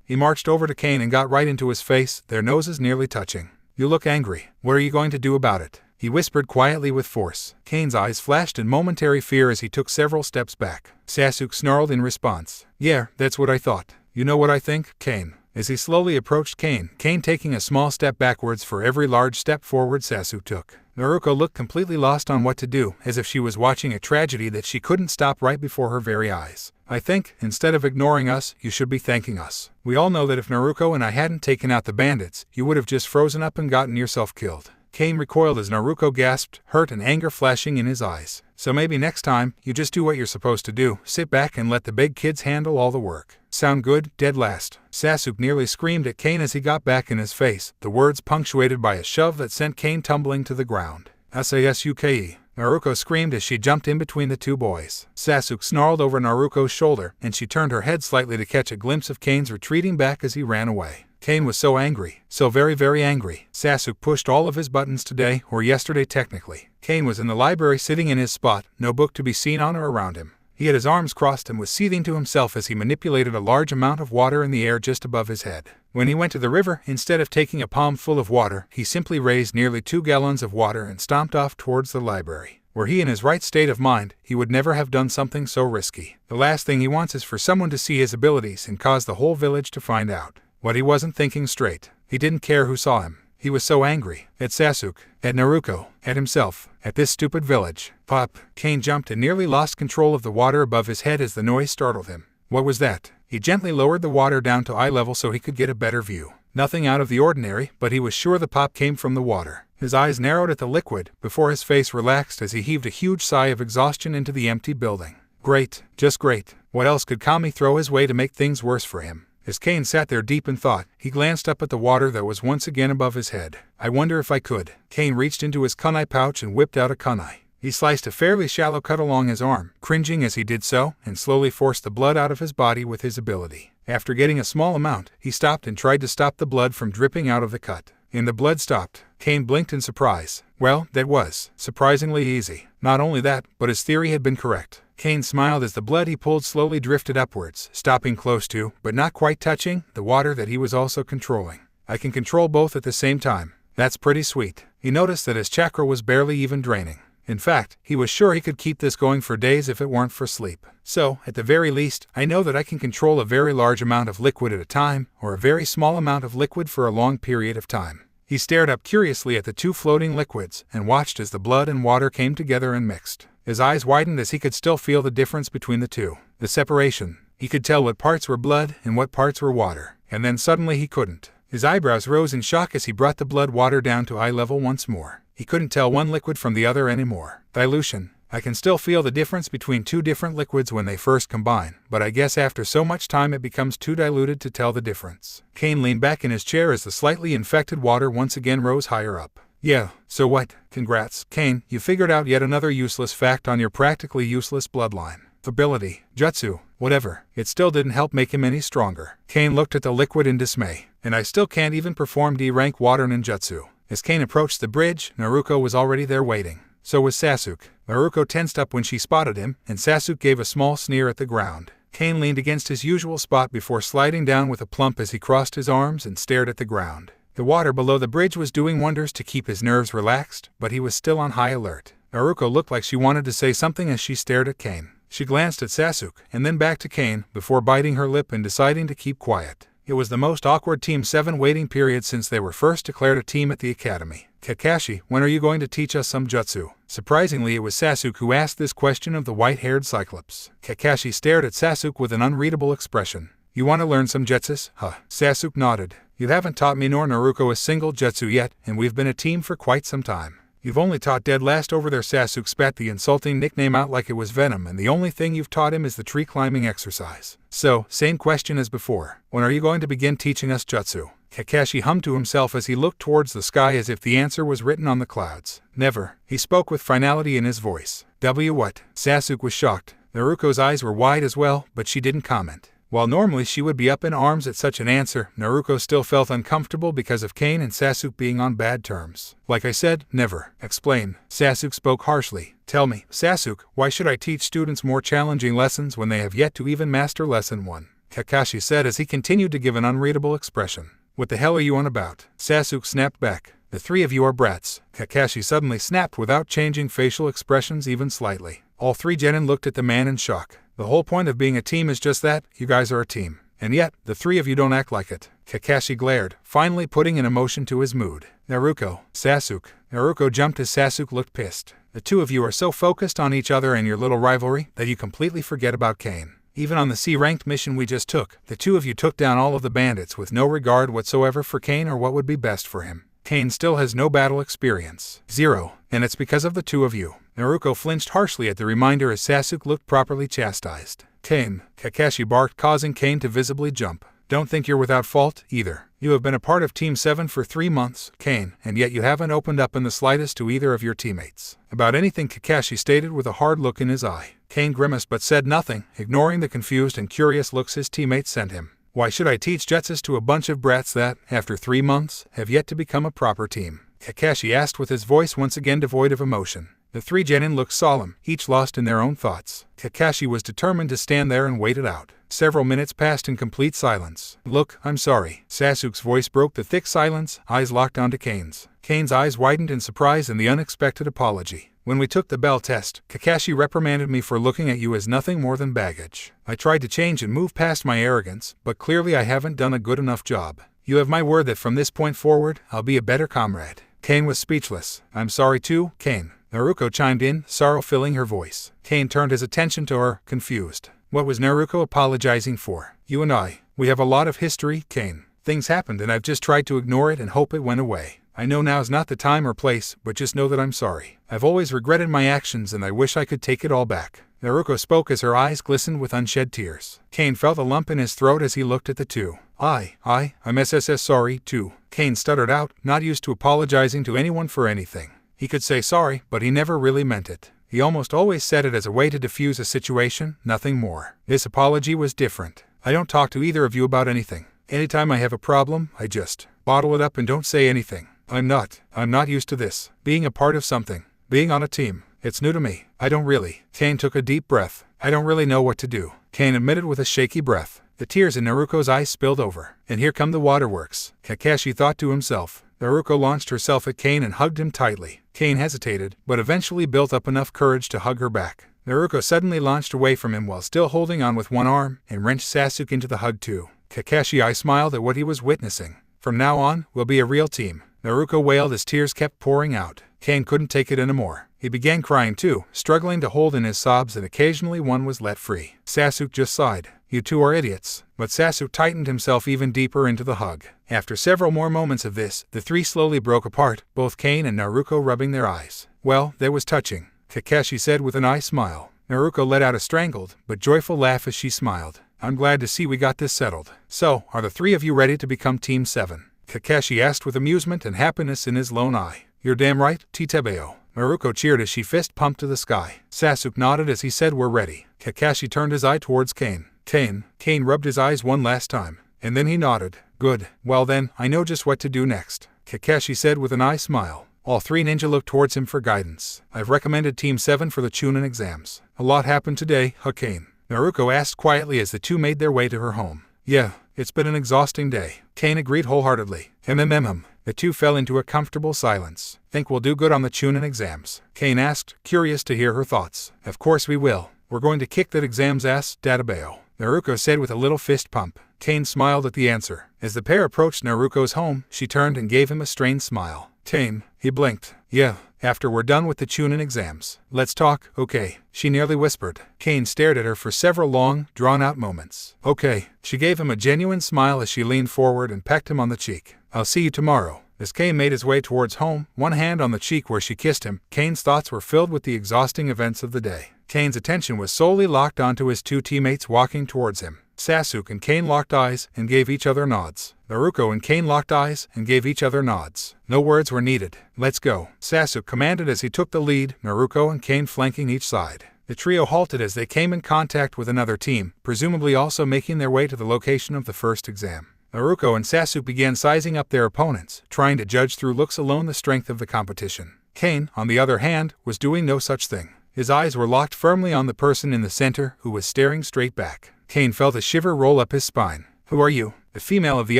He marched over to Kane and got right into his face, their noses nearly touching. You look angry. What are you going to do about it? He whispered quietly with force. Kane's eyes flashed in momentary fear as he took several steps back. Sasuk snarled in response. Yeah, that's what I thought. You know what I think, Kane? As he slowly approached Kane taking a small step backwards for every large step forward Sasuk took. Naruko looked completely lost on what to do, as if she was watching a tragedy that she couldn't stop right before her very eyes. I think, instead of ignoring us, you should be thanking us. We all know that if Naruko and I hadn't taken out the bandits, you would have just frozen up and gotten yourself killed. Kane recoiled as Naruko gasped, hurt and anger flashing in his eyes. So maybe next time, you just do what you're supposed to do, sit back and let the big kids handle all the work. Sound good, dead last? Sasuk nearly screamed at Kane as he got back in his face, the words punctuated by a shove that sent Kane tumbling to the ground. Sasuke. Naruko screamed as she jumped in between the two boys. Sasuk snarled over Naruko's shoulder, and she turned her head slightly to catch a glimpse of Kane's retreating back as he ran away. Kane was so angry, so very, very angry. Sasuk pushed all of his buttons today, or yesterday technically. Kane was in the library sitting in his spot, no book to be seen on or around him. He had his arms crossed and was seething to himself as he manipulated a large amount of water in the air just above his head. When he went to the river, instead of taking a palm full of water, he simply raised nearly 2 gallons of water and stomped off towards the library. Were he in his right state of mind, he would never have done something so risky. The last thing he wants is for someone to see his abilities and cause the whole village to find out. But he wasn't thinking straight. He didn't care who saw him. He was so angry. At Sasuk, at Naruko, at himself, at this stupid village. Pop! Kane jumped and nearly lost control of the water above his head as the noise startled him. What was that? He gently lowered the water down to eye level so he could get a better view. Nothing out of the ordinary, but he was sure the pop came from the water. His eyes narrowed at the liquid, before his face relaxed as he heaved a huge sigh of exhaustion into the empty building. Great, just great. What else could Kami throw his way to make things worse for him? As Kane sat there deep in thought, he glanced up at the water that was once again above his head. I wonder if I could. Kane reached into his kunai pouch and whipped out a kunai. He sliced a fairly shallow cut along his arm, cringing as he did so, and slowly forced the blood out of his body with his ability. After getting a small amount, he stopped and tried to stop the blood from dripping out of the cut. And the blood stopped. Kane blinked in surprise. Well, that was surprisingly easy. Not only that, but his theory had been correct. Kane smiled as the blood he pulled slowly drifted upwards, stopping close to, but not quite touching, the water that he was also controlling. I can control both at the same time. That's pretty sweet. He noticed that his chakra was barely even draining. In fact, he was sure he could keep this going for days if it weren't for sleep. So, at the very least, I know that I can control a very large amount of liquid at a time, or a very small amount of liquid for a long period of time. He stared up curiously at the two floating liquids, and watched as the blood and water came together and mixed. His eyes widened as he could still feel the difference between the two. The separation. He could tell what parts were blood and what parts were water. And then suddenly he couldn't. His eyebrows rose in shock as he brought the blood water down to eye level once more. He couldn't tell one liquid from the other anymore. Dilution. I can still feel the difference between two different liquids when they first combine, but I guess after so much time it becomes too diluted to tell the difference. Kane leaned back in his chair as the slightly infected water once again rose higher up. Yeah, so what? Congrats, Kane, you figured out yet another useless fact on your practically useless bloodline. Ability, jutsu, whatever. It still didn't help make him any stronger. Kane looked at the liquid in dismay. And I still can't even perform D-rank water ninjutsu. As Kane approached the bridge, Naruko was already there waiting. So was Sasuk. Naruko tensed up when she spotted him, and Sasuk gave a small sneer at the ground. Kane leaned against his usual spot before sliding down with a plump as he crossed his arms and stared at the ground. The water below the bridge was doing wonders to keep his nerves relaxed, but he was still on high alert. Naruko looked like she wanted to say something as she stared at Kane. She glanced at Sasuk, and then back to Kane, before biting her lip and deciding to keep quiet. It was the most awkward Team 7 waiting period since they were first declared a team at the academy. Kakashi, when are you going to teach us some jutsu? Surprisingly, it was Sasuk who asked this question of the white-haired Cyclops. Kakashi stared at Sasuk with an unreadable expression. You want to learn some jutsus? Huh. Sasuk nodded. You haven't taught me nor Naruko a single jutsu yet, and we've been a team for quite some time. You've only taught Dead Last over there. Sasuk spat the insulting nickname out like it was venom, and the only thing you've taught him is the tree climbing exercise. So, same question as before. When are you going to begin teaching us jutsu? Kakashi hummed to himself as he looked towards the sky as if the answer was written on the clouds. Never. He spoke with finality in his voice. What? Sasuk was shocked. Naruko's eyes were wide as well, but she didn't comment. While normally she would be up in arms at such an answer, Naruko still felt uncomfortable because of Kane and Sasuk being on bad terms. Like I said, never. Explain. Sasuk spoke harshly. Tell me, Sasuk, why should I teach students more challenging lessons when they have yet to even master lesson 1? Kakashi said as he continued to give an unreadable expression. What the hell are you on about? Sasuk snapped back. The three of you are brats. Kakashi suddenly snapped without changing facial expressions even slightly. All three genin looked at the man in shock. The whole point of being a team is just that, you guys are a team. And yet, the three of you don't act like it. Kakashi glared, finally putting an emotion to his mood. Naruko, Sasuk. Naruko jumped as Sasuk looked pissed. The two of you are so focused on each other and your little rivalry that you completely forget about Kane. Even on the C-ranked mission we just took, the two of you took down all of the bandits with no regard whatsoever for Kane or what would be best for him. Kane still has no battle experience. 0. And it's because of the two of you. Naruko flinched harshly at the reminder as Sasuk looked properly chastised. Kane, Kakashi barked, causing Kane to visibly jump. Don't think you're without fault, either. You have been a part of Team 7 for 3 months, Kane, and yet you haven't opened up in the slightest to either of your teammates about anything, Kakashi stated with a hard look in his eye. Kane grimaced but said nothing, ignoring the confused and curious looks his teammates sent him. Why should I teach jutsus to a bunch of brats that, after 3 months, have yet to become a proper team? Kakashi asked with his voice once again devoid of emotion. The three genin looked solemn, each lost in their own thoughts. Kakashi was determined to stand there and wait it out. Several minutes passed in complete silence. Look, I'm sorry. Sasuk's voice broke the thick silence, eyes locked onto Kane's. Kane's eyes widened in surprise and the unexpected apology. When we took the bell test, Kakashi reprimanded me for looking at you as nothing more than baggage. I tried to change and move past my arrogance, but clearly I haven't done a good enough job. You have my word that from this point forward, I'll be a better comrade. Kane was speechless. I'm sorry too, Kane. Naruko chimed in, sorrow filling her voice. Kane turned his attention to her, confused. What was Naruko apologizing for? You and I, we have a lot of history, Kane. Things happened and I've just tried to ignore it and hope it went away. I know now's not the time or place, but just know that I'm sorry. I've always regretted my actions and I wish I could take it all back. Naruko spoke as her eyes glistened with unshed tears. Kane felt a lump in his throat as he looked at the two. I'm SSS sorry, too. Kane stuttered out, not used to apologizing to anyone for anything. He could say sorry, but he never really meant it. He almost always said it as a way to diffuse a situation, nothing more. This apology was different. I don't talk to either of you about anything. Anytime I have a problem, I just bottle it up and don't say anything. I'm not used to this. Being a part of something. Being on a team. It's new to me. I don't really. Kane took a deep breath. I don't really know what to do. Kane admitted with a shaky breath. The tears in Naruko's eyes spilled over. And here come the waterworks. Kakashi thought to himself. Naruko launched herself at Kane and hugged him tightly. Kane hesitated, but eventually built up enough courage to hug her back. Naruko suddenly launched away from him while still holding on with one arm, and wrenched Sasuk into the hug too. Kakashi smiled at what he was witnessing. From now on, we'll be a real team. Naruko wailed as tears kept pouring out. Kane couldn't take it anymore. He began crying too, struggling to hold in his sobs, and occasionally one was let free. Sasuk just sighed. You two are idiots. But Sasuk tightened himself even deeper into the hug. After several more moments of this, the three slowly broke apart, both Kane and Naruko rubbing their eyes. Well, that was touching, Kakashi said with an eye smile. Naruko let out a strangled, but joyful laugh as she smiled. I'm glad to see we got this settled. So, are the three of you ready to become Team 7? Kakashi asked with amusement and happiness in his lone eye. You're damn right, Titebeo. Naruko cheered as she fist pumped to the sky. Sasuk nodded as he said we're ready. Kakashi turned his eye towards Kane. Kane rubbed his eyes one last time, and then he nodded. Good. Well then, I know just what to do next, Kakashi said with an eye smile. All three ninja looked towards him for guidance. I've recommended Team 7 for the Chunin exams. A lot happened today, huh, Kane? Naruko asked quietly as the two made their way to her home. Yeah, it's been an exhausting day, Kane agreed wholeheartedly. The two fell into a comfortable silence. Think we'll do good on the Chunin exams? Kane asked, curious to hear her thoughts. Of course we will. We're going to kick that exam's ass, Databeo, Naruko said with a little fist pump. Kane smiled at the answer. As the pair approached Naruko's home, she turned and gave him a strained smile. Kane, he blinked. Yeah, after we're done with the Chunin exams. Let's talk, okay? She nearly whispered. Kane stared at her for several long, drawn-out moments. Okay. She gave him a genuine smile as she leaned forward and pecked him on the cheek. I'll see you tomorrow. As Kane made his way towards home, one hand on the cheek where she kissed him, Kane's thoughts were filled with the exhausting events of the day. Kane's attention was solely locked onto his two teammates walking towards him. Sasuk and Kane locked eyes and gave each other nods. Naruko and Kane locked eyes and gave each other nods. No words were needed. Let's go, Sasuk commanded as he took the lead, Naruko and Kane flanking each side. The trio halted as they came in contact with another team, presumably also making their way to the location of the first exam. Naruko and Sasuk began sizing up their opponents, trying to judge through looks alone the strength of the competition. Kane, on the other hand, was doing no such thing. His eyes were locked firmly on the person in the center who was staring straight back. Kane felt a shiver roll up his spine. Who are you? The female of the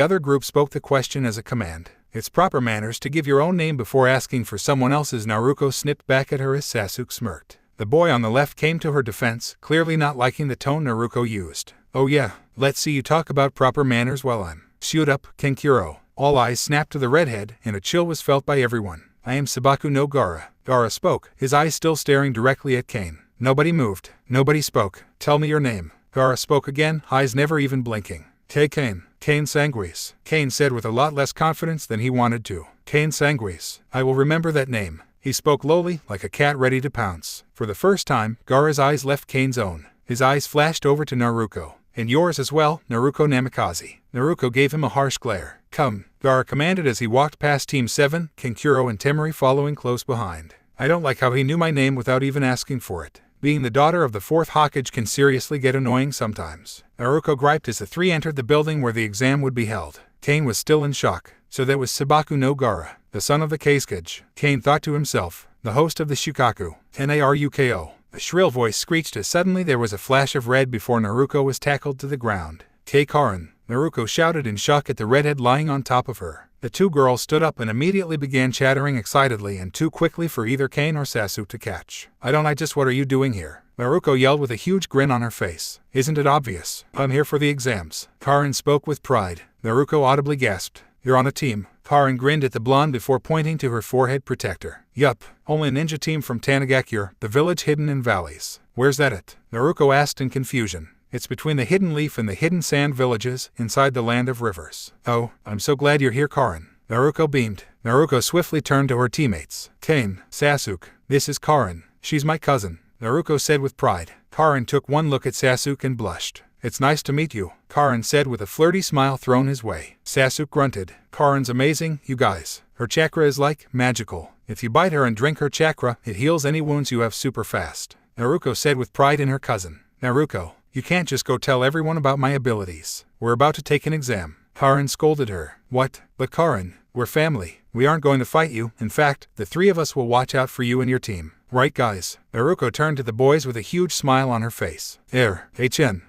other group spoke the question as a command. It's proper manners to give your own name before asking for someone else's. Naruko snipped back at her as Sasuk smirked. The boy on the left came to her defense, clearly not liking the tone Naruko used. Oh yeah, let's see you talk about proper manners while I'm shoot up, Kenkuro. All eyes snapped to the redhead, and a chill was felt by everyone. I am Sabaku no Gaara. Gaara spoke, his eyes still staring directly at Kane. Nobody moved. Nobody spoke. Tell me your name. Gaara spoke again, eyes never even blinking. Kane. Kane Sanguis. Kane said with a lot less confidence than he wanted to. Kane Sanguis. I will remember that name. He spoke lowly, like a cat ready to pounce. For the first time, Gaara's eyes left Kane's own. His eyes flashed over to Naruko. And yours as well, Naruko Namikaze. Naruko gave him a harsh glare. Come, Gaara commanded as he walked past Team 7, Kenkuro and Temari following close behind. I don't like how he knew my name without even asking for it. Being the daughter of the fourth Hokage can seriously get annoying sometimes. Naruko griped as the three entered the building where the exam would be held. Kane was still in shock. So that was Sabaku no Gaara, the son of the Kazekage. Kane thought to himself, the host of the Shukaku. Naruko. A shrill voice screeched as suddenly there was a flash of red before Naruko was tackled to the ground. Karin. Naruko shouted in shock at the redhead lying on top of her. The two girls stood up and immediately began chattering excitedly and too quickly for either Kane or Sasuk to catch. I just what are you doing here? Naruko yelled with a huge grin on her face. Isn't it obvious? I'm here for the exams. Karin spoke with pride. Naruko audibly gasped. You're on a team. Karin grinned at the blonde before pointing to her forehead protector. Yup, only a ninja team from Tanagakure, the village hidden in valleys. Where's that at? Naruko asked in confusion. It's between the Hidden Leaf and the Hidden Sand villages, inside the Land of Rivers. Oh, I'm so glad you're here, Karin. Naruko beamed. Naruko swiftly turned to her teammates. Kane, Sasuk, this is Karin. She's my cousin, Naruko said with pride. Karin took one look at Sasuk and blushed. It's nice to meet you, Karin said with a flirty smile thrown his way. Sasuk grunted. Karin's amazing, you guys. Her chakra is like magical. If you bite her and drink her chakra, it heals any wounds you have super fast, Naruko said with pride in her cousin. Naruko, you can't just go tell everyone about my abilities. We're about to take an exam. Karin scolded her. What? But Karin, we're family. We aren't going to fight you. In fact, the three of us will watch out for you and your team. Right, guys? Naruko turned to the boys with a huge smile on her face.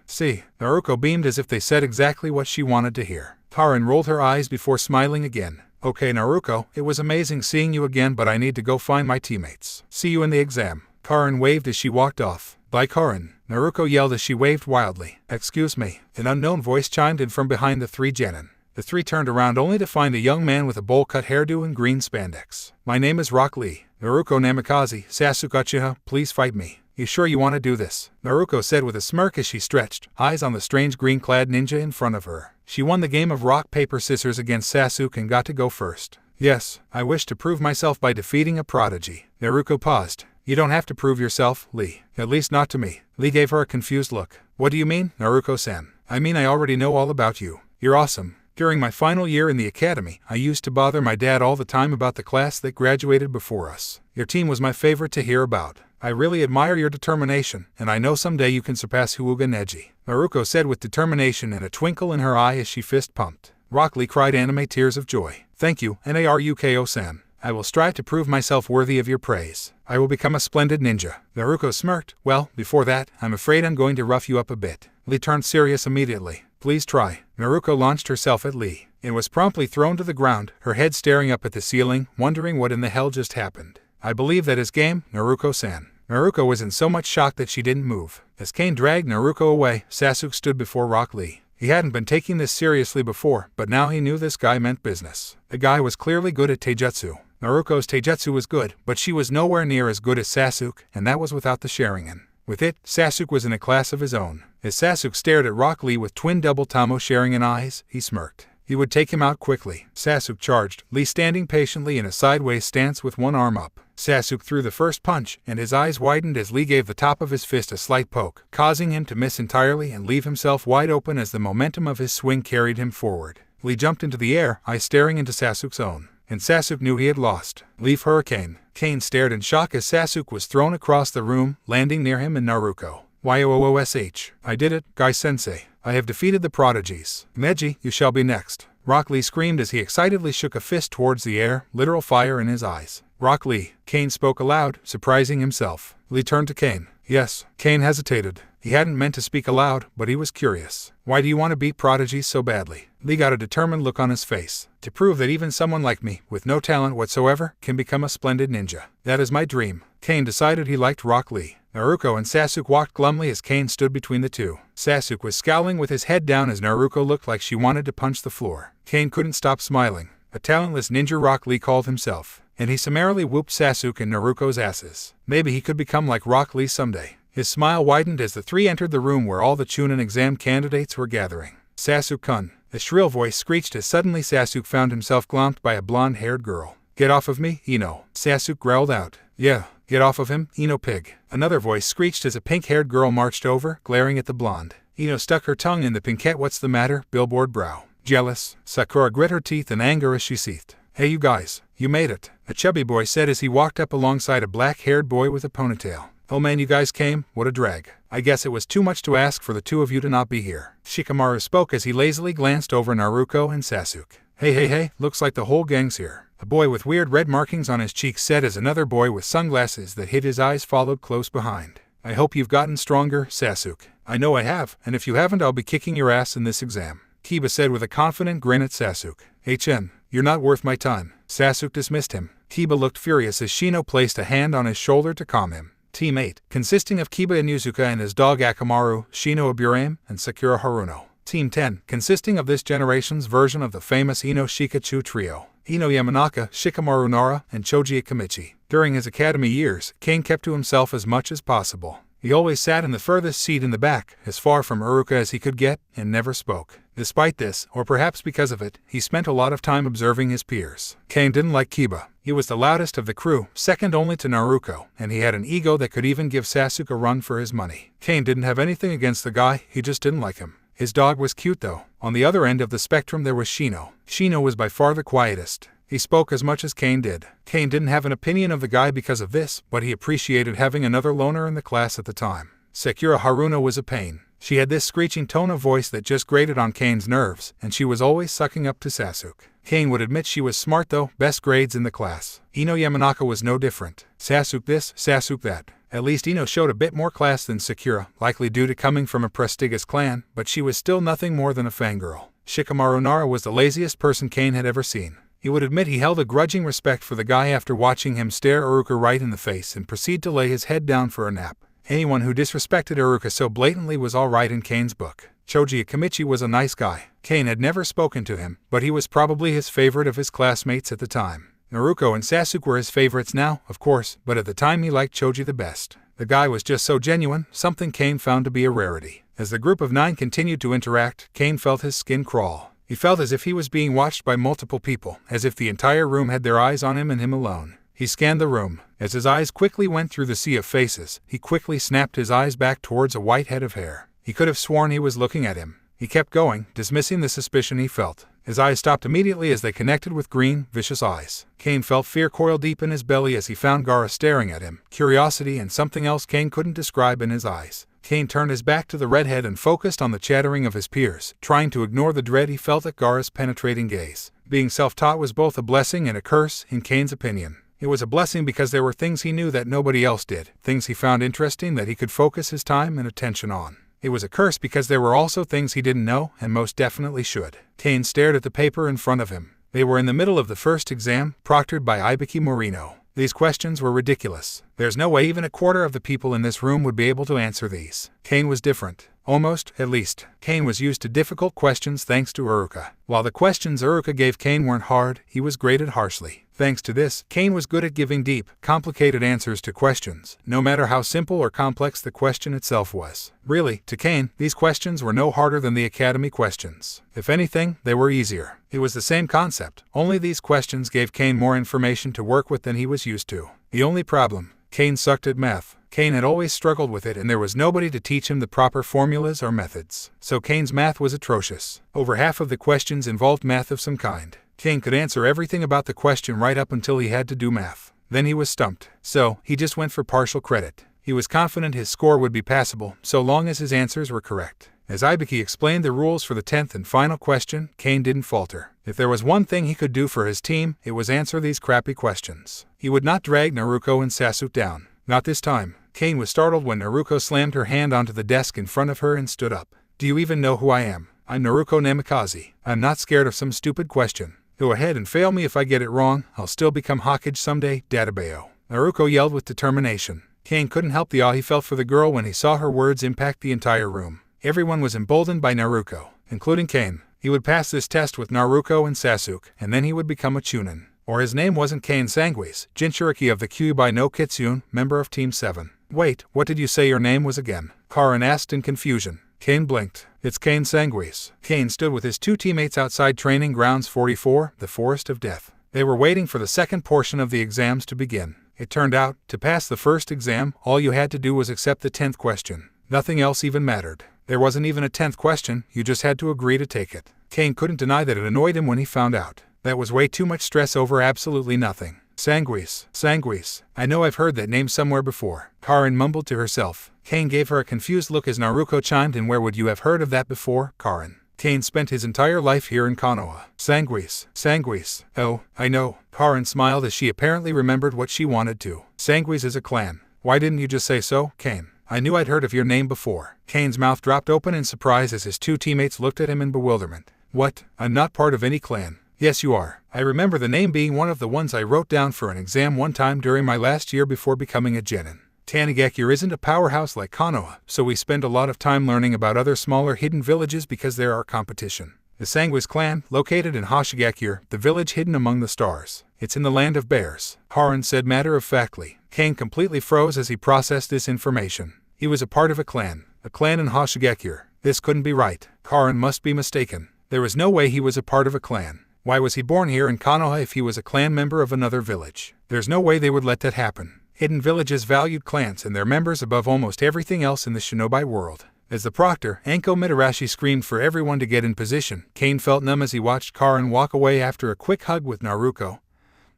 See. Naruko beamed as if they said exactly what she wanted to hear. Karin rolled her eyes before smiling again. Okay, Naruko, it was amazing seeing you again, but I need to go find my teammates. See you in the exam. Karin waved as she walked off. Bye, Karin. Naruko yelled as she waved wildly. Excuse me. An unknown voice chimed in from behind the three genin. The three turned around only to find a young man with a bowl-cut hairdo and green spandex. My name is Rock Lee. Naruko Namikaze, Sasuk Uchiha, please fight me. You sure you want to do this? Naruko said with a smirk as she stretched, eyes on the strange green-clad ninja in front of her. She won the game of rock, paper, scissors against Sasuk and got to go first. Yes, I wish to prove myself by defeating a prodigy. Naruko paused. You don't have to prove yourself, Lee. At least not to me. Lee gave her a confused look. What do you mean, Naruko-san? I mean I already know all about you. You're awesome. During my final year in the academy, I used to bother my dad all the time about the class that graduated before us. Your team was my favorite to hear about. I really admire your determination, and I know someday you can surpass Hyuga Neji, Naruko said with determination and a twinkle in her eye as she fist pumped. Rock Lee cried anime tears of joy. Thank you, Naruko-san. I will strive to prove myself worthy of your praise. I will become a splendid ninja. Naruko smirked. Well, before that, I'm afraid I'm going to rough you up a bit. Lee turned serious immediately. Please try. Naruko launched herself at Lee and was promptly thrown to the ground, her head staring up at the ceiling, wondering what in the hell just happened. I believe that is game, Naruko-san. Naruko was in so much shock that she didn't move. As Kane dragged Naruko away, Sasuk stood before Rock Lee. He hadn't been taking this seriously before, but now he knew this guy meant business. The guy was clearly good at taijutsu. Naruko's taijutsu was good, but she was nowhere near as good as Sasuk, and that was without the Sharingan. With it, Sasuk was in a class of his own. As Sasuk stared at Rock Lee with twin double Tamo Sharingan eyes, he smirked. He would take him out quickly. Sasuk charged, Lee standing patiently in a sideways stance with one arm up. Sasuk threw the first punch, and his eyes widened as Lee gave the top of his fist a slight poke, causing him to miss entirely and leave himself wide open as the momentum of his swing carried him forward. Lee jumped into the air, eyes staring into Sasuk's own. And Sasuk knew he had lost. Leaf Hurricane. Kane stared in shock as Sasuk was thrown across the room, landing near him and Naruko. YOOSH. I did it, Guy-sensei. I have defeated the Prodigies. Neji, you shall be next. Rock Lee screamed as he excitedly shook a fist towards the air, literal fire in his eyes. Rock Lee. Kane spoke aloud, surprising himself. Lee turned to Kane. Yes. Kane hesitated. He hadn't meant to speak aloud, but he was curious. Why do you want to beat Prodigy so badly? Lee got a determined look on his face. To prove that even someone like me, with no talent whatsoever, can become a splendid ninja. That is my dream. Kane decided he liked Rock Lee. Naruko and Sasuk walked glumly as Kane stood between the two. Sasuk was scowling with his head down as Naruko looked like she wanted to punch the floor. Kane couldn't stop smiling. A talentless ninja, Rock Lee called himself. And he summarily whooped Sasuk and Naruko's asses. Maybe he could become like Rock Lee someday. His smile widened as the three entered the room where all the Chunin exam candidates were gathering. Sasuk-kun. A shrill voice screeched as suddenly Sasuk found himself glomped by a blonde-haired girl. Get off of me, Ino. Sasuk growled out. Yeah, get off of him, Ino pig. Another voice screeched as a pink-haired girl marched over, glaring at the blonde. Ino stuck her tongue in the pinkette. What's the matter? Billboard brow. Jealous. Sakura grit her teeth in anger as she seethed. Hey you guys, you made it. A chubby boy said as he walked up alongside a black-haired boy with a ponytail. Oh man, you guys came? What a drag. I guess it was too much to ask for the two of you to not be here. Shikamaru spoke as he lazily glanced over Naruko and Sasuk. Hey, looks like the whole gang's here. A boy with weird red markings on his cheeks said as another boy with sunglasses that hid his eyes followed close behind. I hope you've gotten stronger, Sasuk. I know I have, and if you haven't I'll be kicking your ass in this exam. Kiba said with a confident grin at Sasuk. HN, you're not worth my time. Sasuk dismissed him. Kiba looked furious as Shino placed a hand on his shoulder to calm him. Team 8, consisting of Kiba Inuzuka and his dog Akamaru, Shino Aburame, and Sakura Haruno. Team 10, consisting of this generation's version of the famous Ino Shikachu trio. Ino Yamanaka, Shikamaru Nara, and Choji Ikamichi. During his academy years, Kane kept to himself as much as possible. He always sat in the furthest seat in the back, as far from Uruka as he could get, and never spoke. Despite this, or perhaps because of it, he spent a lot of time observing his peers. Kane didn't like Kiba. He was the loudest of the crew, second only to Naruko, and he had an ego that could even give Sasuk a run for his money. Kane didn't have anything against the guy, he just didn't like him. His dog was cute though. On the other end of the spectrum there was Shino. Shino was by far the quietest. He spoke as much as Kane did. Kane didn't have an opinion of the guy because of this, but he appreciated having another loner in the class at the time. Sakura Haruno was a pain. She had this screeching tone of voice that just grated on Kane's nerves, and she was always sucking up to Sasuk. Kane would admit she was smart though, best grades in the class. Ino Yamanaka was no different. Sasuk this, Sasuk that. At least Ino showed a bit more class than Sakura, likely due to coming from a prestigious clan, but she was still nothing more than a fangirl. Shikamaru Nara was the laziest person Kane had ever seen. He would admit he held a grudging respect for the guy after watching him stare Uruka right in the face and proceed to lay his head down for a nap. Anyone who disrespected Uruka so blatantly was alright in Kane's book. Choji Ikamichi was a nice guy. Kane had never spoken to him, but he was probably his favorite of his classmates at the time. Naruko and Sasuk were his favorites now, of course, but at the time he liked Choji the best. The guy was just so genuine, something Kane found to be a rarity. As the group of 9 continued to interact, Kane felt his skin crawl. He felt as if he was being watched by multiple people, as if the entire room had their eyes on him and him alone. He scanned the room. As his eyes quickly went through the sea of faces, he quickly snapped his eyes back towards a white head of hair. He could have sworn he was looking at him. He kept going, dismissing the suspicion he felt. His eyes stopped immediately as they connected with green, vicious eyes. Kane felt fear coil deep in his belly as he found Gaara staring at him, curiosity and something else Kane couldn't describe in his eyes. Kane turned his back to the redhead and focused on the chattering of his peers, trying to ignore the dread he felt at Gaara's penetrating gaze. Being self-taught was both a blessing and a curse, in Kane's opinion. It was a blessing because there were things he knew that nobody else did, things he found interesting that he could focus his time and attention on. It was a curse because there were also things he didn't know and most definitely should. Kane stared at the paper in front of him. They were in the middle of the first exam, proctored by Ibiki Morino. These questions were ridiculous. There's no way even a quarter of the people in this room would be able to answer these. Kane was different. Almost, at least. Kane was used to difficult questions thanks to Uruka. While the questions Uruka gave Kane weren't hard, he was graded harshly. Thanks to this, Kane was good at giving deep, complicated answers to questions, no matter how simple or complex the question itself was. Really, to Kane, these questions were no harder than the academy questions. If anything, they were easier. It was the same concept, only these questions gave Kane more information to work with than he was used to. The only problem: Kane sucked at math. Kane had always struggled with it and there was nobody to teach him the proper formulas or methods. So Kane's math was atrocious. Over half of the questions involved math of some kind. Kane could answer everything about the question right up until he had to do math. Then he was stumped. So, he just went for partial credit. He was confident his score would be passable, so long as his answers were correct. As Ibiki explained the rules for the 10th and final question, Kane didn't falter. If there was one thing he could do for his team, it was answer these crappy questions. He would not drag Naruko and Sasuk down. Not this time. Kane was startled when Naruko slammed her hand onto the desk in front of her and stood up. Do you even know who I am? I'm Naruko Namikaze. I'm not scared of some stupid question. Go ahead and fail me if I get it wrong, I'll still become Hokage someday, Databeo. Naruko yelled with determination. Kane couldn't help the awe he felt for the girl when he saw her words impact the entire room. Everyone was emboldened by Naruko, including Kane. He would pass this test with Naruko and Sasuk, and then he would become a Chunin. Or his name wasn't Kane Sanguis, Jinchuriki of the Kyuubi no Kitsune, member of Team 7. Wait, what did you say your name was again? Karin asked in confusion. Kane blinked. It's Kane Sanguis. Kane stood with his two teammates outside Training Grounds 44, the Forest of Death. They were waiting for the second portion of the exams to begin. It turned out, to pass the first exam, all you had to do was accept the 10th question. Nothing else even mattered. There wasn't even a 10th question, you just had to agree to take it. Kane couldn't deny that it annoyed him when he found out. That was way too much stress over absolutely nothing. Sanguis. I know I've heard that name somewhere before. Karin mumbled to herself. Kane gave her a confused look as Naruko chimed in. Where would you have heard of that before, Karin? Kane spent his entire life here in Konoha. Sanguis. Oh, I know. Karin smiled as she apparently remembered what she wanted to. Sanguis is a clan. Why didn't you just say so, Kane? I knew I'd heard of your name before. Kane's mouth dropped open in surprise as his two teammates looked at him in bewilderment. What? I'm not part of any clan. Yes, you are. I remember the name being one of the ones I wrote down for an exam one time during my last year before becoming a genin. Tanigakure isn't a powerhouse like Konoha, so we spend a lot of time learning about other smaller hidden villages because they're our competition. The Sanguis clan, located in Hoshigakure, the village hidden among the stars. It's in the land of bears, Karin said matter-of-factly. Kane completely froze as he processed this information. He was a part of a clan in Hoshigakure. This couldn't be right. Karin must be mistaken. There was no way he was a part of a clan. Why was he born here in Konoha if he was a clan member of another village? There's no way they would let that happen. Hidden villages valued clans and their members above almost everything else in the shinobi world. As the proctor, Anko Mitarashi, screamed for everyone to get in position, Kane felt numb as he watched Karin walk away after a quick hug with Naruko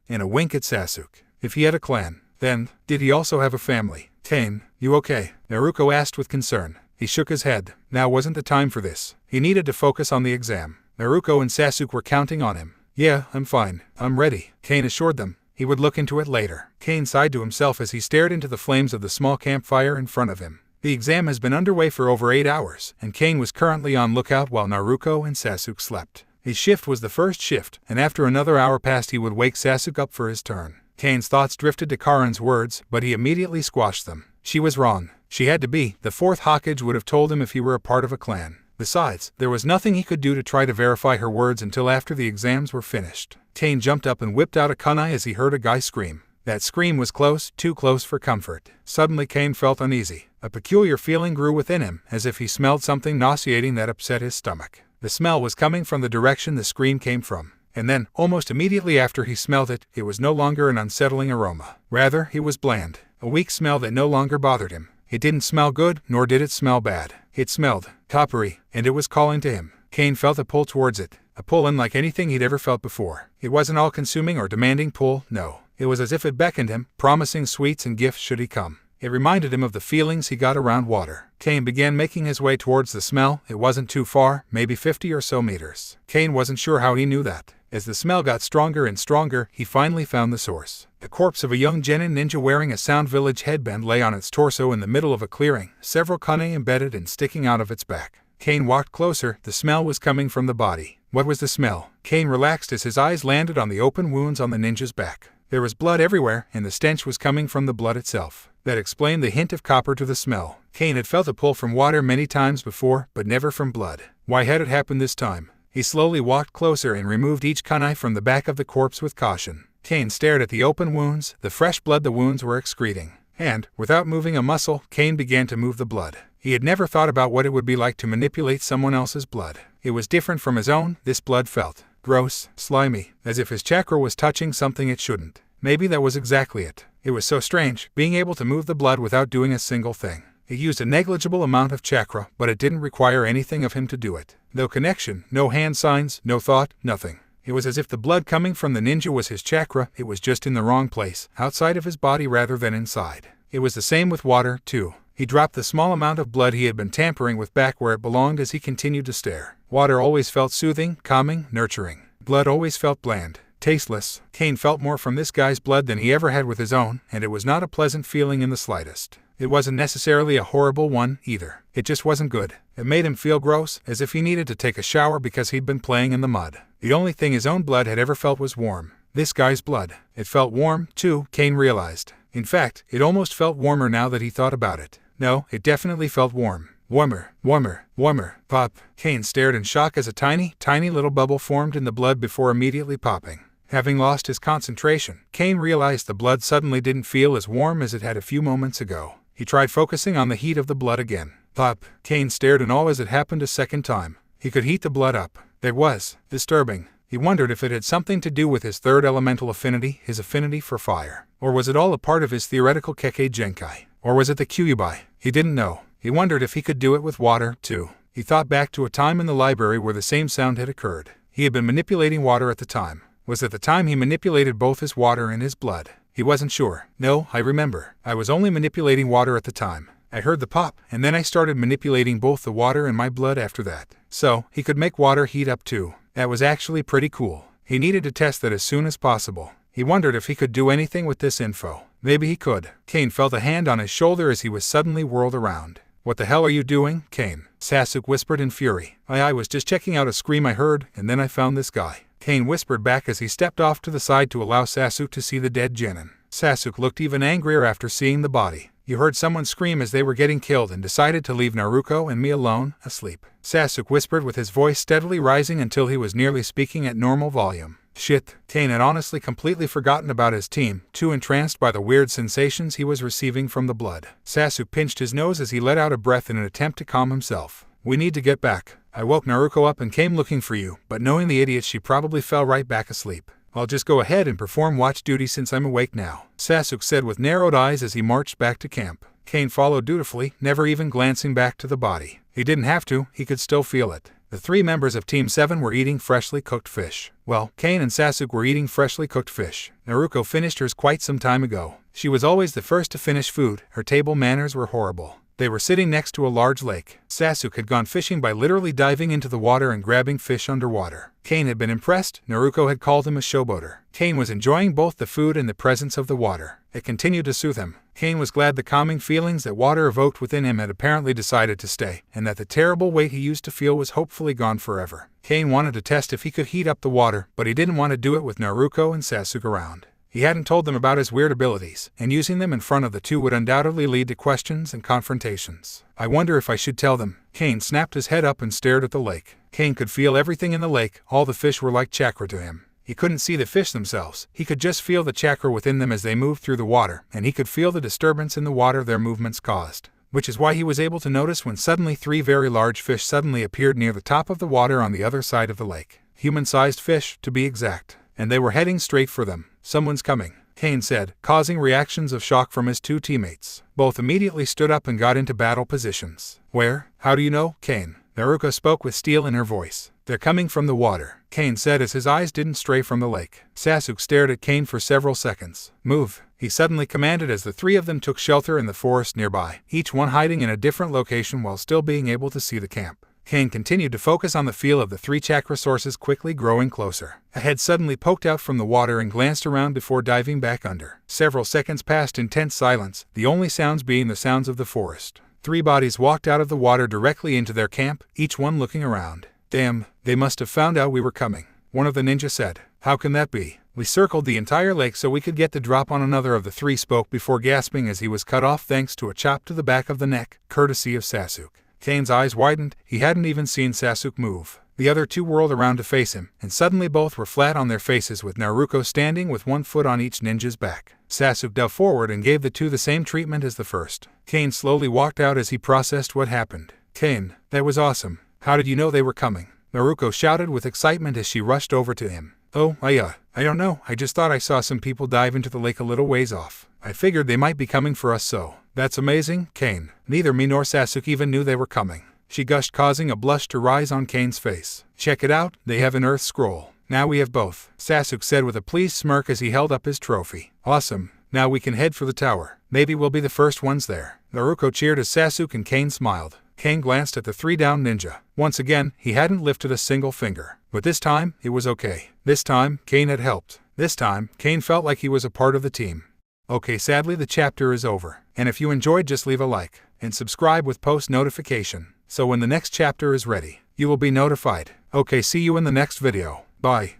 and a wink at Sasuk. If he had a clan, then, did he also have a family? Kane, you okay? Naruko asked with concern. He shook his head. Now wasn't the time for this. He needed to focus on the exam. Naruko and Sasuk were counting on him. Yeah, I'm fine. I'm ready, Kane assured them. He would look into it later. Kane sighed to himself as he stared into the flames of the small campfire in front of him. The exam has been underway for over 8 hours, and Kane was currently on lookout while Naruko and Sasuk slept. His shift was the first shift, and after another hour passed he would wake Sasuk up for his turn. Kane's thoughts drifted to Karin's words, but he immediately squashed them. She was wrong. She had to be. The fourth Hokage would have told him if he were a part of a clan. Besides, there was nothing he could do to try to verify her words until after the exams were finished. Kane jumped up and whipped out a kunai as he heard a guy scream. That scream was close, too close for comfort. Suddenly Kane felt uneasy. A peculiar feeling grew within him, as if he smelled something nauseating that upset his stomach. The smell was coming from the direction the scream came from. And then, almost immediately after he smelled it, it was no longer an unsettling aroma. Rather, it was bland. A weak smell that no longer bothered him. It didn't smell good, nor did it smell bad. It smelled coppery, and it was calling to him. Kane felt a pull towards it. A pull unlike anything he'd ever felt before. It wasn't all-consuming or demanding pull, no. It was as if it beckoned him, promising sweets and gifts should he come. It reminded him of the feelings he got around water. Kane began making his way towards the smell. It wasn't too far, maybe 50 or so meters. Kane wasn't sure how he knew that. As the smell got stronger and stronger, he finally found the source. The corpse of a young genin ninja wearing a Sound Village headband lay on its torso in the middle of a clearing, several kunai embedded and sticking out of its back. Kane walked closer. The smell was coming from the body. What was the smell? Kane relaxed as his eyes landed on the open wounds on the ninja's back. There was blood everywhere, and the stench was coming from the blood itself. That explained the hint of copper to the smell. Kane had felt a pull from water many times before, but never from blood. Why had it happened this time? He slowly walked closer and removed each kunai from the back of the corpse with caution. Kane stared at the open wounds, the fresh blood the wounds were excreting. And, without moving a muscle, Kane began to move the blood. He had never thought about what it would be like to manipulate someone else's blood. It was different from his own. This blood felt gross, slimy, as if his chakra was touching something it shouldn't. Maybe that was exactly it. It was so strange, being able to move the blood without doing a single thing. It used a negligible amount of chakra, but it didn't require anything of him to do it. No connection, no hand signs, no thought, nothing. It was as if the blood coming from the ninja was his chakra. It was just in the wrong place, outside of his body rather than inside. It was the same with water, too. He dropped the small amount of blood he had been tampering with back where it belonged as he continued to stare. Water always felt soothing, calming, nurturing. Blood always felt bland, tasteless. Kane felt more from this guy's blood than he ever had with his own, and it was not a pleasant feeling in the slightest. It wasn't necessarily a horrible one, either. It just wasn't good. It made him feel gross, as if he needed to take a shower because he'd been playing in the mud. The only thing his own blood had ever felt was warm. This guy's blood. It felt warm, too, Kane realized. In fact, it almost felt warmer now that he thought about it. No, it definitely felt warm. Warmer, warmer, warmer. Pop. Kane stared in shock as a tiny, tiny little bubble formed in the blood before immediately popping. Having lost his concentration, Kane realized the blood suddenly didn't feel as warm as it had a few moments ago. He tried focusing on the heat of the blood again. Pop. Kane stared in awe as it happened a second time. He could heat the blood up. It was disturbing. He wondered if it had something to do with his third elemental affinity, his affinity for fire. Or was it all a part of his theoretical Kekkei Genkai? Or was it the Kyuubi? He didn't know. He wondered if he could do it with water, too. He thought back to a time in the library where the same sound had occurred. He had been manipulating water at the time. Was it the time he manipulated both his water and his blood? He wasn't sure. No, I remember. I was only manipulating water at the time. I heard the pop, and then I started manipulating both the water and my blood after that. So, he could make water heat up too. That was actually pretty cool. He needed to test that as soon as possible. He wondered if he could do anything with this info. Maybe he could. Kane felt a hand on his shoulder as he was suddenly whirled around. What the hell are you doing, Kane? Sasuk whispered in fury. I was just checking out a scream I heard, and then I found this guy. Kane whispered back as he stepped off to the side to allow Sasuk to see the dead genin. Sasuk looked even angrier after seeing the body. You heard someone scream as they were getting killed and decided to leave Naruko and me alone, asleep. Sasuk whispered with his voice steadily rising until he was nearly speaking at normal volume. Shit. Kane had honestly completely forgotten about his team, too entranced by the weird sensations he was receiving from the blood. Sasuk pinched his nose as he let out a breath in an attempt to calm himself. We need to get back. I woke Naruko up and came looking for you, but knowing the idiot, she probably fell right back asleep. I'll just go ahead and perform watch duty since I'm awake now, Sasuk said with narrowed eyes as he marched back to camp. Kane followed dutifully, never even glancing back to the body. He didn't have to, he could still feel it. The three members of Team 7 were eating freshly cooked fish. Well, Kane and Sasuk were eating freshly cooked fish. Naruko finished hers quite some time ago. She was always the first to finish food. Her table manners were horrible. They were sitting next to a large lake. Sasuk had gone fishing by literally diving into the water and grabbing fish underwater. Kane had been impressed. Naruko had called him a showboater. Kane was enjoying both the food and the presence of the water. It continued to soothe him. Kane was glad the calming feelings that water evoked within him had apparently decided to stay, and that the terrible weight he used to feel was hopefully gone forever. Kane wanted to test if he could heat up the water, but he didn't want to do it with Naruko and Sasuk around. He hadn't told them about his weird abilities, and using them in front of the two would undoubtedly lead to questions and confrontations. I wonder if I should tell them. Kane snapped his head up and stared at the lake. Kane could feel everything in the lake. All the fish were like chakra to him. He couldn't see the fish themselves. He could just feel the chakra within them as they moved through the water, and he could feel the disturbance in the water their movements caused. Which is why he was able to notice when suddenly 3 very large fish suddenly appeared near the top of the water on the other side of the lake. Human-sized fish, to be exact. And they were heading straight for them. Someone's coming, Kane said, causing reactions of shock from his two teammates. Both immediately stood up and got into battle positions. Where? How do you know, Kane? Naruko spoke with steel in her voice. They're coming from the water, Kane said as his eyes didn't stray from the lake. Sasuk stared at Kane for several seconds. Move, he suddenly commanded as the 3 of them took shelter in the forest nearby, each one hiding in a different location while still being able to see the camp. Kane continued to focus on the feel of the 3 chakra sources quickly growing closer. A head suddenly poked out from the water and glanced around before diving back under. Several seconds passed in tense silence, the only sounds being the sounds of the forest. 3 bodies walked out of the water directly into their camp, each one looking around. Damn, they must have found out we were coming, one of the ninja said. How can that be? We circled the entire lake so we could get the drop on. Another of the 3 spoke before gasping as he was cut off thanks to a chop to the back of the neck, courtesy of Sasuk. Kane's eyes widened. He hadn't even seen Sasuk move. The other two whirled around to face him, and suddenly both were flat on their faces with Naruko standing with one foot on each ninja's back. Sasuk dove forward and gave the two the same treatment as the first. Kane slowly walked out as he processed what happened. Kane, that was awesome. How did you know they were coming? Naruko shouted with excitement as she rushed over to him. Oh, I don't know, I just thought I saw some people dive into the lake a little ways off. I figured they might be coming for us so. That's amazing, Kane. Neither me nor Sasuk even knew they were coming. She gushed, causing a blush to rise on Kane's face. Check it out, they have an earth scroll. Now we have both, Sasuk said with a pleased smirk as he held up his trophy. Awesome, now we can head for the tower. Maybe we'll be the first ones there. Naruko cheered as Sasuk and Kane smiled. Kane glanced at the three-down ninja. Once again, he hadn't lifted a single finger. But this time, it was okay. This time, Kane had helped. This time, Kane felt like he was a part of the team. Okay, sadly the chapter is over. And if you enjoyed, just leave a like and subscribe with post notification. So when the next chapter is ready, you will be notified. Okay, see you in the next video. Bye.